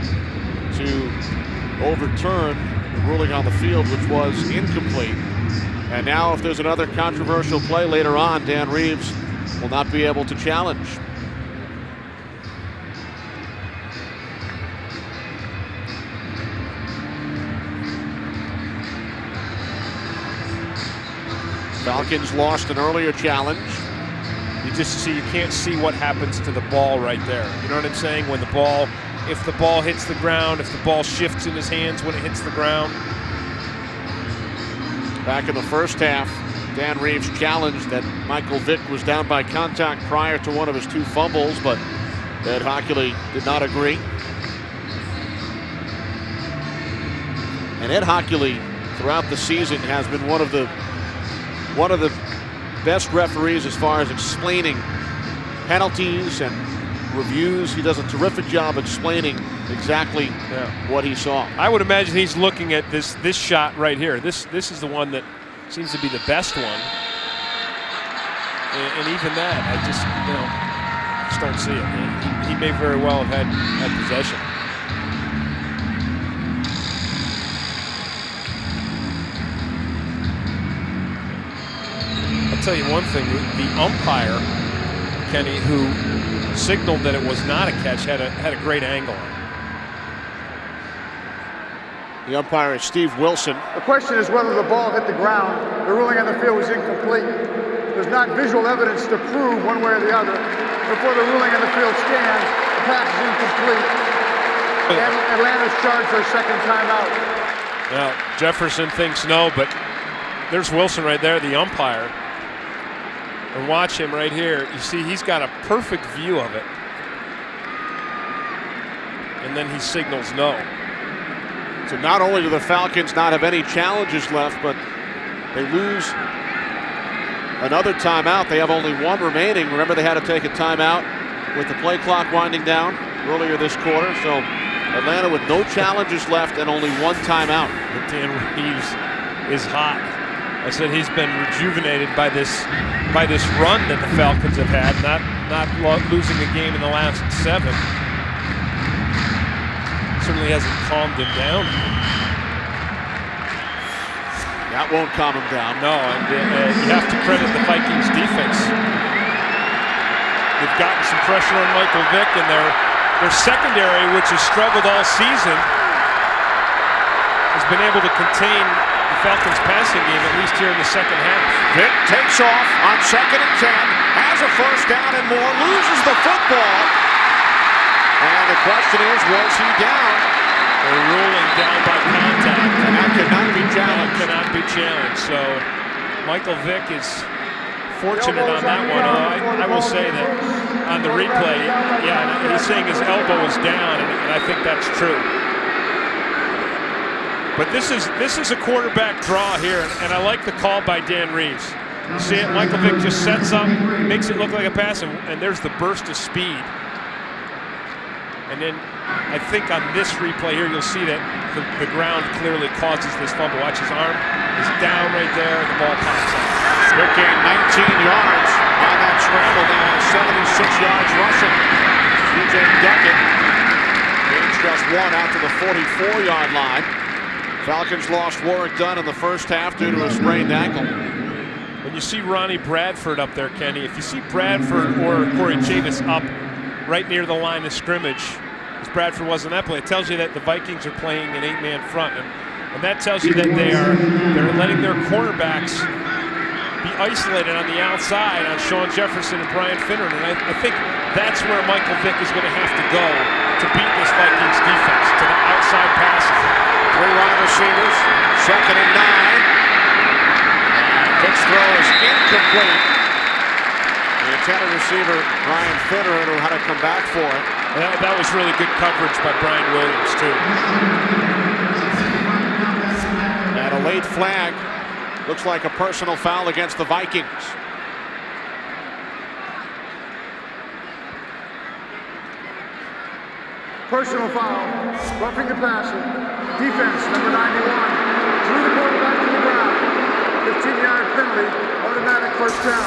to overturn the ruling on the field, which was incomplete. And now if there's another controversial play later on, Dan Reeves will not be able to challenge. Falcons lost an earlier challenge. You can't see what happens to the ball right there. You know what I'm saying? When the ball, if the ball hits the ground, if the ball shifts in his hands when it hits the ground. Back in the first half, Dan Reeves challenged that Michael Vick was down by contact prior to one of his 2 fumbles, but Ed Hockley did not agree. And Ed Hockley, throughout the season, has been one of the best referees as far as explaining penalties and reviews. He does a terrific job explaining exactly what he saw. I would imagine he's looking at this shot right here. This is the one that seems to be the best one. And even that, I just don't see it. He may very well have had possession. I'll tell you one thing, the umpire, Kenny, who signaled that it was not a catch, had a great angle on it. The umpire is Steve Wilson. The question is whether the ball hit the ground. The ruling on the field was incomplete. There's not visual evidence to prove one way or the other. Before the ruling on the field stands, the pass is incomplete. And Atlanta's charged for a second timeout. Now, Jefferson thinks no, but there's Wilson right there, the umpire. And watch him right here. You see, he's got a perfect view of it. And then he signals no. So not only do the Falcons not have any challenges left, but they lose another timeout. They have only 1 remaining. Remember, they had to take a timeout with the play clock winding down earlier this quarter. So Atlanta with no challenges left and only 1 timeout. But Dan Reeves is hot. I said he's been rejuvenated by this run that the Falcons have had, not losing a game in the last 7. Certainly hasn't calmed him down. That won't calm him down. No, and you have to credit the Vikings defense. They've gotten some pressure on Michael Vick, and their secondary, which has struggled all season, has been able to contain the Falcons passing game, at least here in the second half. Vick takes off on 2nd and 10, has a first down and more, loses the football. And the question is, was he down? They're ruling down by contact. And that cannot be challenged. That cannot be challenged. So Michael Vick is fortunate on that one. I will say that on the replay, he's saying his elbow was down, and I think that's true. But this is a quarterback draw here, and I like the call by Dan Reeves. You see it, Michael Vick just sets up, makes it look like a pass, and there's the burst of speed. And then I think on this replay here, you'll see that the ground clearly causes this fumble. Watch, his arm is down right there, and the ball pops out. Vick gained 19 yards on that scramble. Now has 76 yards rushing. C.J. Duckett gains just 1 out to the 44-yard line. Falcons lost Warrick Dunn in the first half due to a sprained ankle. When you see Ronnie Bradford up there, Kenny, if you see Bradford or Corey Chavis up right near the line of scrimmage, as Bradford was in that play, it tells you that the Vikings are playing an 8-man front, and that tells you that they're letting their cornerbacks be isolated on the outside on Sean Jefferson and Brian Finneran, and I think that's where Michael Vick is going to have to go to beat this Vikings defense, to the outside passes. 3 wide receivers, 2nd and 9. Vick's throw is incomplete. The intended receiver, Brian Finneran, who had to come back for it. That was really good coverage by Brian Williams, too. And a late flag. Looks like a personal foul against the Vikings. Personal foul, roughing the passer. Defense, number 91. Threw the quarterback to the ground. 15-yard penalty, automatic first down.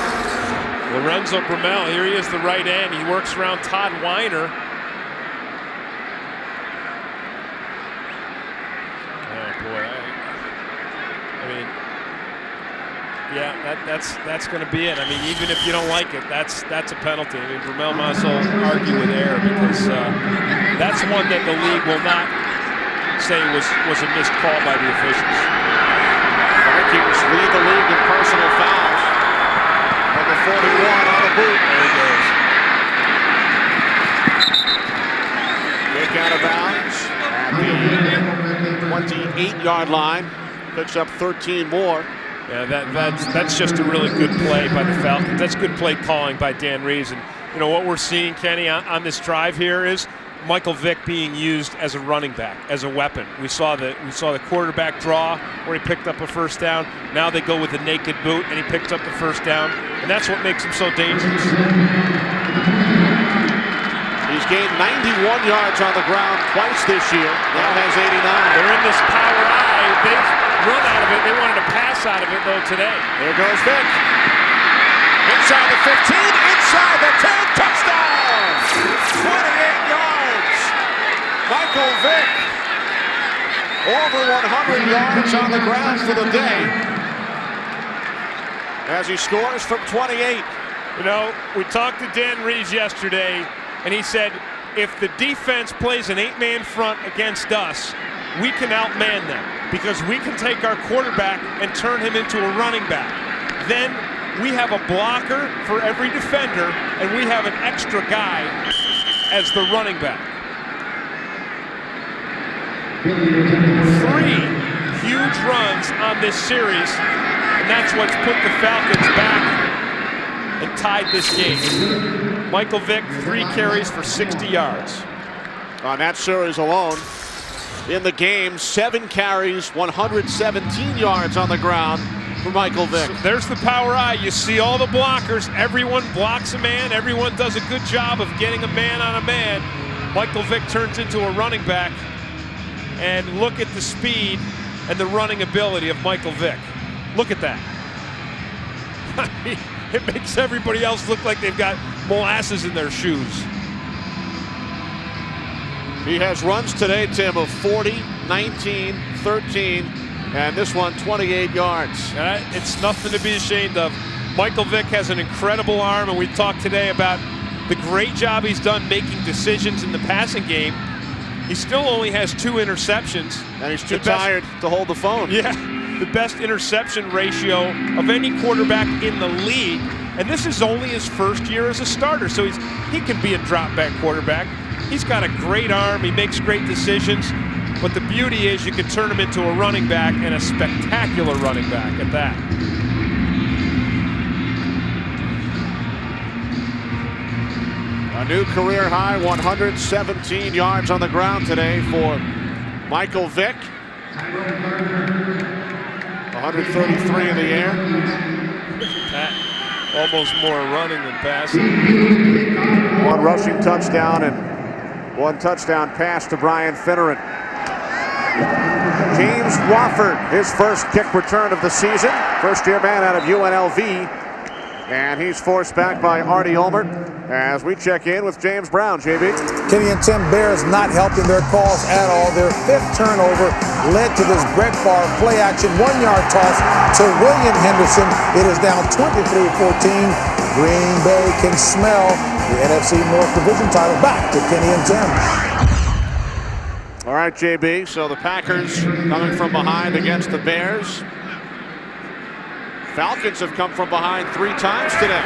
Lorenzo Brumell, here he is, the right end. He works around Todd Weiner. Oh boy, I mean, yeah, that's going to be it. I mean, even if you don't like it, that's a penalty. I mean, Brumell might as well argue with error, because that's one that the league will not say was a missed call by the officials. Vikings lead the league in personal fouls. Number 41 on the boot. There he goes. Vick out of bounds at the 28-yard line. Picks up 13 more. Yeah, that's just a really good play by the Falcons. That's good play calling by Dan Reeves. And you know what we're seeing, Kenny, on this drive here is Michael Vick being used as a running back, as a weapon. We saw the quarterback draw where he picked up a first down. Now they go with the naked boot and he picked up the first down, and that's what makes him so dangerous. He's gained 91 yards on the ground twice this year. Now has 89. They're in this power eye. They've run out of it. They wanted to pass out of it though today. There goes Vick. Inside the 15, inside the 10, touchdown! 28 yards. Michael Vick, over 100 yards on the ground for the day as he scores from 28. You know, we talked to Dan Reeves yesterday, and he said, if the defense plays an 8-man front against us, we can outman them because we can take our quarterback and turn him into a running back. Then we have a blocker for every defender, and we have an extra guy as the running back. 3 huge runs on this series, and that's what's put the Falcons back and tied this game. Michael Vick, 3 carries for 60 yards. On that series alone, in the game, 7 carries, 117 yards on the ground for Michael Vick. So there's the power eye. You see all the blockers. Everyone blocks a man. Everyone does a good job of getting a man on a man. Michael Vick turns into a running back. And look at the speed and the running ability of Michael Vick. Look at that. It makes everybody else look like they've got molasses in their shoes. He has runs today, Tim, of 40, 19, 13, and this one 28 yards. It's nothing to be ashamed of. Michael Vick has an incredible arm, and we talked today about the great job he's done making decisions in the passing game. He still only has 2 interceptions. And he's too tired to hold the phone. Yeah, the best interception ratio of any quarterback in the league. And this is only his first year as a starter, so he can be a drop-back quarterback. He's got a great arm. He makes great decisions. But the beauty is you can turn him into a running back, and a spectacular running back at that. A new career high, 117 yards on the ground today for Michael Vick. 133 in the air. That almost more running than passing. 1 rushing touchdown and 1 touchdown pass to Bryant Mckinney. James Wofford, his first kick return of the season. First-year man out of UNLV. And he's forced back by Artie Ulmer as we check in with James Brown. JB. Kenny and Tim, Bears not helping their cause at all. Their 5th turnover led to this Brett Favre play-action 1-yard toss to William Henderson. It is down 23-14. Green Bay can smell the NFC North Division title back to Kenny and Tim. All right, JB, so the Packers coming from behind against the Bears. Falcons have come from behind 3 times today.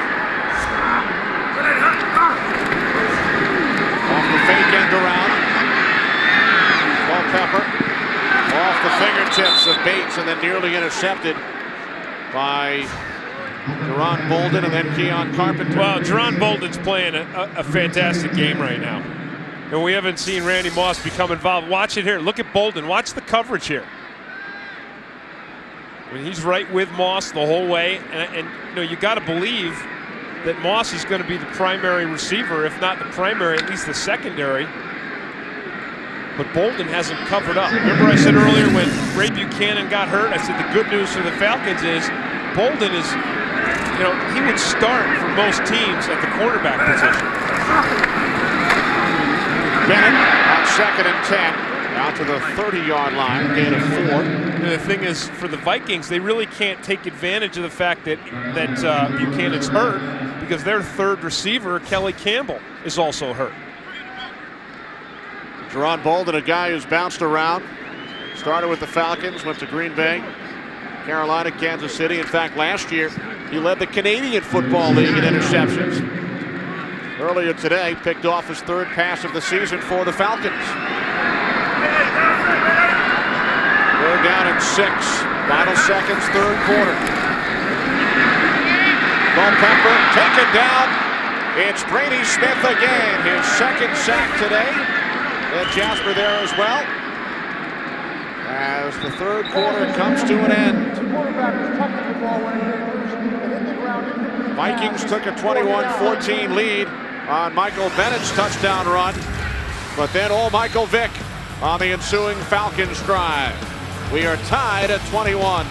Off the fake end around. Culpepper off the fingertips of Bates and then nearly intercepted by Jerron Bolden and then Keon Carpenter. Well, Jerron Bolden's playing a fantastic game right now. And we haven't seen Randy Moss become involved. Watch it here. Look at Bolden. Watch the coverage here. I mean, he's right with Moss the whole way. And you know, you got to believe that Moss is going to be the primary receiver, if not the primary, at least the secondary. But Bolden hasn't covered up. Remember I said earlier when Ray Buchanan got hurt, I said the good news for the Falcons is Bolden is, you know, he would start for most teams at the quarterback position. Bennett on 2nd and 10. Out to the 30-yard line, gain of 4. And the thing is, for the Vikings, they really can't take advantage of the fact that Buchanan's hurt because their 3rd receiver, Kelly Campbell, is also hurt. Jerron Bolden, a guy who's bounced around. Started with the Falcons, went to Green Bay, Carolina, Kansas City. In fact, last year, he led the Canadian Football League in interceptions. Earlier today, picked off his third pass of the season for the Falcons. Third down and 6. Final seconds, third quarter. Culpepper taken down. It's Brady Smith again, his second sack today. And Jasper there as well. As the third quarter comes to an end. Vikings took a 21-14 lead on Michael Bennett's touchdown run. But then old Michael Vick on the ensuing Falcons drive. We are tied at 21.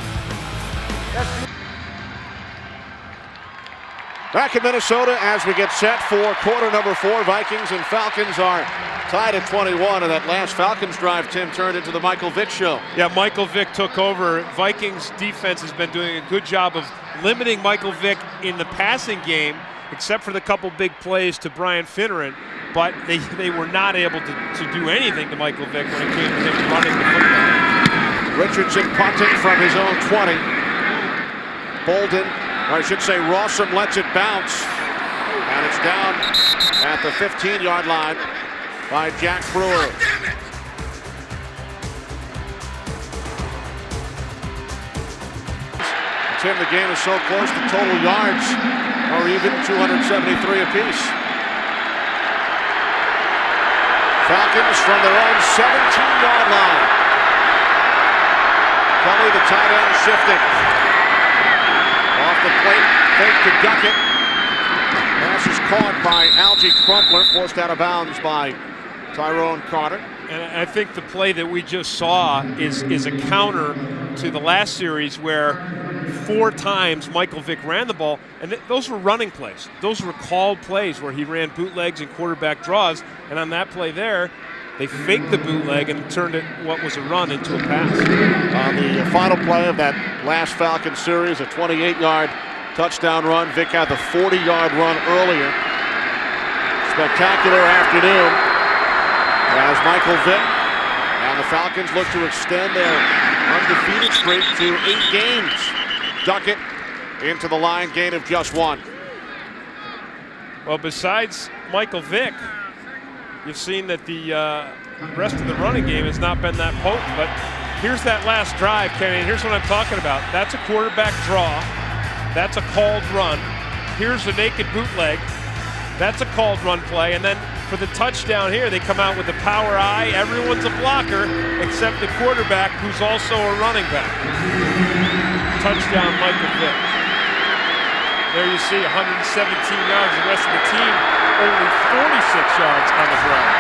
Back in Minnesota as we get set for quarter number 4. Vikings and Falcons are tied at 21, and that last Falcons drive, Tim, turned into the Michael Vick show. Yeah, Michael Vick took over. Vikings defense has been doing a good job of limiting Michael Vick in the passing game, except for the couple big plays to Brian Finneran, but they were not able to do anything to Michael Vick when it came to him running the football. Richardson punting from his own 20. Bolden, or I should say Rawson, lets it bounce. And it's down at the 15-yard line by Jack Brewer. Tim, the game is so close, the total yards are even 273 apiece. Falcons from their own 17-yard line. Kelly, the tight end, shifting. Off the plate, fake to Duckett. Pass is caught by Algie Crumpler, forced out of bounds by Tyrone Carter. And I think the play that we just saw is a counter to the last series where 4 times Michael Vick ran the ball, and those were running plays. Those were called plays where he ran bootlegs and quarterback draws, and on that play there, they faked the bootleg and turned it, what was a run, into a pass. On the final play of that last Falcon series, a 28-yard touchdown run. Vick had the 40-yard run earlier. Spectacular afternoon as Michael Vick and the Falcons look to extend their undefeated streak to 8 games. Duckett into the line, gain of just 1. Well, besides Michael Vick, you've seen that the rest of the running game has not been that potent, but here's that last drive, Kenny, and here's what I'm talking about. That's a quarterback draw. That's a called run. Here's a naked bootleg. That's a called run play, and then for the touchdown here, they come out with the power eye. Everyone's a blocker except the quarterback, who's also a running back. Touchdown, Michael Vick. There you see 117 yards. The rest of the team only 46 yards on the ground.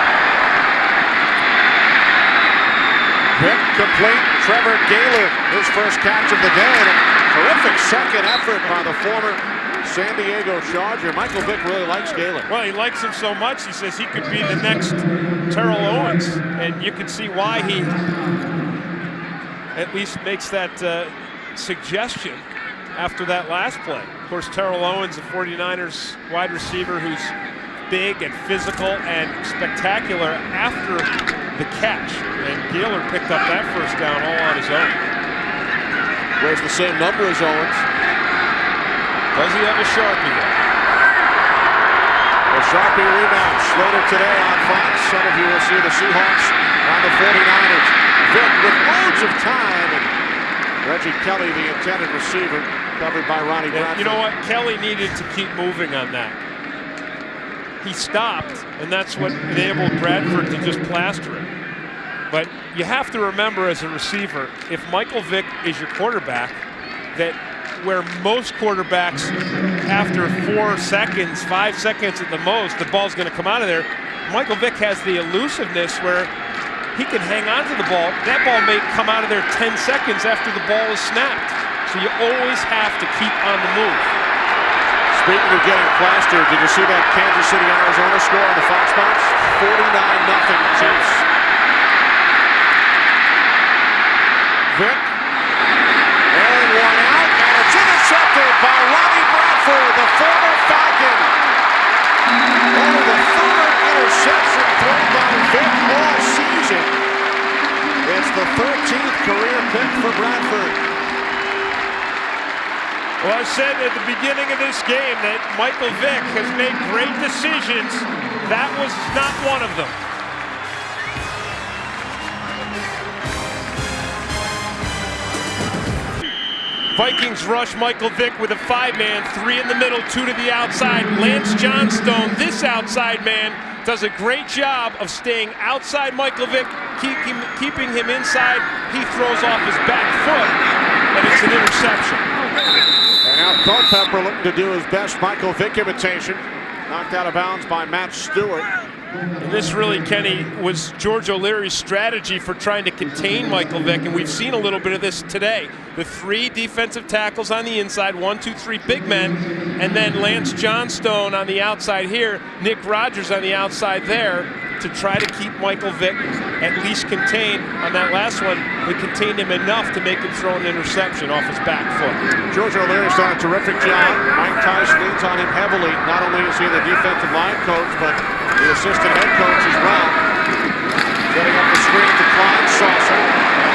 Vick complete. Trevor Gaylor, his first catch of the day. And a terrific second effort by the former San Diego Charger. Michael Vick really likes Gaylor. Well, he likes him so much, he says he could be the next Terrell Owens. And you can see why he at least makes that suggestion after that last play. Of course, Terrell Owens, the 49ers wide receiver who's big and physical and spectacular after the catch. And Gaylor picked up that first down all on his own. Wears the same number as Owens. Does he have a Sharpie there? A Sharpie rematch later today on Fox. Some of you will see the Seahawks on the 49ers. Vick with loads of time. And Reggie Kelly, the intended receiver, covered by Ronnie Bradford. You know what? Kelly needed to keep moving on that. He stopped, and that's what enabled Bradford to just plaster it. But you have to remember as a receiver, if Michael Vick is your quarterback, that where most quarterbacks, after 4 seconds, 5 seconds at the most, the ball's going to come out of there. Michael Vick has the elusiveness where he can hang on to the ball. That ball may come out of there 10 seconds after the ball is snapped. So you always have to keep on the move. Speaking of getting plastered, did you see that Kansas City, Arizona score on the Fox box? 49-0 Chiefs. Vick, airing one out, and it's intercepted by Ronnie Bradford, the former Falcon. Oh, the third interception thrown by Vick all season. It's the 13th career pick for Bradford. Well, I said at the beginning of this game that Michael Vick has made great decisions. That was not one of them. Vikings rush Michael Vick with a 5-man, 3 in the middle, 2 to the outside. Lance Johnstone, this outside man, does a great job of staying outside Michael Vick, keeping him inside. He throws off his back foot, and it's an interception. And now Culpepper looking to do his best Michael Vick imitation. Knocked out of bounds by Matt Stewart. And this really, Kenny, was George O'Leary's strategy for trying to contain Michael Vick, and we've seen a little bit of this today. The 3 defensive tackles on the inside, 1, 2, 3 big men, and then Lance Johnstone on the outside here, Nick Rogers on the outside there, to try to keep Michael Vick at least contained. On that last one, they contained him enough to make him throw an interception off his back foot. George O'Leary's done a terrific job. Mike Tice leans on him heavily. Not only is he the defensive line coach, but the assistant head coach as well. Setting up the screen to Clyde Saucer.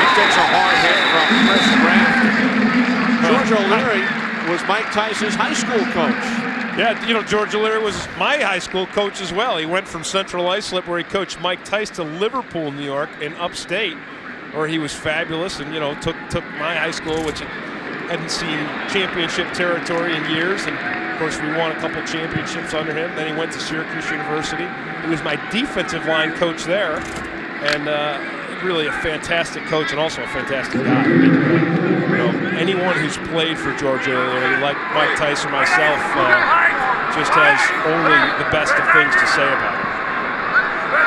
He takes a hard hit from Chris Kraft. George O'Leary was Mike Tice's high school coach. Yeah, you know, George O'Leary was my high school coach as well. He went from Central Islip, where he coached Mike Tice, to Liverpool, New York, in upstate, where he was fabulous, and, you know, took my high school, which hadn't seen championship territory in years, and of course we won a couple championships under him. Then he went to Syracuse University. He was my defensive line coach there, and really a fantastic coach and also a fantastic guy. You know, anyone who's played for George O'Leary, like Mike Tice or myself, just has only the best of things to say about him.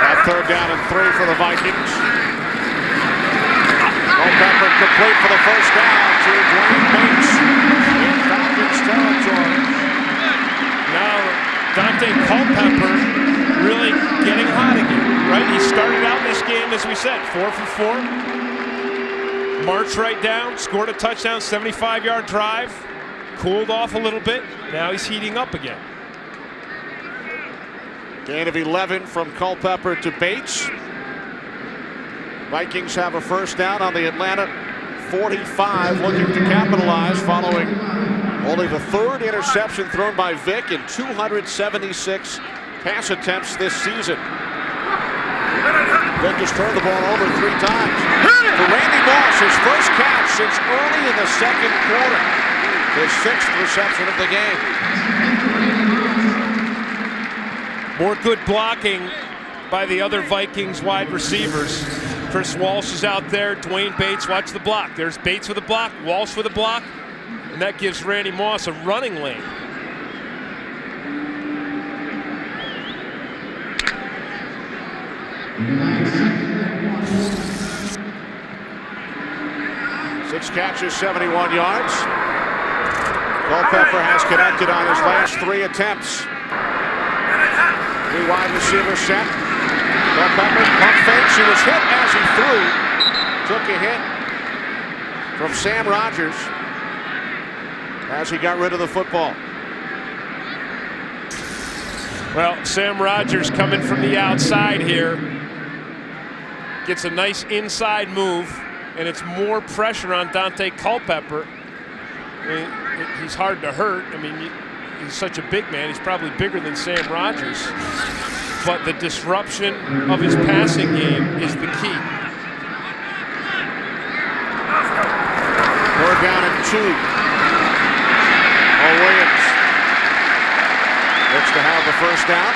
That 3rd down and 3 for the Vikings. Culpepper complete for the 1st down to Dwayne Bates in Falcons territory. Now Dante Culpepper really getting hot again, right? He started out this game, as we said, 4 for 4. Marched right down, scored a touchdown, 75-yard drive, cooled off a little bit. Now he's heating up again. Gain of 11 from Culpepper to Bates. Vikings have a 1st down on the Atlanta 45, looking to capitalize following only the 3rd interception thrown by Vick in 276 pass attempts this season. Vick has turned the ball over 3 times. For Randy Moss, his first catch since early in the 2nd quarter. His 6th reception of the game. More good blocking by the other Vikings wide receivers. Chris Walsh is out there. Dwayne Bates, watch the block. There's Bates with a block, Walsh with a block, and that gives Randy Moss a running lane. Six catches, 71 yards. Culpepper has connected on his last 3 attempts. 3 wide receivers set. Culpepper pump fakes. He was hit as he threw. Took a hit from Sam Rogers as he got rid of the football. Well, Sam Rogers coming from the outside here. Gets a nice inside move, and it's more pressure on Dante Culpepper. I mean, he's hard to hurt. I mean, he's such a big man. He's probably bigger than Sam Rogers. But the disruption of his passing game is the key. 4th down and 2. Mo Williams looks to have the 1st down.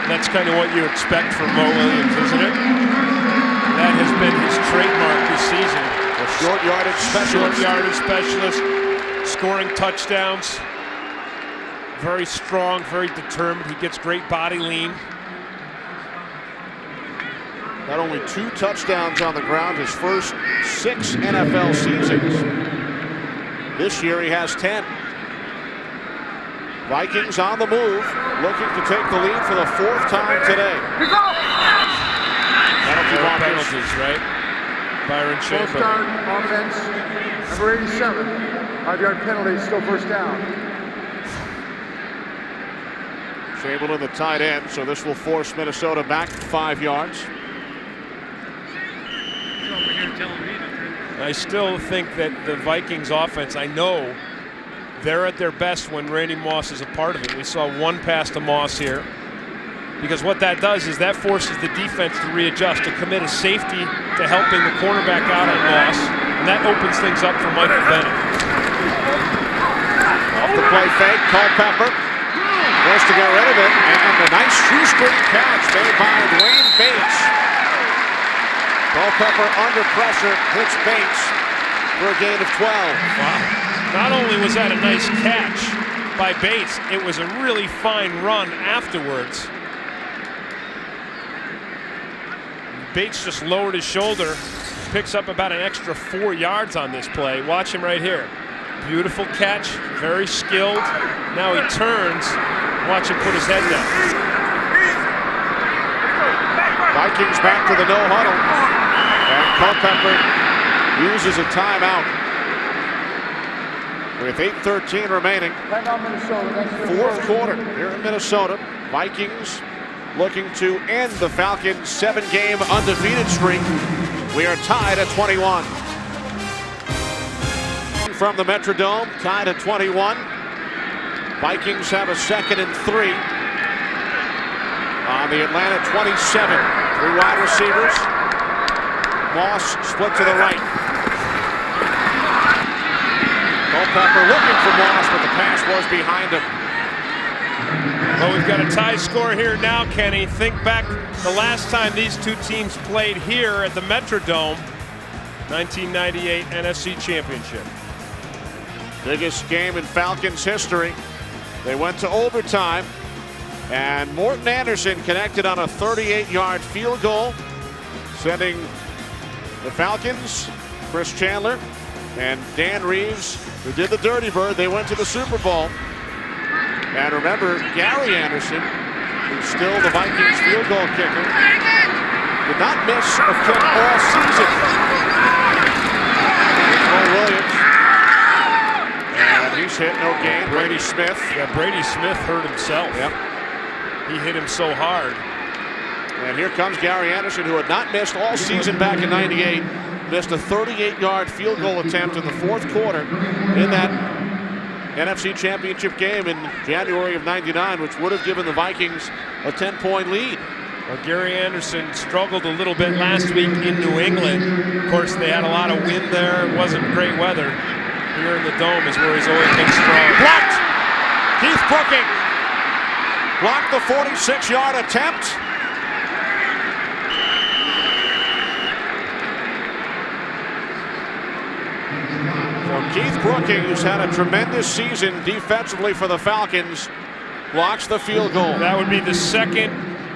That's kind of what you expect from Mo Williams, isn't it? That has been his trademark this season. A short yardage specialist. Short yardage specialist, scoring touchdowns. Very strong, very determined. He gets great body lean. Not only 2 touchdowns on the ground, his first 6 NFL seasons. This year he has 10. Vikings on the move, looking to take the lead for the 4th time today. Penalties, right? Byron Chamberlain. 4th down offense, number 87. 5-yard penalty, still 1st down. Chamberlain, the tight end, so this will force Minnesota back 5 yards. I still think that the Vikings offense, I know they're at their best when Randy Moss is a part of it. We saw one pass to Moss here. Because what that does is that forces the defense to readjust, to commit a safety to helping the cornerback out on Moss, and that opens things up for Michael Bennett. Off the play fake, Culpepper forced to get rid of it, and a nice shoestring catch made by Dwayne Bates. Culpepper under pressure hits Bates for a gain of 12. Wow. Not only was that a nice catch by Bates, it was a really fine run afterwards. Bates just lowered his shoulder, picks up about an extra 4 yards on this play. Watch him right here. Beautiful catch, very skilled. Now he turns. Watch him put his head down. Vikings back to the no huddle. And Culpepper uses a timeout. With 8:13 remaining. Fourth quarter here in Minnesota. Vikings looking to end the Falcons' 7-game undefeated streak. We are tied at 21. From the Metrodome, tied at 21. Vikings have a 2nd and 3 on the Atlanta 27. 3 wide receivers. Moss split to the right. Culpepper looking for Moss, but the pass was behind him. Well, we've got a tie score here now, Kenny. Think back the last time these two teams played here at the Metrodome, 1998 NFC Championship. Biggest game in Falcons history. They went to overtime, and Morton Anderson connected on a 38-yard field goal, sending the Falcons, Chris Chandler, and Dan Reeves, who did the Dirty Bird. They went to the Super Bowl. And remember, Gary Anderson, who's still the Vikings field goal kicker, did not miss a kick all season. Paul Williams. And he's hit, no gain. Brady Smith. Yeah, Brady Smith hurt himself. Yep. He hit him so hard. And here comes Gary Anderson, who had not missed all season back in '98. Missed a 38-yard field goal attempt in the fourth quarter in that NFC Championship game in January of '99, which would have given the Vikings a 10-point lead. Well, Gary Anderson struggled a little bit last week in New England. Of course, they had a lot of wind there. It wasn't great weather. Here in the Dome is where he's always been strong. Blocked! Keith Brooking blocked the 46-yard attempt. Keith Brooking, who's had a tremendous season defensively for the Falcons, blocks the field goal. That would be the second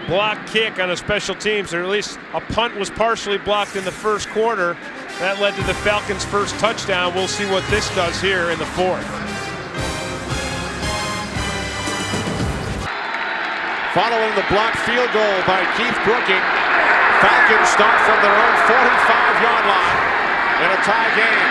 block kick on a special teams, or at least a punt was partially blocked in the first quarter. That led to the Falcons' first touchdown. We'll see what this does here in the fourth. Following the blocked field goal by Keith Brooking, Falcons start from their own 45-yard line in a tie game.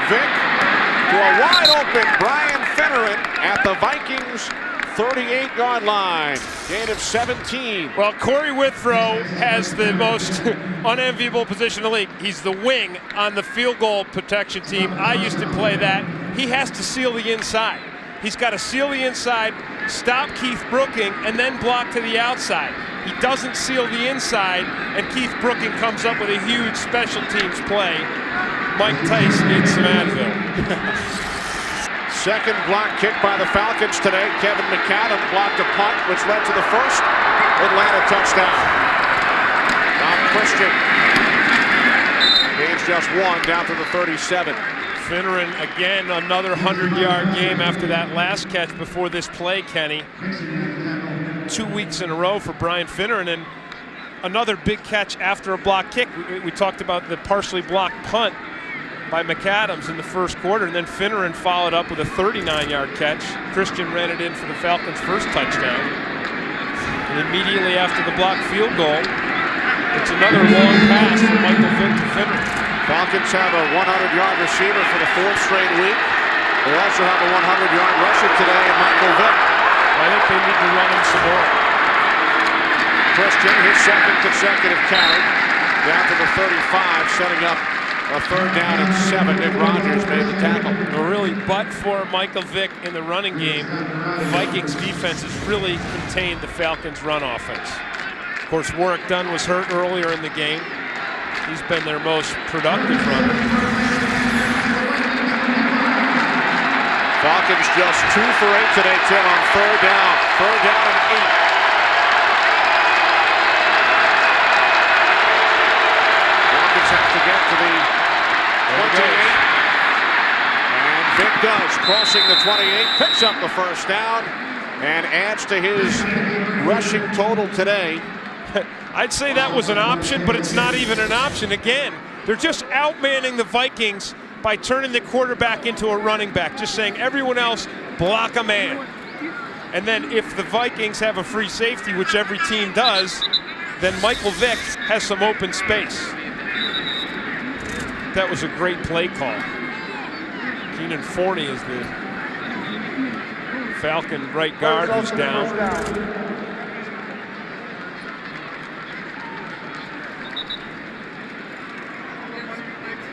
Vick to a wide-open Brian Finneran at the Vikings' 38-yard line. Gain of 17. Well, Corey Withrow has the most unenviable position in the league. He's the wing on the field goal protection team. I used to play that. He has to seal the inside. He's got to seal the inside, stop Keith Brooking, and then block to the outside. He doesn't seal the inside, and Keith Brooking comes up with a huge special teams play. Mike Tice needs some Advil. Second block kick by the Falcons today. Kevin McAdam blocked a punt, which led to the first Atlanta touchdown. Tom Christian gains just one down to the 37. Finneran again, another 100-yard game after that last catch before this play, Kenny. 2 weeks in a row for Brian Finneran, and another big catch after a block kick. We talked about the partially blocked punt by McAdams in the first quarter, and then Finneran followed up with a 39-yard catch. Christian ran it in for the Falcons' first touchdown. And immediately after the blocked field goal, it's another long pass from Michael Vick to Finneran. Falcons have a 100-yard receiver for the fourth straight week. They also have a 100-yard rusher today in Michael Vick. I think they need to run him some more. Christian, his second consecutive carry. down to the 35, setting up a 3rd down and 7. Nick Rogers made the tackle. Well, really, but for Michael Vick in the running game, the Vikings defense has really contained the Falcons' run offense. Of course, Warrick Dunn was hurt earlier in the game. He's been their most productive runner. Falcons just 2 for 8 today, Tim, on 3rd down. 3rd down and 8. Falcons have to get to the 28. And Vick does, crossing the 28, picks up the 1st down, and adds to his rushing total today. I'd say that was an option, but it's not even an option. Again, they're just outmanning the Vikings by turning the quarterback into a running back, just saying everyone else block a man. And then if the Vikings have a free safety, which every team does, then Michael Vick has some open space. That was a great play call. Keenan Forney is the Falcon right guard who's down.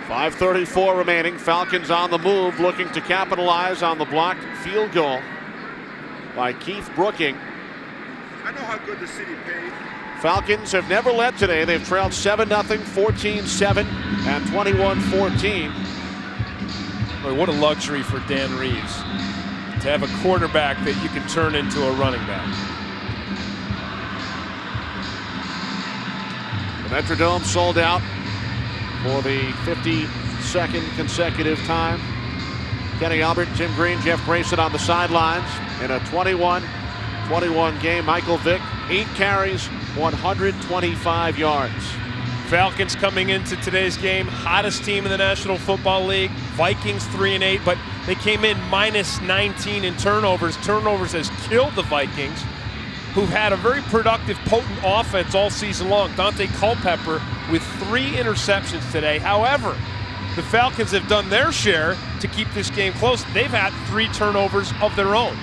5:34 remaining. Falcons on the move, looking to capitalize on the blocked field goal by Keith Brooking. I know how good the city paid. Falcons have never led today. They've trailed 7-0, 14-7, and 21-14. Boy, what a luxury for Dan Reeves to have a quarterback that you can turn into a running back. The Metrodome sold out for the 52nd consecutive time. Kenny Albert, Tim Green, Jeff Grayson on the sidelines in a 21-21 game. Michael Vick, 8 carries, 125 yards. Falcons coming into today's game, hottest team in the National Football League. Vikings 3-8, but they came in -19 in turnovers. Turnovers has killed the Vikings, who've had a very productive, potent offense all season long. Dante Culpepper with 3 interceptions today. However, the Falcons have done their share to keep this game close. They've had 3 turnovers of their own.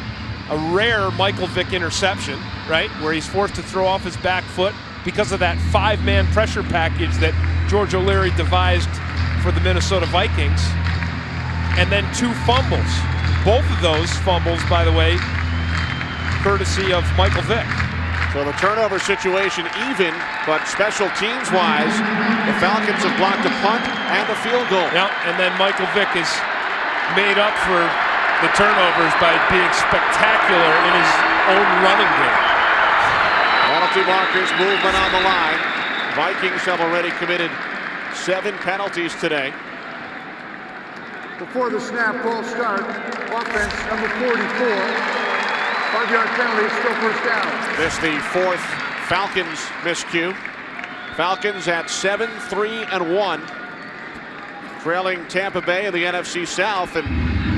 A rare Michael Vick interception, right, where he's forced to throw off his back foot because of that 5-man pressure package that George O'Leary devised for the Minnesota Vikings. And then 2 fumbles. Both of those fumbles, by the way, courtesy of Michael Vick. So the turnover situation even, but special teams wise, the Falcons have blocked a punt and a field goal. Yeah, and then Michael Vick has made up for the turnovers by being spectacular in his own running game. Penalty markers, movement on the line. Vikings have already committed 7 penalties today. Before the snap, ball start, offense number 44. 5-yard penalty, still 1st down. This the 4th Falcons miscue. Falcons at 7-3-1, trailing Tampa Bay in the NFC South, and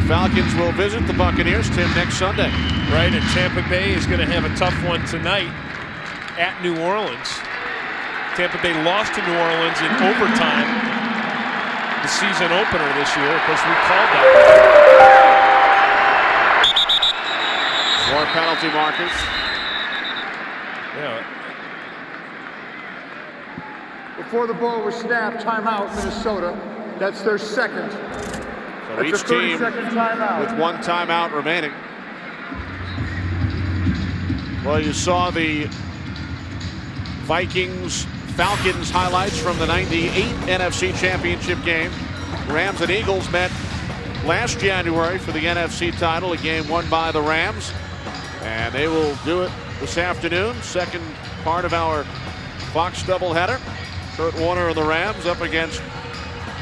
Falcons will visit the Buccaneers, Tim, next Sunday. Right, and Tampa Bay is going to have a tough one tonight at New Orleans. Tampa Bay lost to New Orleans in overtime, the season opener this year. Of course, we called that. 4 penalty markers. Yeah. Before the ball was snapped, timeout, Minnesota. That's their 2nd. So That's each a team 30-second timeout. with 1 timeout remaining. Well, you saw the Vikings-Falcons highlights from the '98 NFC Championship game. Rams and Eagles met last January for the NFC title, a game won by the Rams. And they will do it this afternoon. 2nd part of our Fox doubleheader. Kurt Warner and the Rams up against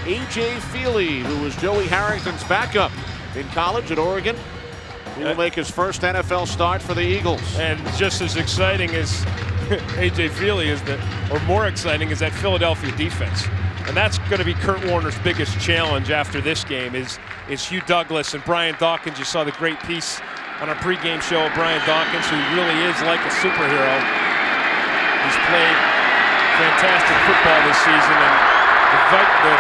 A.J. Feely, who was Joey Harrington's backup in college at Oregon. He will make his first NFL start for the Eagles. And just as exciting as A.J. Feely is, or more exciting, is that Philadelphia defense. And that's going to be Kurt Warner's biggest challenge after this game is Hugh Douglas and Brian Dawkins. You saw the great piece on our pregame show of Brian Dawkins, who really is like a superhero. He's played fantastic football this season, and the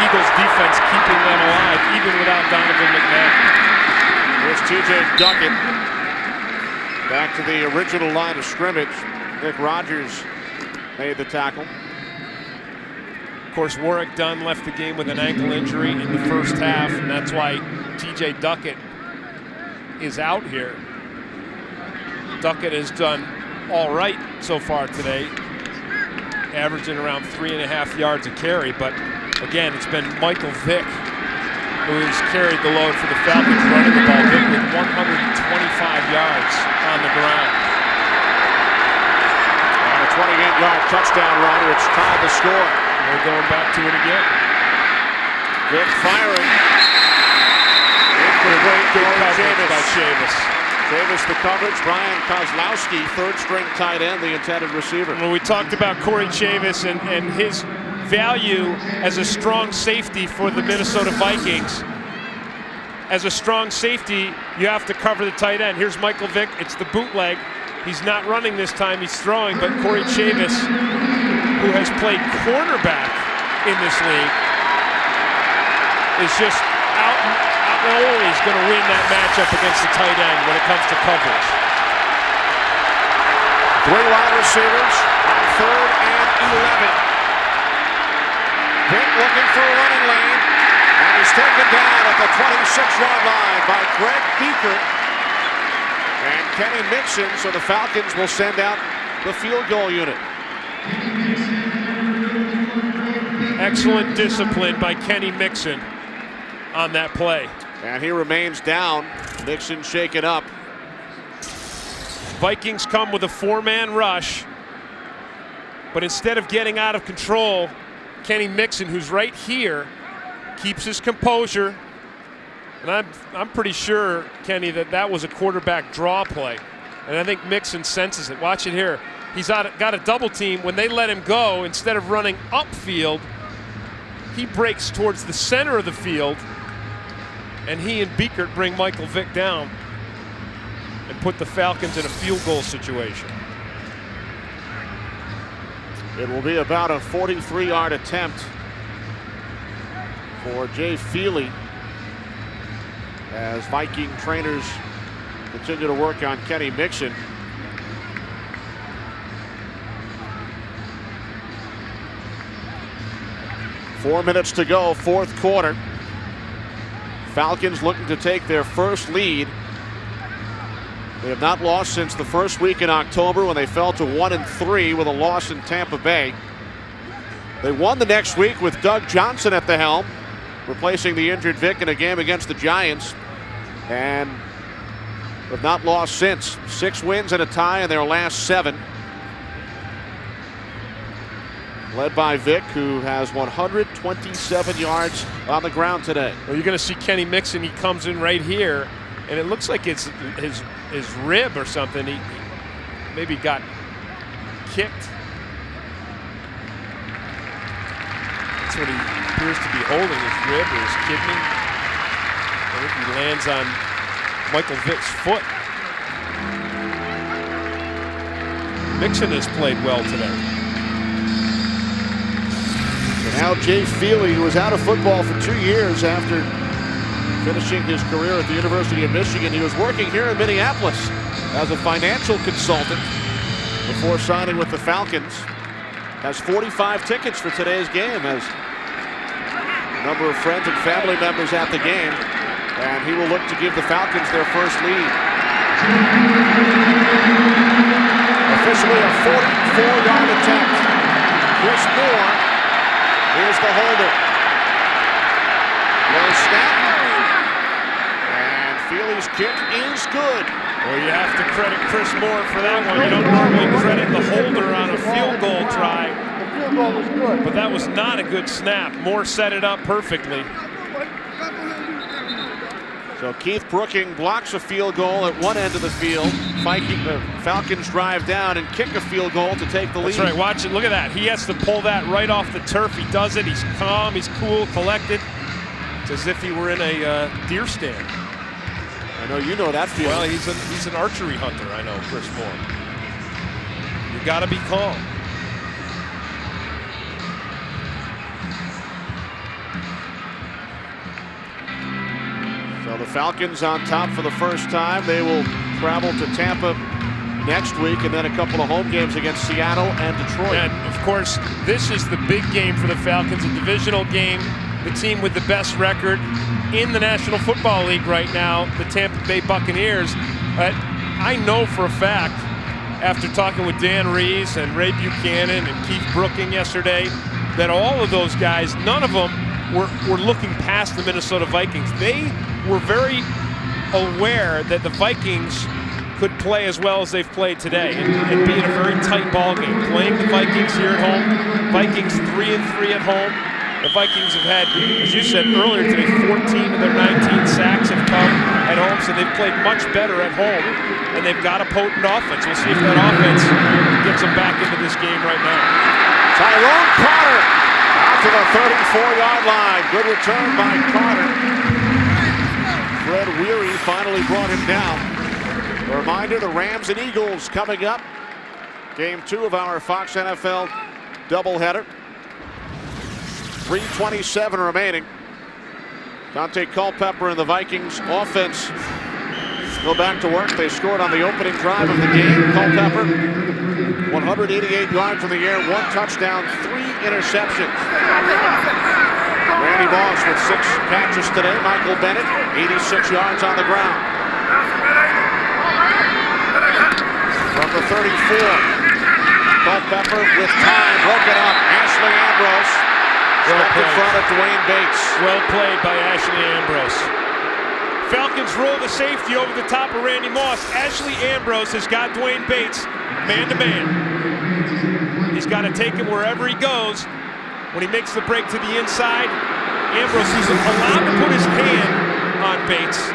Eagles defense keeping them alive even without Donovan McNabb. Here's T.J. Duckett back to the original line of scrimmage. Nick Rogers made the tackle. Of course, Warwick Dunn left the game with an ankle injury in the first half, and that's why TJ Duckett is out here. Duckett has done all right so far today, averaging around 3.5 yards a carry, but again, it's been Michael Vick who has carried the load for the Falcons running the ball. Vick with 125 yards on the ground. And a 28-yard touchdown run, which tied the score. They're going back to it again. Vick firing. Good coverage by Chavis. Chavis the coverage. Brian Kozlowski, third-string tight end, the intended receiver. When we talked about Corey Chavis and his value as a strong safety for the Minnesota Vikings. As a strong safety, you have to cover the tight end. Here's Michael Vick. It's the bootleg. He's not running this time. He's throwing, but Corey Chavis, who has played cornerback in this league, is just out and always going to win that matchup against the tight end when it comes to coverage. 3 wide receivers on 3rd and 11. Vick looking for a running lane, and he's taken down at the 26-yard line by Greg Beaker and Kenny Mixon, so the Falcons will send out the field goal unit. Excellent discipline by Kenny Mixon on that play. And he remains down. Mixon shaken up. Vikings come with a 4-man rush, but instead of getting out of control, Kenny Mixon, who's right here, keeps his composure. And I'm pretty sure, Kenny, that was a quarterback draw play. And I think Mixon senses it. Watch it here. He's got a double team. When they let him go, instead of running upfield, he breaks towards the center of the field, and he and Beekert bring Michael Vick down and put the Falcons in a field goal situation. It will be about a 43-yard attempt for Jay Feely as Viking trainers continue to work on Kenny Mixon. Four minutes to go, fourth quarter. Falcons looking to take their first lead. They have not lost since the first week in October when they fell to 1-3 with a loss in Tampa Bay. They won the next week with Doug Johnson at the helm, replacing the injured Vick in a game against the Giants, and have not lost since. 6 wins and a tie in their last 7. Led by Vick, who has 127 yards on the ground today. Well, you're going to see Kenny Mixon. He comes in right here, and it looks like it's his rib or something. He maybe got kicked. That's what he appears to be holding, his rib or his kidney. I think he lands on Michael Vick's foot. Mixon has played well today. And now Jay Feely, who was out of football for 2 years after finishing his career at the University of Michigan. He was working here in Minneapolis as a financial consultant before signing with the Falcons. Has 45 tickets for today's game, has a number of friends and family members at the game, and he will look to give the Falcons their first lead. Officially a 44-yard attempt. Chris Moore is the holder. Low snap. Feely's kick is good. Well, you have to credit Chris Moore for that one. You don't normally credit the holder on a field goal try. The field goal was good. But that was not a good snap. Moore set it up perfectly. So Keith Brooking blocks a field goal at one end of the field. Falcons drive down and kick a field goal to take the lead. That's right. Watch it. Look at that. He has to pull that right off the turf. He does it. He's calm. He's cool, collected. It's as if he were in a deer stand. I know you know that feeling. Well, he's an archery hunter, I know, Chris Moore. You got to be calm. So the Falcons on top for the first time. They will travel to Tampa next week, and then a couple of home games against Seattle and Detroit. And of course, this is the big game for the Falcons, a divisional game. The team with the best record in the National Football League right now, the Tampa Bay Buccaneers. I know for a fact, after talking with Dan Rees and Ray Buchanan and Keith Brooking yesterday, that all of those guys, none of them were looking past the Minnesota Vikings. They were very aware that the Vikings could play as well as they've played today and be in a very tight ball game. Playing the Vikings here at home, Vikings 3-3 at home. The Vikings have had, as you said earlier today, 14 of their 19 sacks have come at home, so they've played much better at home, and they've got a potent offense. We'll see if that offense gets them back into this game right now. Tyrone Carter out to the 34-yard line. Good return by Carter. Fred Weary finally brought him down. A reminder, the Rams and Eagles coming up. Game 2 of our Fox NFL doubleheader. 3:27 remaining. Dante Culpepper and the Vikings offense go back to work. They scored on the opening drive of the game. Culpepper, 188 yards in the air, 1 touchdown, 3 interceptions. Randy Moss with 6 catches today. Michael Bennett, 86 yards on the ground. From the 34, Culpepper with time, broken up. Ashley Ambrose. Well in front of Dwayne Bates. Well played by Ashley Ambrose. Falcons roll the safety over the top of Randy Moss. Ashley Ambrose has got Dwayne Bates man-to-man. He's got to take him wherever he goes. When he makes the break to the inside, Ambrose is allowed to put his hand on Bates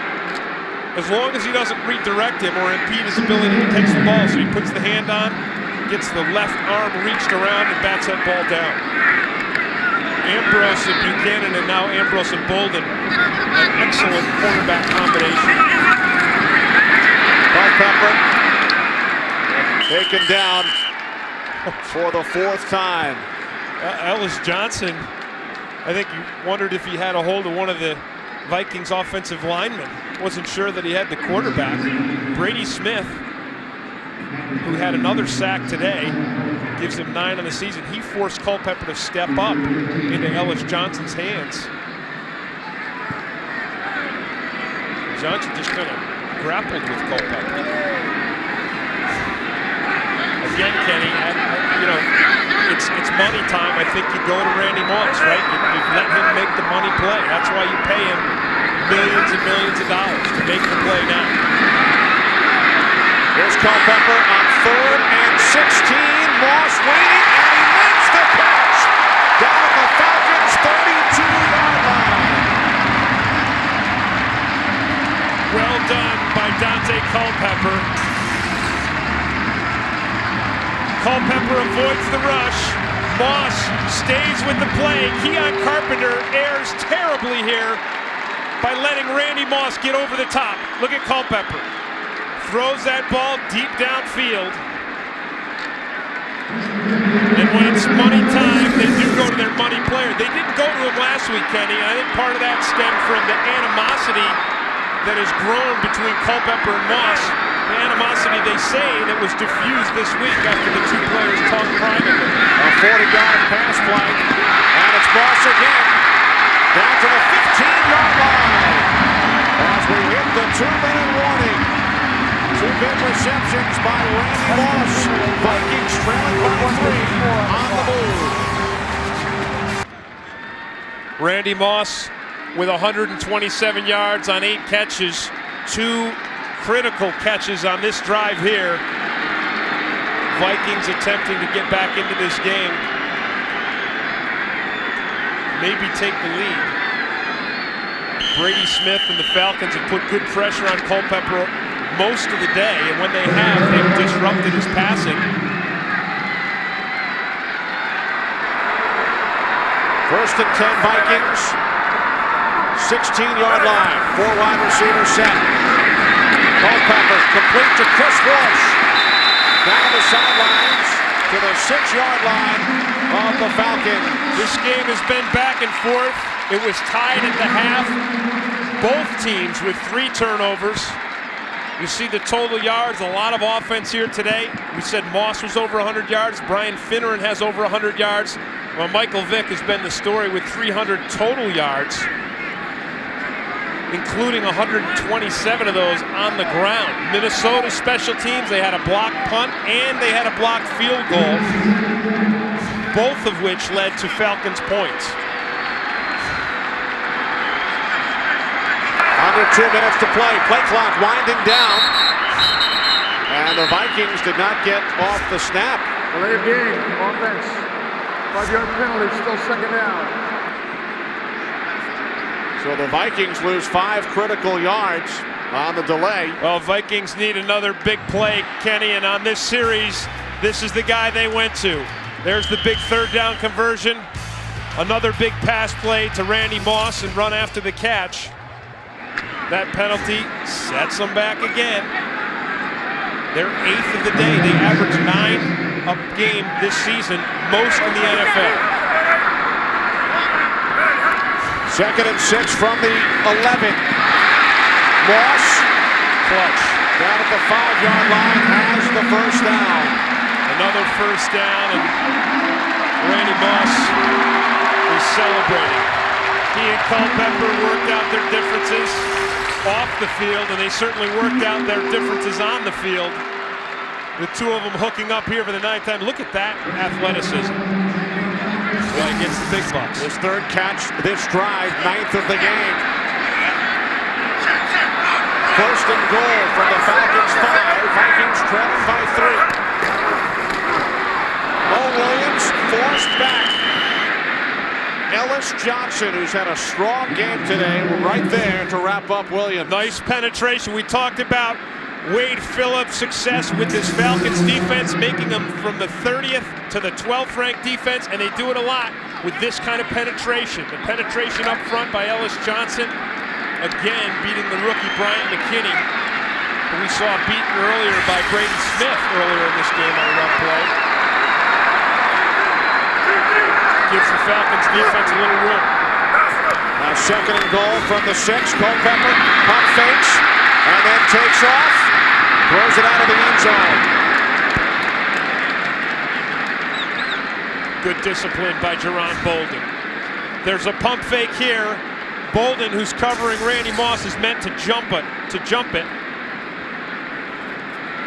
as long as he doesn't redirect him or impede his ability to catch the ball. So he puts the hand on, gets the left arm reached around, and bats that ball down. Ambrose and Buchanan, and now Ambrose and Bolden. An excellent cornerback combination. Culpepper taken down for the 4th time. Ellis Johnson, I think you wondered if he had a hold of one of the Vikings offensive linemen. Wasn't sure that he had the quarterback. Brady Smith, who had another sack today, gives him 9 on the season. He forced Culpepper to step up into Ellis Johnson's hands. Johnson just kind of grappled with Culpepper. Again, Kenny, it's money time. I think you go to Randy Moss, right? You let him make the money play. That's why you pay him millions and millions of dollars to make the play now. Here's Culpepper on 3rd and 16. Moss waiting, and he makes the catch down at the Falcons' 32-yard line. Well done by Dante Culpepper. Culpepper avoids the rush. Moss stays with the play. Keon Carpenter errs terribly here by letting Randy Moss get over the top. Look at Culpepper. Throws that ball deep downfield. And when it's money time, they do go to their money player. They didn't go to him last week, Kenny. I think part of that stemmed from the animosity that has grown between Culpepper and Moss. The animosity, they say, that was diffused this week after the 2 players talked privately. A 40-yard pass play, and it's Moss again, down to the 15-yard line. As we hit the 2-minute warning. 2 big receptions by Randy Moss. Vikings trailing by 3 on the move. Randy Moss with 127 yards on 8 catches. 2 critical catches on this drive here. Vikings attempting to get back into this game. Maybe take the lead. Brady Smith and the Falcons have put good pressure on Culpepper most of the day, and when they have, they've disrupted his passing. 1st and 10 Vikings. 16-yard line. 4 wide receivers set. Culpepper complete to Chris Walsh. Down the sidelines to the 6-yard line of the Falcons. This game has been back and forth. It was tied at the half. Both teams with 3 turnovers. You see the total yards, a lot of offense here today. We said Moss was over 100 yards. Brian Finneran has over 100 yards. Well, Michael Vick has been the story with 300 total yards, including 127 of those on the ground. Minnesota special teams, they had a blocked punt and they had a blocked field goal, both of which led to Falcons points. Under 2 minutes to play. Play clock winding down. And the Vikings did not get off the snap. Delay of game, offense. 5-yard penalty, still second down. So the Vikings lose 5 critical yards on the delay. Well, Vikings need another big play, Kenny, and on this series, this is the guy they went to. There's the big third down conversion. Another big pass play to Randy Moss and run after the catch. That penalty sets them back again. They're 8th of the day. They average 9 a game this season, most in the NFL. 2nd and 6 from the 11. Moss, clutch. Down at the 5-yard line, has the first down. Another first down, and Randy Moss is celebrating. He and Culpepper worked out their differences off the field, and they certainly worked out their differences on the field. The two of them hooking up here for the 9th time. Look at that athleticism. Well, he gets the big bucks. His 3rd catch this drive, 9th of the game. 1st and goal from the Falcons 5. Vikings trailing by 3. Mo Williams forced back. Ellis Johnson, who's had a strong game today, right there to wrap up Williams. Nice penetration. We talked about Wade Phillips' success with this Falcons defense, making them from the 30th to the 12th ranked defense, and they do it a lot with this kind of penetration. The penetration up front by Ellis Johnson, again beating the rookie Bryant McKinney, who we saw beaten earlier by Braden Smith earlier in this game on a run play. Gives the Falcons defense a little room. Now 2nd and goal from the 6. Culpepper pump fakes and then takes off. Throws it out of the end zone. Good discipline by Jerron Bolden. There's a pump fake here. Bolden, who's covering Randy Moss, is meant to jump it.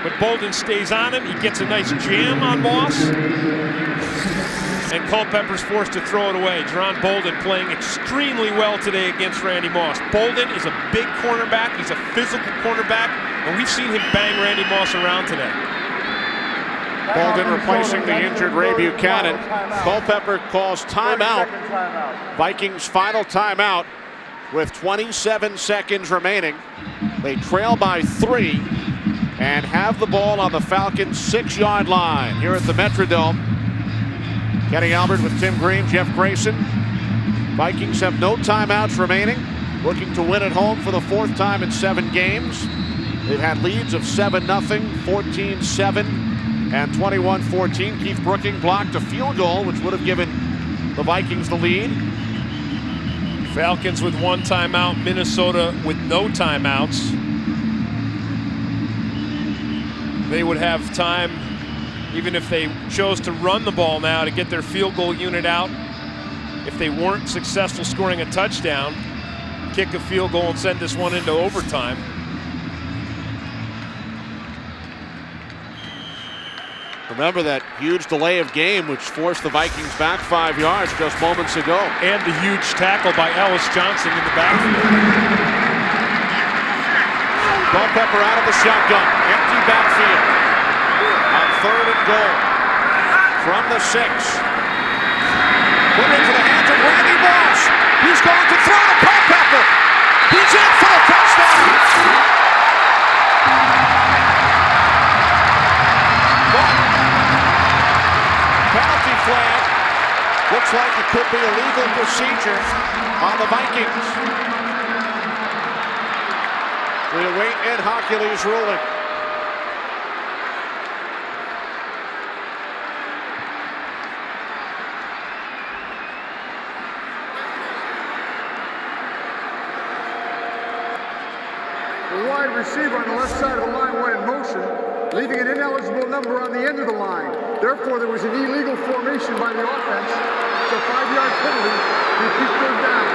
But Bolden stays on him. He gets a nice jam on Moss. And Culpepper's forced to throw it away. Jerron Bolden playing extremely well today against Randy Moss. Bolden is a big cornerback. He's a physical cornerback. And we've seen him bang Randy Moss around today. Bolden replacing the injured Ray Buchanan. Culpepper calls timeout. Vikings final timeout with 27 seconds remaining. They trail by 3 and have the ball on the Falcons' 6-yard line here at the Metrodome. Kenny Albert with Tim Green, Jeff Grayson. Vikings have no timeouts remaining. Looking to win at home for the 4th time in 7 games. They've had leads of 7-0, 14-7, and 21-14. Keith Brooking blocked a field goal, which would have given the Vikings the lead. Falcons with 1 timeout, Minnesota with no timeouts. They would have time, even if they chose to run the ball now, to get their field goal unit out. If they weren't successful scoring a touchdown, kick a field goal and send this one into overtime. Remember that huge delay of game which forced the Vikings back 5 yards just moments ago. And the huge tackle by Ellis Johnson in the backfield. Culpepper out of the shotgun, empty backfield. On 3rd and goal from the 6. Put into the hands of Randy Moss. He's going to throw to Culpepper. He's in for the touchdown. Penalty flag. Looks like it could be a legal procedure on the Vikings. We await Ed Hockley's ruling. The wide receiver on the left side of the line went in motion, leaving an ineligible number on the end of the line. Therefore, there was an illegal formation by the offense. It's a 5-yard penalty. Repeat third down.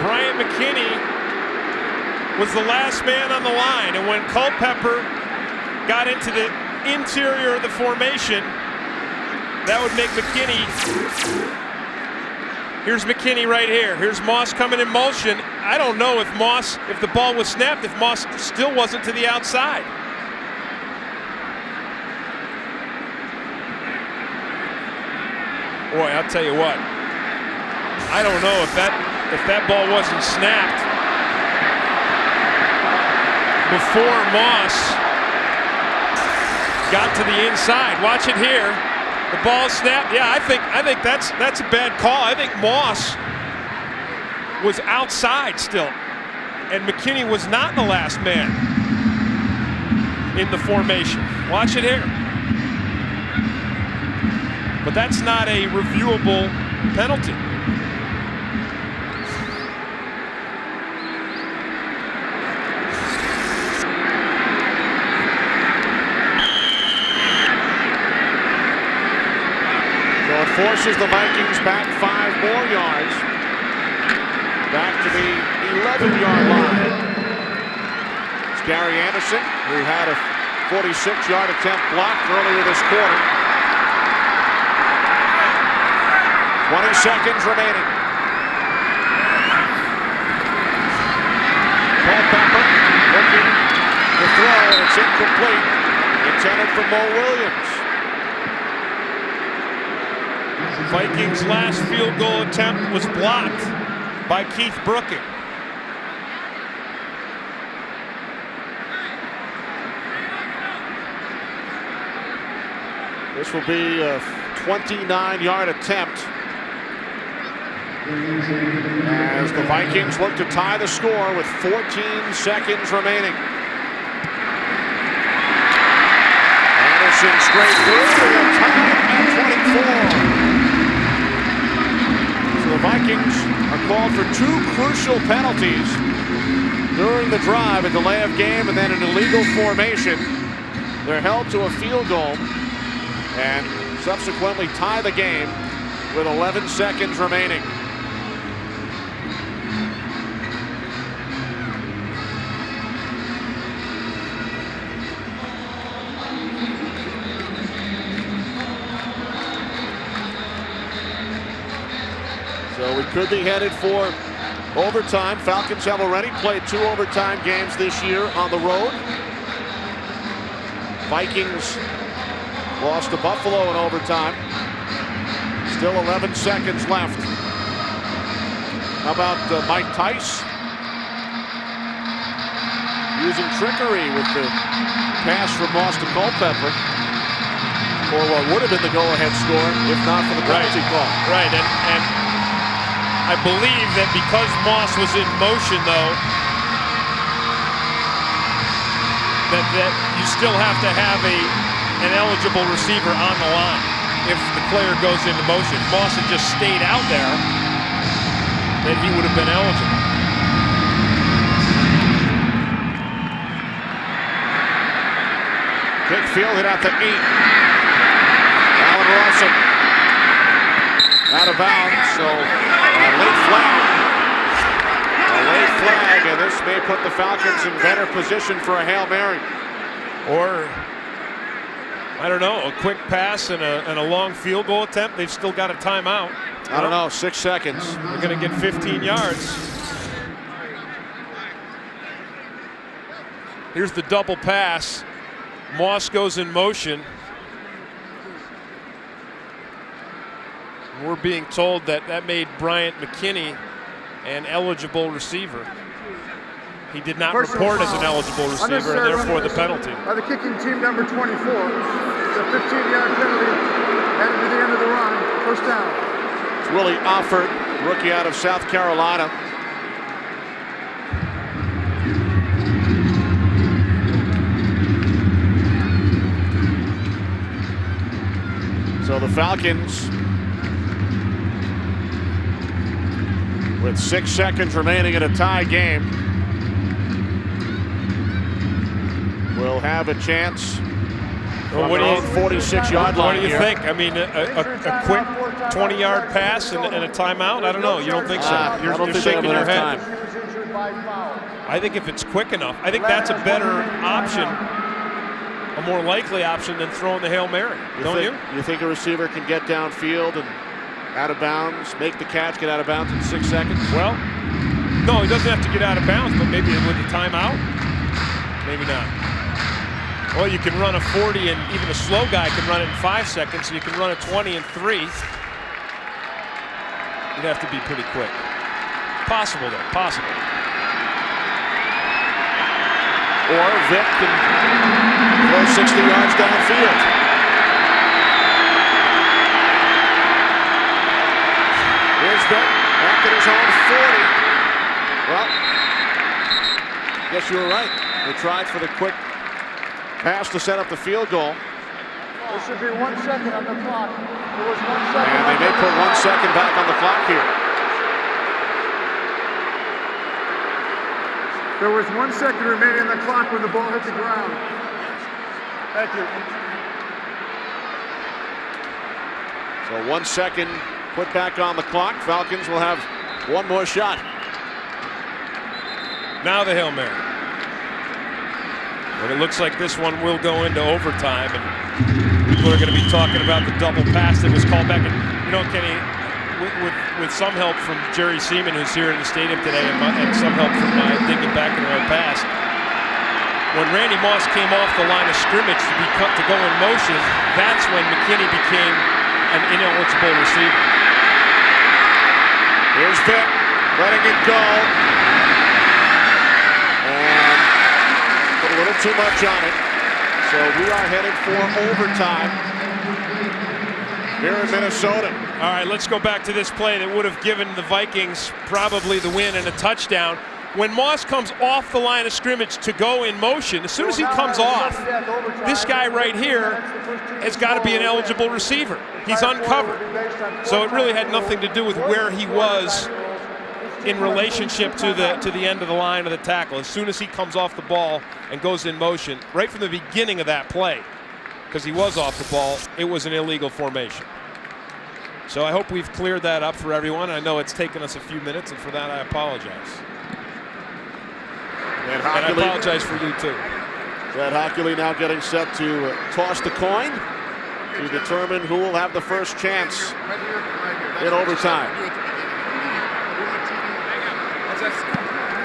Bryant Mckinney was the last man on the line, and when Culpepper got into the interior of the formation, that would make McKinney. Here's McKinney right here. Here's Moss coming in motion. I don't know if the ball was snapped, if Moss still wasn't to the outside. Boy, I'll tell you what. I don't know if that ball wasn't snapped before Moss got to the inside. Watch it here. The ball snapped. Yeah, I think that's a bad call. I think Moss was outside still, and McKinney was not the last man in the formation. Watch it here. But that's not a reviewable penalty. Forces the Vikings back 5 more yards. Back to the 11-yard line. It's Gary Anderson, who had a 46-yard attempt blocked earlier this quarter. 20 seconds remaining. Culpepper looking to throw, and it's incomplete. Intended for Mo Williams. Vikings' last field goal attempt was blocked by Keith Brooking. This will be a 29-yard attempt as the Vikings look to tie the score with 14 seconds remaining. Anderson straight through, and tied at 24. The Vikings are called for 2 crucial penalties during the drive, a delay of game and then an illegal formation. They're held to a field goal and subsequently tie the game with 11 seconds remaining. So we could be headed for overtime. Falcons have already played 2 overtime games this year on the road. Vikings lost to Buffalo in overtime. Still 11 seconds left. How about Mike Tice? Using trickery with the pass from Moss to Culpepper for what would have been the go-ahead score if not for the penalty call. Right, and I believe that because Moss was in motion, though, that you still have to have an eligible receiver on the line if the player goes into motion. If Moss had just stayed out there, then he would have been eligible. Kick fielded at the 8. Allen Rawson out of bounds, so a late flag, and this may put the Falcons in better position for a Hail Mary. Or, I don't know, a quick pass and a long field goal attempt. They've still got a timeout. I don't know, 6 seconds. They're going to get 15 yards. Here's the double pass. Moss goes in motion. We're being told that made Bryant Mckinney an eligible receiver. He did not report as an eligible receiver, and therefore the penalty. By the kicking team, number 24. It's a 15-yard penalty headed to the end of the run. First down. It's Willie Offord, rookie out of South Carolina. So the Falcons With 6 seconds remaining in a tie game, we'll have a chance. Well, what do you 46-yard line? What do you think? I mean, a quick 20-yard pass and a timeout? I don't know. You don't think so? You're shaking your head. I think if it's quick enough, I think that's a better option, a more likely option than throwing the Hail Mary. Don't you? You think a receiver can get downfield and out of bounds, make the catch, get out of bounds in 6 seconds? Well, no, he doesn't have to get out of bounds, but maybe with the timeout, maybe not. Well, you can run a 40, and even a slow guy can run it in 5 seconds, so you can run a 20 in 3. You'd have to be pretty quick. Possible, though, possible. Or Vick can throw 60 yards downfield. Here's Vick back at his own 40. Well, I guess you were right. They tried for the quick pass to set up the field goal. There should be 1 second on the clock. There was 1 second. And they may put 1 second back on the clock here. There was 1 second remaining on the clock when the ball hit the ground. Thank you. So 1 second put back on the clock. Falcons will have one more shot. Now the Hail Mary. And it looks like this one will go into overtime, and people are going to be talking about the double pass that was called back. And you know, Kenny, with some help from Jerry Seaman, who's here in the stadium today, and some help from digging back into our past, when Randy Moss came off the line of scrimmage to go in motion, that's when McKinney became an ineligible receiver. Here's Vick letting it go. And put a little too much on it. So we are headed for overtime here in Minnesota. All right, let's go back to this play that would have given the Vikings probably the win and a touchdown. When Moss comes off the line of scrimmage to go in motion, as soon as he comes off, this guy right here has got to be an eligible receiver. He's uncovered. So it really had nothing to do with where he was in relationship to the end of the line of the tackle. As soon as he comes off the ball and goes in motion, right from the beginning of that play, because he was off the ball, it was an illegal formation. So I hope we've cleared that up for everyone. I know it's taken us a few minutes, and for that I apologize. And I apologize for you too. Brad Hockley now getting set to toss the coin to determine who will have the first chance in overtime.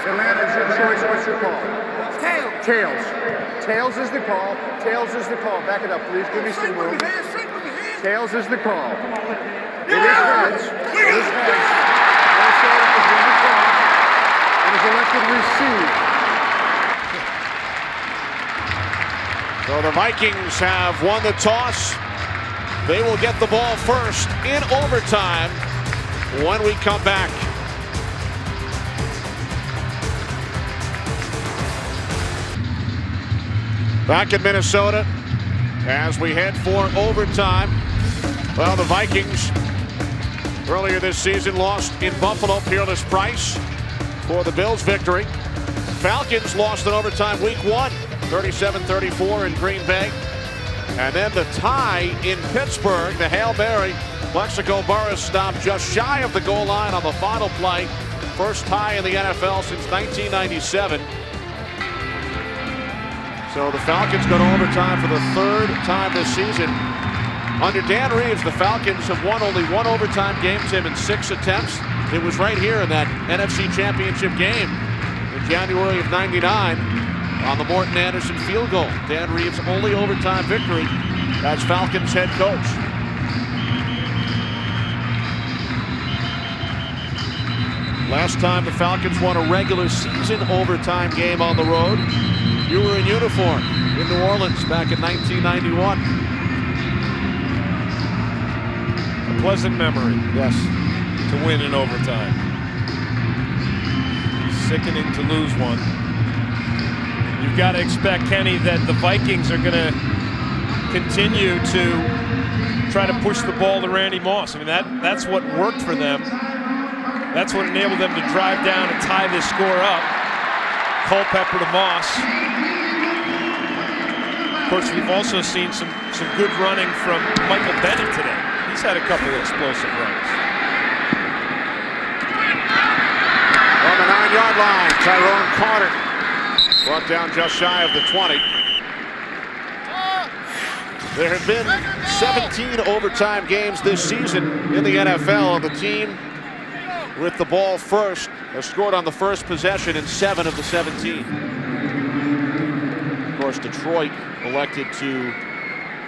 Atlanta, it's your choice. What's your call? Tails. Tails. Tails is the call. Tails is the call. Back it up, please. Give me some room. Tails is the call. It is heads. It is heads. It is elected receive. So the Vikings have won the toss. They will get the ball first in overtime when we come back. Back in Minnesota as we head for overtime. Well, the Vikings earlier this season lost in Buffalo. Peerless Price for the Bills' victory. Falcons lost in overtime week 1. 37-34 in Green Bay. And then the tie in Pittsburgh, the Hail Mary. Plexico Burress stopped just shy of the goal line on the final play. First tie in the NFL since 1997. So the Falcons go to overtime for the 3rd time this season. Under Dan Reeves, the Falcons have won only one overtime game, Tim, in 6 attempts. It was right here in that NFC Championship game in January of '99. On the Morton Anderson field goal. Dan Reeves' only overtime victory as Falcons head coach. Last time the Falcons won a regular season overtime game on the road, you were in uniform in New Orleans back in 1991. A pleasant memory. Yes. To win in overtime. Sickening to lose one. You've got to expect, Kenny, that the Vikings are going to continue to try to push the ball to Randy Moss. I mean, that's what worked for them That's what enabled them to drive down and tie this score up. Culpepper to Moss. Of course, we've also seen some good running from Michael Bennett today. He's had a couple of explosive runs. On the 9-yard line, Tyrone Carter brought down just shy of the 20. There have been 17 overtime games this season in the NFL, and the team with the ball first has scored on the first possession in 7 of the 17. Of course, Detroit elected to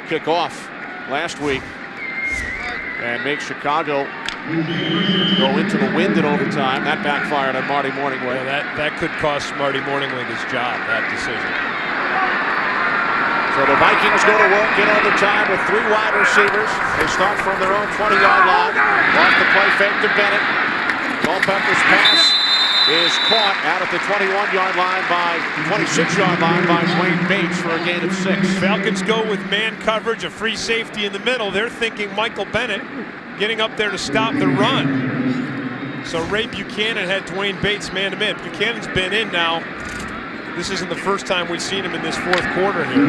kick off last week and make Chicago go into the wind in overtime. That backfired on Marty Morningweg. Yeah, that could cost Marty Morningweg his job, that decision. So the Vikings go to work in overtime with 3 wide receivers. They start from their own 20-yard line. Off the play fake to Bennett. Culpepper's pass is caught out at the 21-yard line by 26-yard line by Dwayne Bates for a gain of 6. Falcons go with man coverage, a free safety in the middle. They're thinking Michael Bennett getting up there to stop the run. So Ray Buchanan had Dwayne Bates man-to-man. Buchanan's been in now. This isn't the first time we've seen him in this fourth quarter here.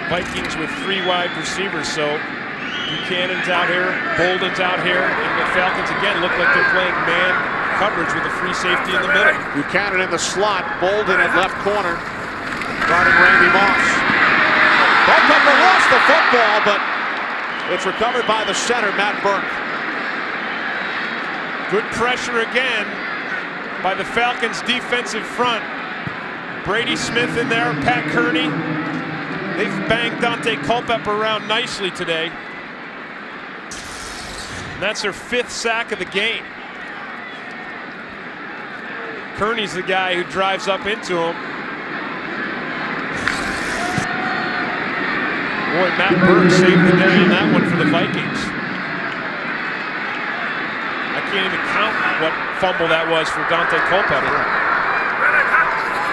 Vikings with 3 wide receivers, so Buchanan's out here, Bolden's out here, and the Falcons again look like they're playing man coverage with a free safety in the middle. Buchanan in the slot, Bolden at left corner, guarding Randy Moss. Culpepper lost the football, but it's recovered by the center, Matt Burke. Good pressure again by the Falcons defensive front. Brady Smith in there, Pat Kearney. They've banged Dante Culpepper around nicely today. And that's their 5th sack of the game. Kearney's the guy who drives up into him. Boy, Matt Burke saved the day in that one for the Vikings. I can't even count what fumble that was for Dante Culpepper.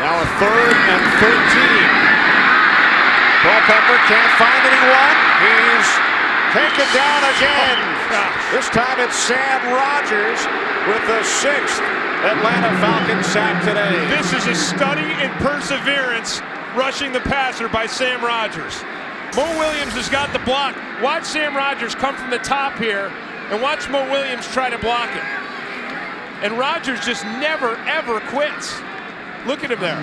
Now a 3rd and 13. Culpepper can't find anyone. He's taken down again. This time it's Sam Rogers with the 6th Atlanta Falcons sack today. This is a study in perseverance, rushing the passer by Sam Rogers. Mo Williams has got the block. Watch Sam Rogers come from the top here, and watch Mo Williams try to block it. And Rogers just never, ever quits. Look at him there.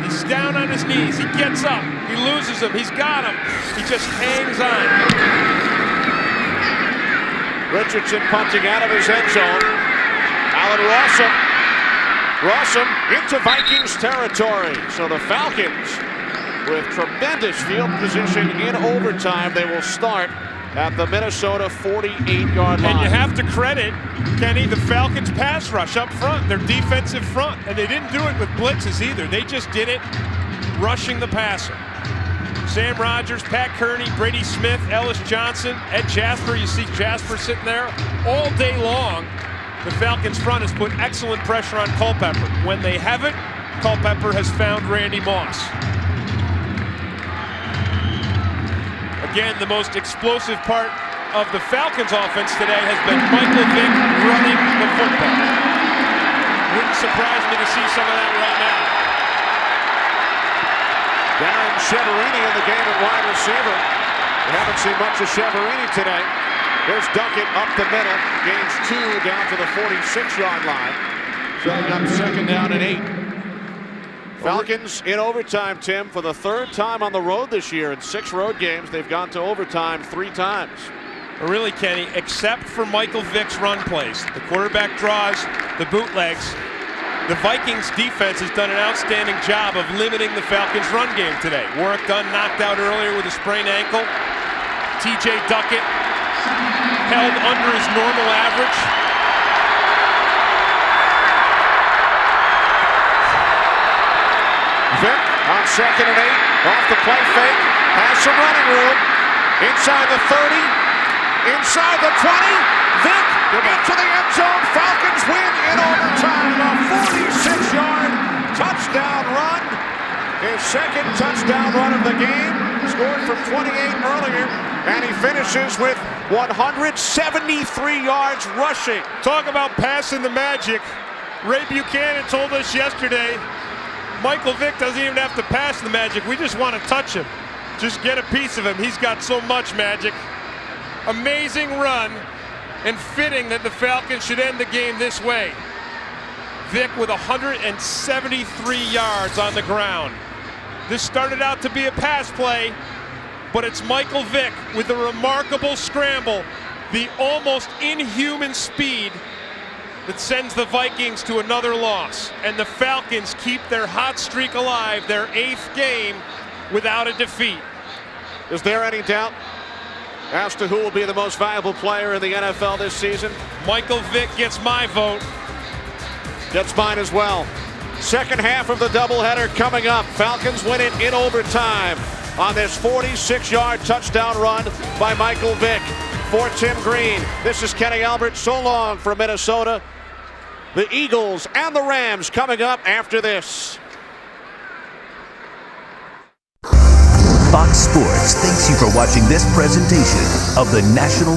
He's down on his knees. He gets up. He loses him. He's got him. He just hangs on. Richardson punting out of his end zone. Allen Rossum into Vikings territory. So the Falcons, with tremendous field position in overtime, they will start at the Minnesota 48-yard line. And you have to credit, Kenny, the Falcons pass rush up front, their defensive front. And they didn't do it with blitzes either. They just did it rushing the passer. Sam Rogers, Pat Kearney, Brady Smith, Ellis Johnson, Ed Jasper. You see Jasper sitting there all day long. The Falcons front has put excellent pressure on Culpepper. When they haven't, Culpepper has found Randy Moss. Again, the most explosive part of the Falcons offense today has been Michael Vick running the football. Wouldn't surprise me to see some of that right now. Darren Cheverini in the game at wide receiver. We haven't seen much of Cheverini today. Here's Duckett up the middle, gains 2 down to the 46-yard line. Setting up 2nd down and 8. Falcons in overtime, Tim, for the 3rd time on the road this year. In 6 road games, they've gone to overtime 3 times. Really, Kenny, except for Michael Vick's run plays. The quarterback draws, the bootlegs. The Vikings defense has done an outstanding job of limiting the Falcons' run game today. Warwick Dunn knocked out earlier with a sprained ankle. TJ Duckett held under his normal average. Vick on 2nd and 8, off the play fake, has some running room. Inside the 30, inside the 20. Vick into the end zone. Falcons win in overtime. A 46-yard touchdown run. His 2nd touchdown run of the game. Scored from 28 earlier. And he finishes with 173 yards rushing. Talk about passing the magic. Ray Buchanan told us yesterday, Michael Vick doesn't even have to pass the magic. We just want to touch him. Just get a piece of him. He's got so much magic. Amazing run, and fitting that the Falcons should end the game this way. Vick with 173 yards on the ground. This started out to be a pass play, but it's Michael Vick with a remarkable scramble, the almost inhuman speed that sends the Vikings to another loss. And the Falcons keep their hot streak alive, their 8th game without a defeat. Is there any doubt as to who will be the most valuable player in the NFL this season? Michael Vick gets my vote. Gets mine as well. Second half of the doubleheader coming up. Falcons win it in overtime on this 46-yard touchdown run by Michael Vick. For Tim Green, this is Kenny Albert. So long for Minnesota. The Eagles and the Rams coming up after this. Fox Sports thanks you for watching this presentation of the National